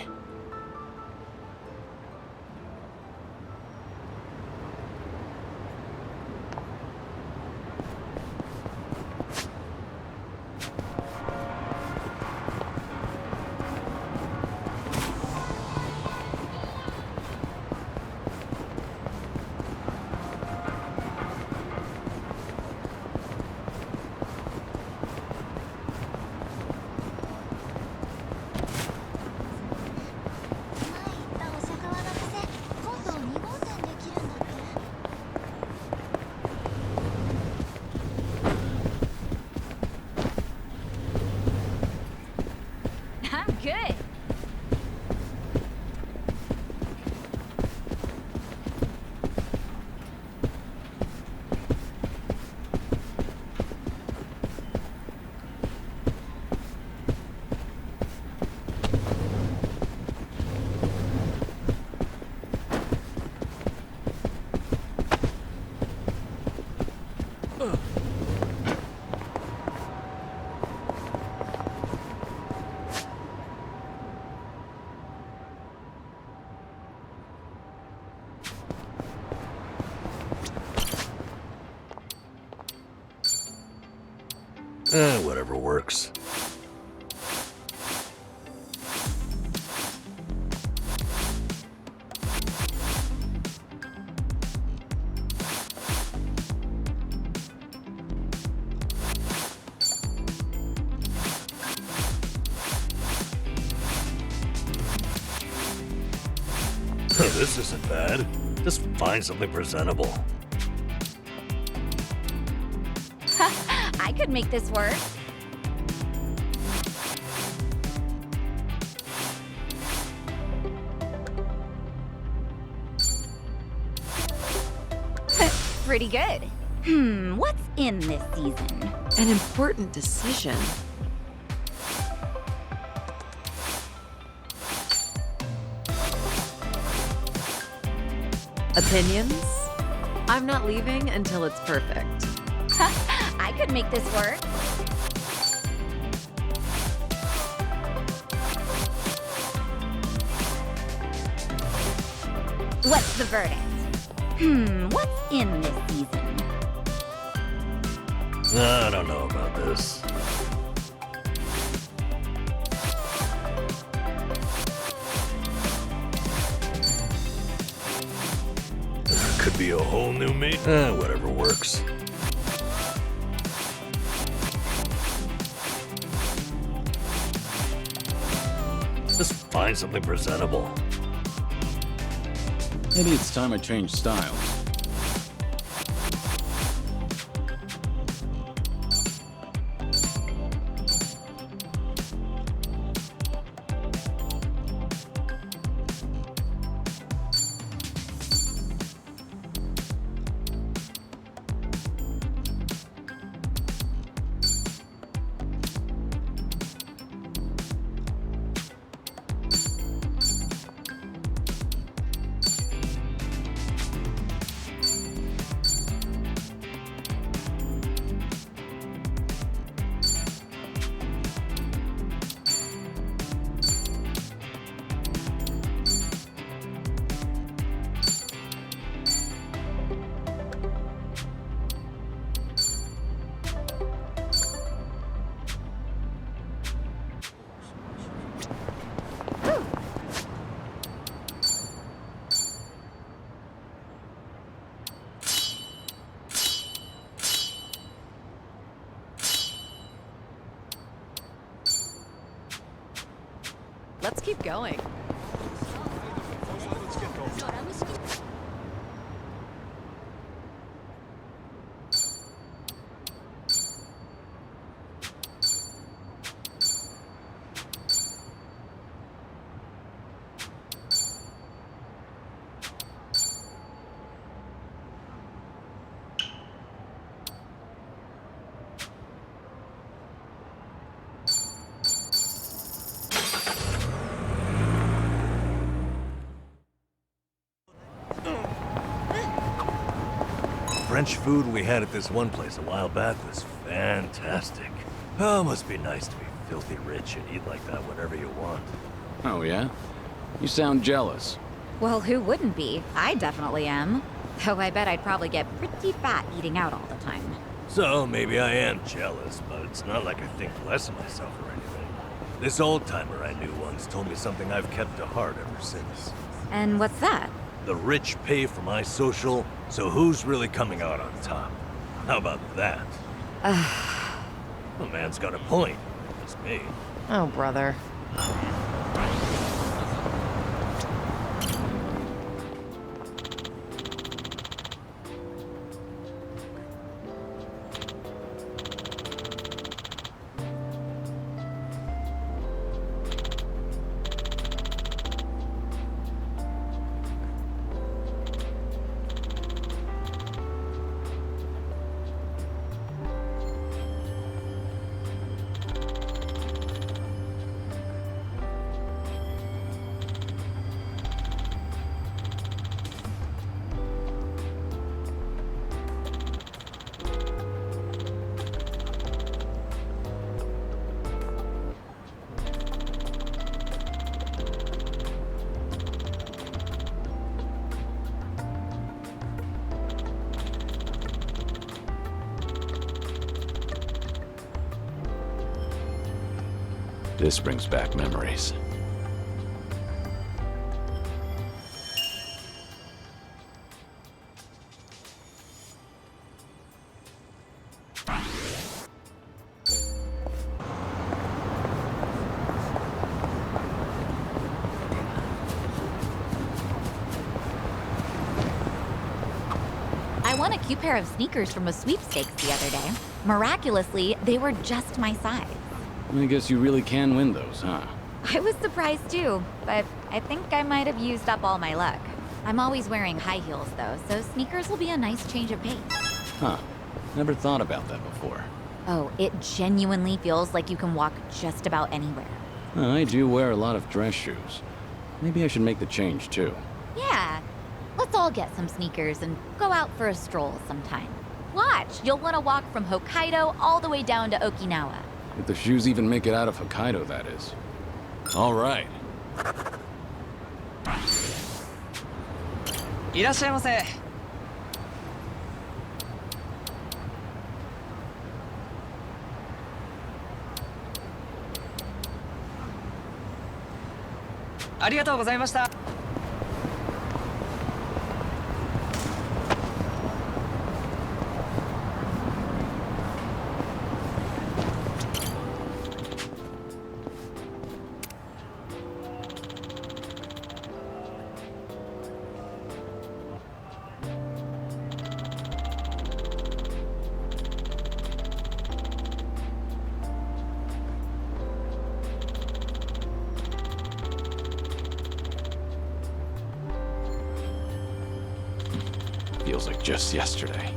I'm good. Whatever works. This isn't bad. Just find something presentable. I could make this work. Pretty good. What's in this season? An important decision. Opinions? I'm not leaving until it's perfect. I could make this work. What's the verdict? What's in this season? I don't know about this. Could be a whole new me. Whatever works. Just find something presentable. Maybe it's time I change styles. Let's keep going. French food we had at this one place a while back was fantastic. Oh, must be nice to be filthy rich and eat like that whenever you want. Oh, yeah? You sound jealous. Well, who wouldn't be? I definitely am. Though I bet I'd probably get pretty fat eating out all the time. So, maybe I am jealous, but it's not like I think less of myself or anything. This old-timer I knew once told me something I've kept to heart ever since. And what's that? The rich pay for my social, so who's really coming out on top? How about that? The man's got a point. It's me. Oh, brother. This brings back memories. I won a cute pair of sneakers from a sweepstakes the other day. Miraculously, they were just my size. I guess you really can win those, huh? I was surprised too, but I think I might have used up all my luck. I'm always wearing high heels though, so sneakers will be a nice change of pace. Huh. Never thought about that before. Oh, it genuinely feels like you can walk just about anywhere. I do wear a lot of dress shoes. Maybe I should make the change too. Yeah, let's all get some sneakers and go out for a stroll sometime. Watch, you'll want to walk from Hokkaido all the way down to Okinawa. If the shoes even make it out of Hokkaido, that is. All right. いらっしゃいませ。ありがとうございました。Feels like just yesterday.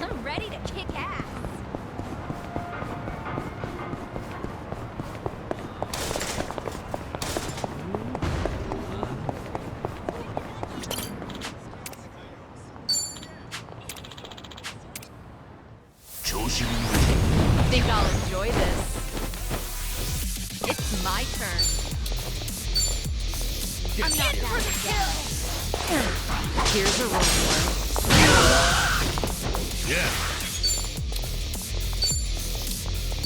I'm ready to kick ass. Think I'll enjoy this. It's my turn. I'm not in for the kill. Here's a reward. Yeah.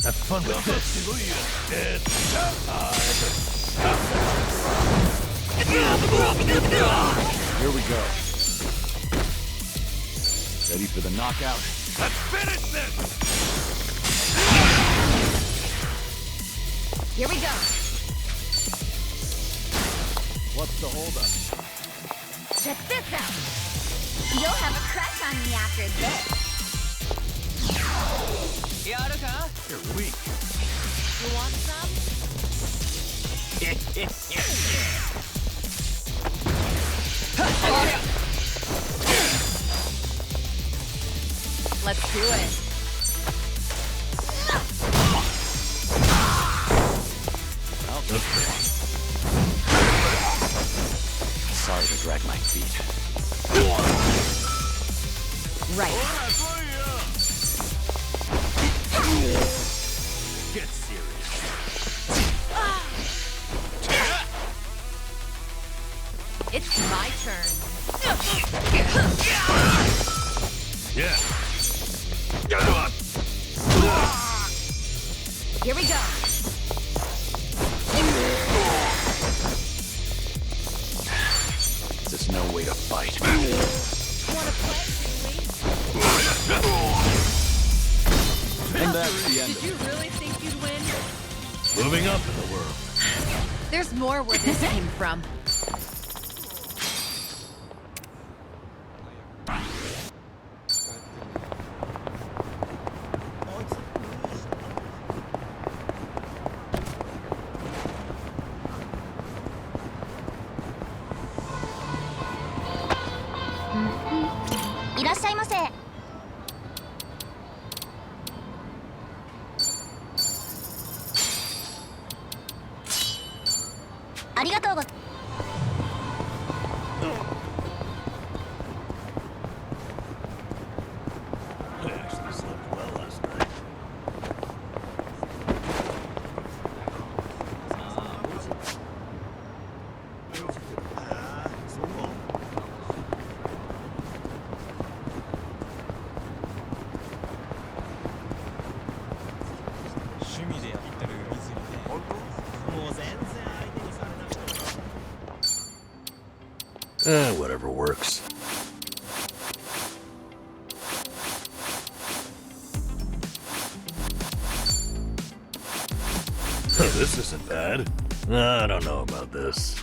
Have fun with this. Here we go. Ready for the knockout? Let's finish this! Here we go. What's the holdup? Check this out. You'll have a crush on me after this. You're weak. You want some? Let's do it. Sorry to drag drag my feet. Right. Get serious. It's my turn. Yeah. Here we go. This is no way to fight. Wanna play, do we? And that's the end Did of you really think you'd win? Moving up in the world. There's more where this came from. I actually slept well last night. Whatever works. This isn't bad. I don't know about this.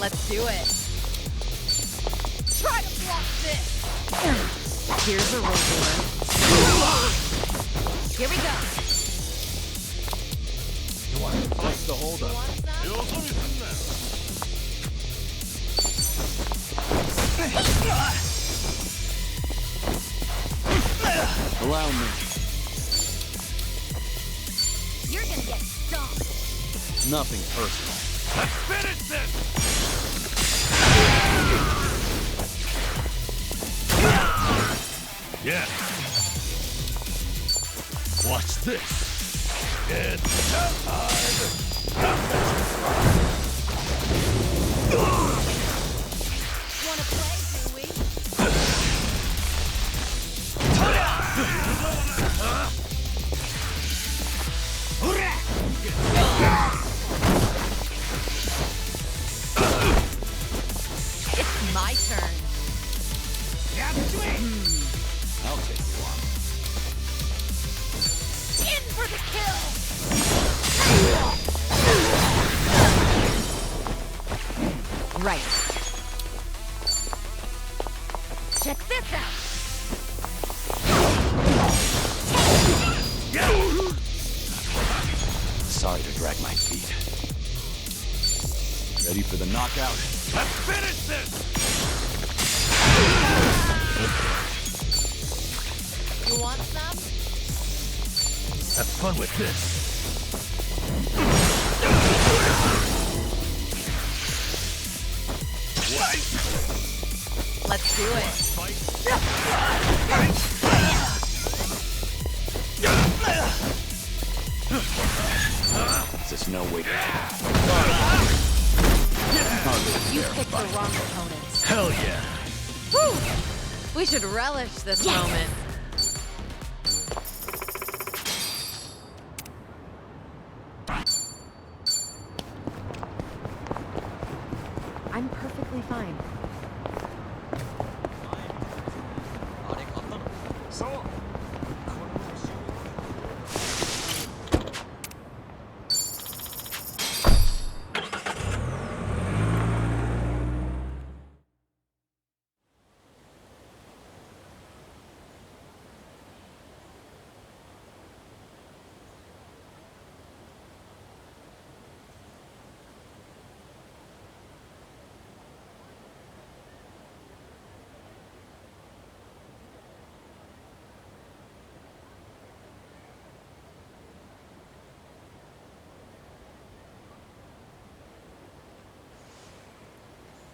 Let's do it. Try to block this. Here's a roller. Here we go. What's the holdup? Allow me. You're gonna get stomped. Nothing personal. Let's finish this! Yeah. Watch this. Get Wanna play, do we? It's my turn. I'll take you on. In for the kill! Right. Check this out! Sorry to drag my feet. Ready for the knockout? Let's finish this! You want some? Have fun with this. Let's do it. This is no way to... You picked the wrong opponents. Hell yeah. Whew. We should relish this moment. I'm perfectly fine.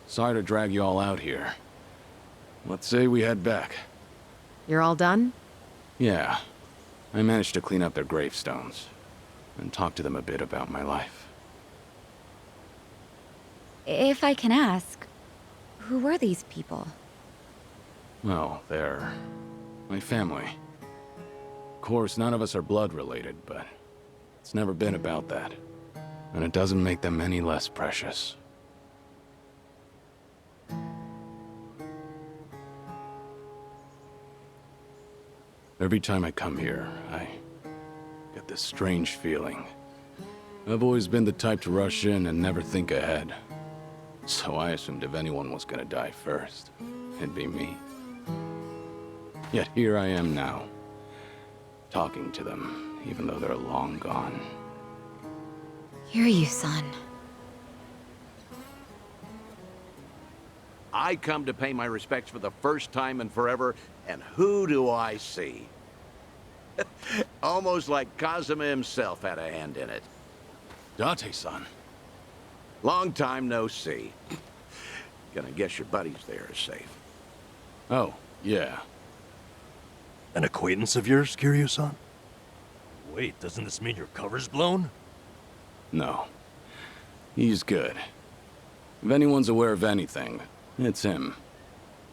Sorry to drag you all out here. Let's say we head back. You're all done? Yeah. I managed to clean up their gravestones and talk to them a bit about my life. If I can ask, who were these people? Well, they're my family. Of course, none of us are blood related, but it's never been about that. And it doesn't make them any less precious. Every time I come here, I get this strange feeling. I've always been the type to rush in and never think ahead. So I assumed if anyone was gonna die first, it'd be me. Yet here I am now, talking to them, even though they're long gone. Hear you, son. I come to pay my respects for the first time in forever, and who do I see? Almost like Kazuma himself had a hand in it. Date-san. Long time no see. Gonna guess your buddies there are safe. Oh, yeah. An acquaintance of yours, Kiryu-san? Wait, doesn't this mean your cover's blown? No. He's good. If anyone's aware of anything, it's him.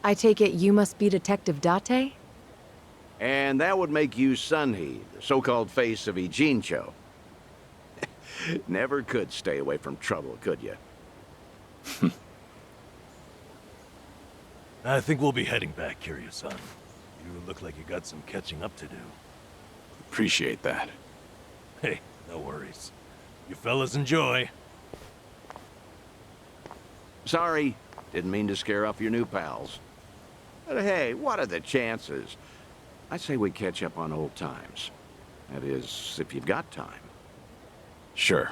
I take it you must be Detective Date? And that would make you Sunhee, the so-called face of Ijincho. Never could stay away from trouble, could you? I think we'll be heading back, Kiryu-san. You look like you got some catching up to do. Appreciate that. Hey, no worries. You fellas enjoy. Sorry, didn't mean to scare off your new pals. But hey, what are the chances? I say we catch up on old times. That is, if you've got time. Sure.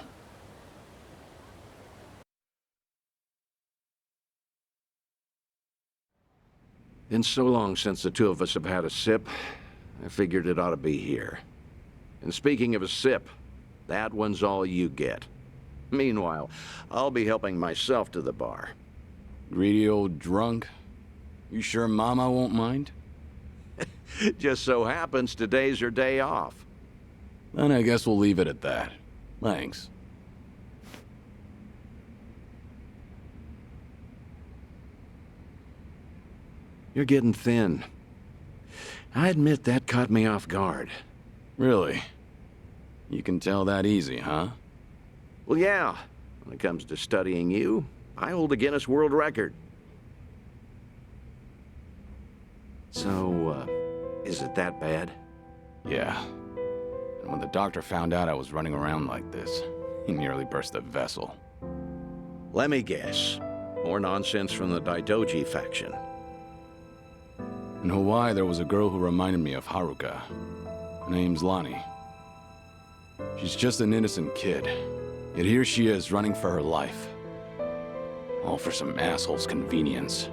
Been so long since the two of us have had a sip, I figured it ought to be here. And speaking of a sip, that one's all you get. Meanwhile, I'll be helping myself to the bar. Greedy old drunk? You sure Mama won't mind? Just so happens today's her day off. Then I guess we'll leave it at that. Thanks. You're getting thin. I admit that caught me off guard. Really? You can tell that easy, huh? Well, yeah. When it comes to studying you, I hold a Guinness World Record. So, is it that bad? Yeah. And when the doctor found out I was running around like this, he nearly burst a vessel. Let me guess. More nonsense from the Daidoji faction. In Hawaii, there was a girl who reminded me of Haruka. Her name's Lonnie. She's just an innocent kid. Yet here she is, running for her life. All for some asshole's convenience.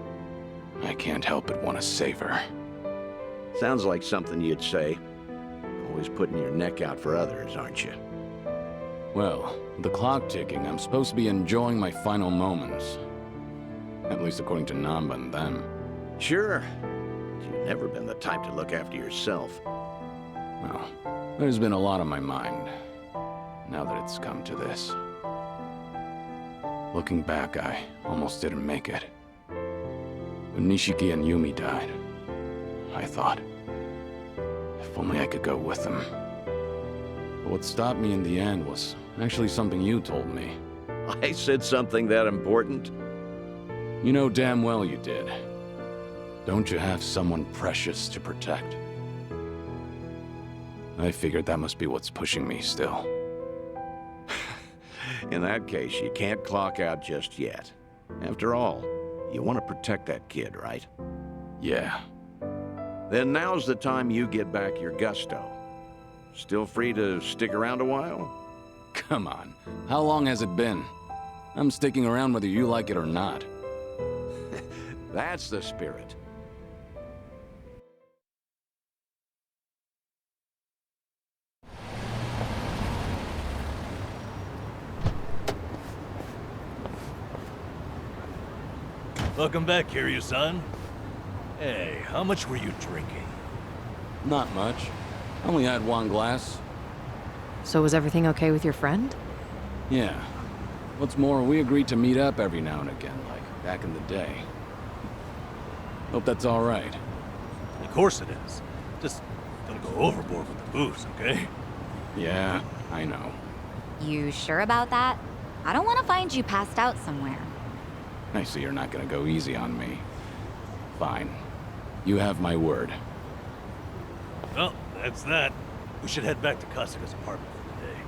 I can't help but want to save her. Sounds like something you'd say. Always putting your neck out for others, aren't you? Well, with the clock ticking, I'm supposed to be enjoying my final moments. At least according to Namba and them. Sure. But you've never been the type to look after yourself. Well, there's been a lot on my mind, now that it's come to this. Looking back, I almost didn't make it. When Nishiki and Yumi died, I thought, if only I could go with them. But what stopped me in the end was actually something you told me. I said something that important? You know damn well you did. Don't you have someone precious to protect? I figured that must be what's pushing me still. In that case, you can't clock out just yet. After all, you want to protect that kid, right? Yeah. Then now's the time you get back your gusto. Still free to stick around a while? Come on. How long has it been? I'm sticking around whether you like it or not. That's the spirit. Welcome back, Kiryu-san. Hey, how much were you drinking? Not much. Only had one glass. So was everything okay with your friend? Yeah. What's more, we agreed to meet up every now and again, like back in the day. Hope that's all right. Of course it is. Just don't go overboard with the booze, okay? Yeah, I know. You sure about that? I don't want to find you passed out somewhere. I see you're not gonna go easy on me. Fine. You have my word. Well, that's that. We should head back to Kasuga's apartment for the day.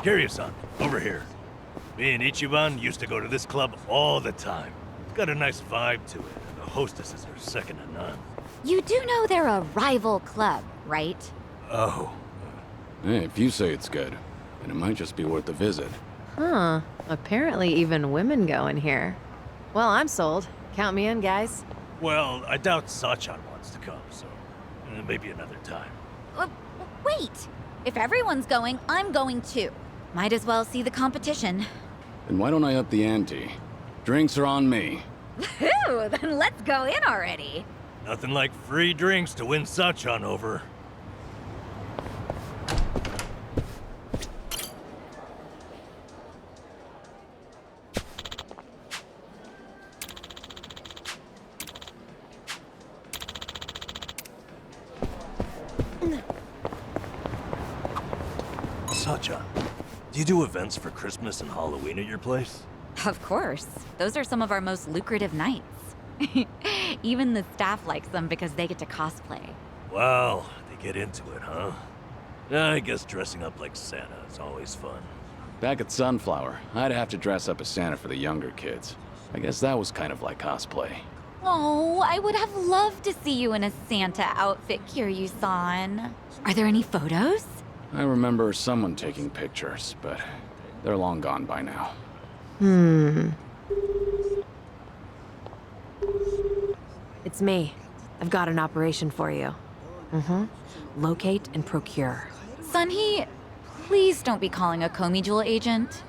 Kiryu-san, over here. Me and Ichiban used to go to this club all the time. It's got a nice vibe to it, and the hostesses are second to none. You do know they're a rival club, right? Oh. Hey, if you say it's good, then it might just be worth a visit. Huh. Apparently even women go in here. Well, I'm sold. Count me in, guys. Well, I doubt Sachan wants to come, so maybe another time. Wait! If everyone's going, I'm going too. Might as well see the competition. Then why don't I up the ante? Drinks are on me. Woohoo! Then let's go in already. Nothing like free drinks to win Sachan over. Sachan, do you do events for Christmas and Halloween at your place? Of course. Those are some of our most lucrative nights. Even the staff likes them because they get to cosplay. Wow, they get into it, huh? Yeah, I guess dressing up like Santa is always fun. Back at Sunflower, I'd have to dress up as Santa for the younger kids. I guess that was kind of like cosplay. Oh, I would have loved to see you in a Santa outfit, Kiryu-san. Are there any photos? I remember someone taking pictures, but they're long gone by now. It's me. I've got an operation for you. Locate and procure. Sunhee, please don't be calling a Komi Jewel agent.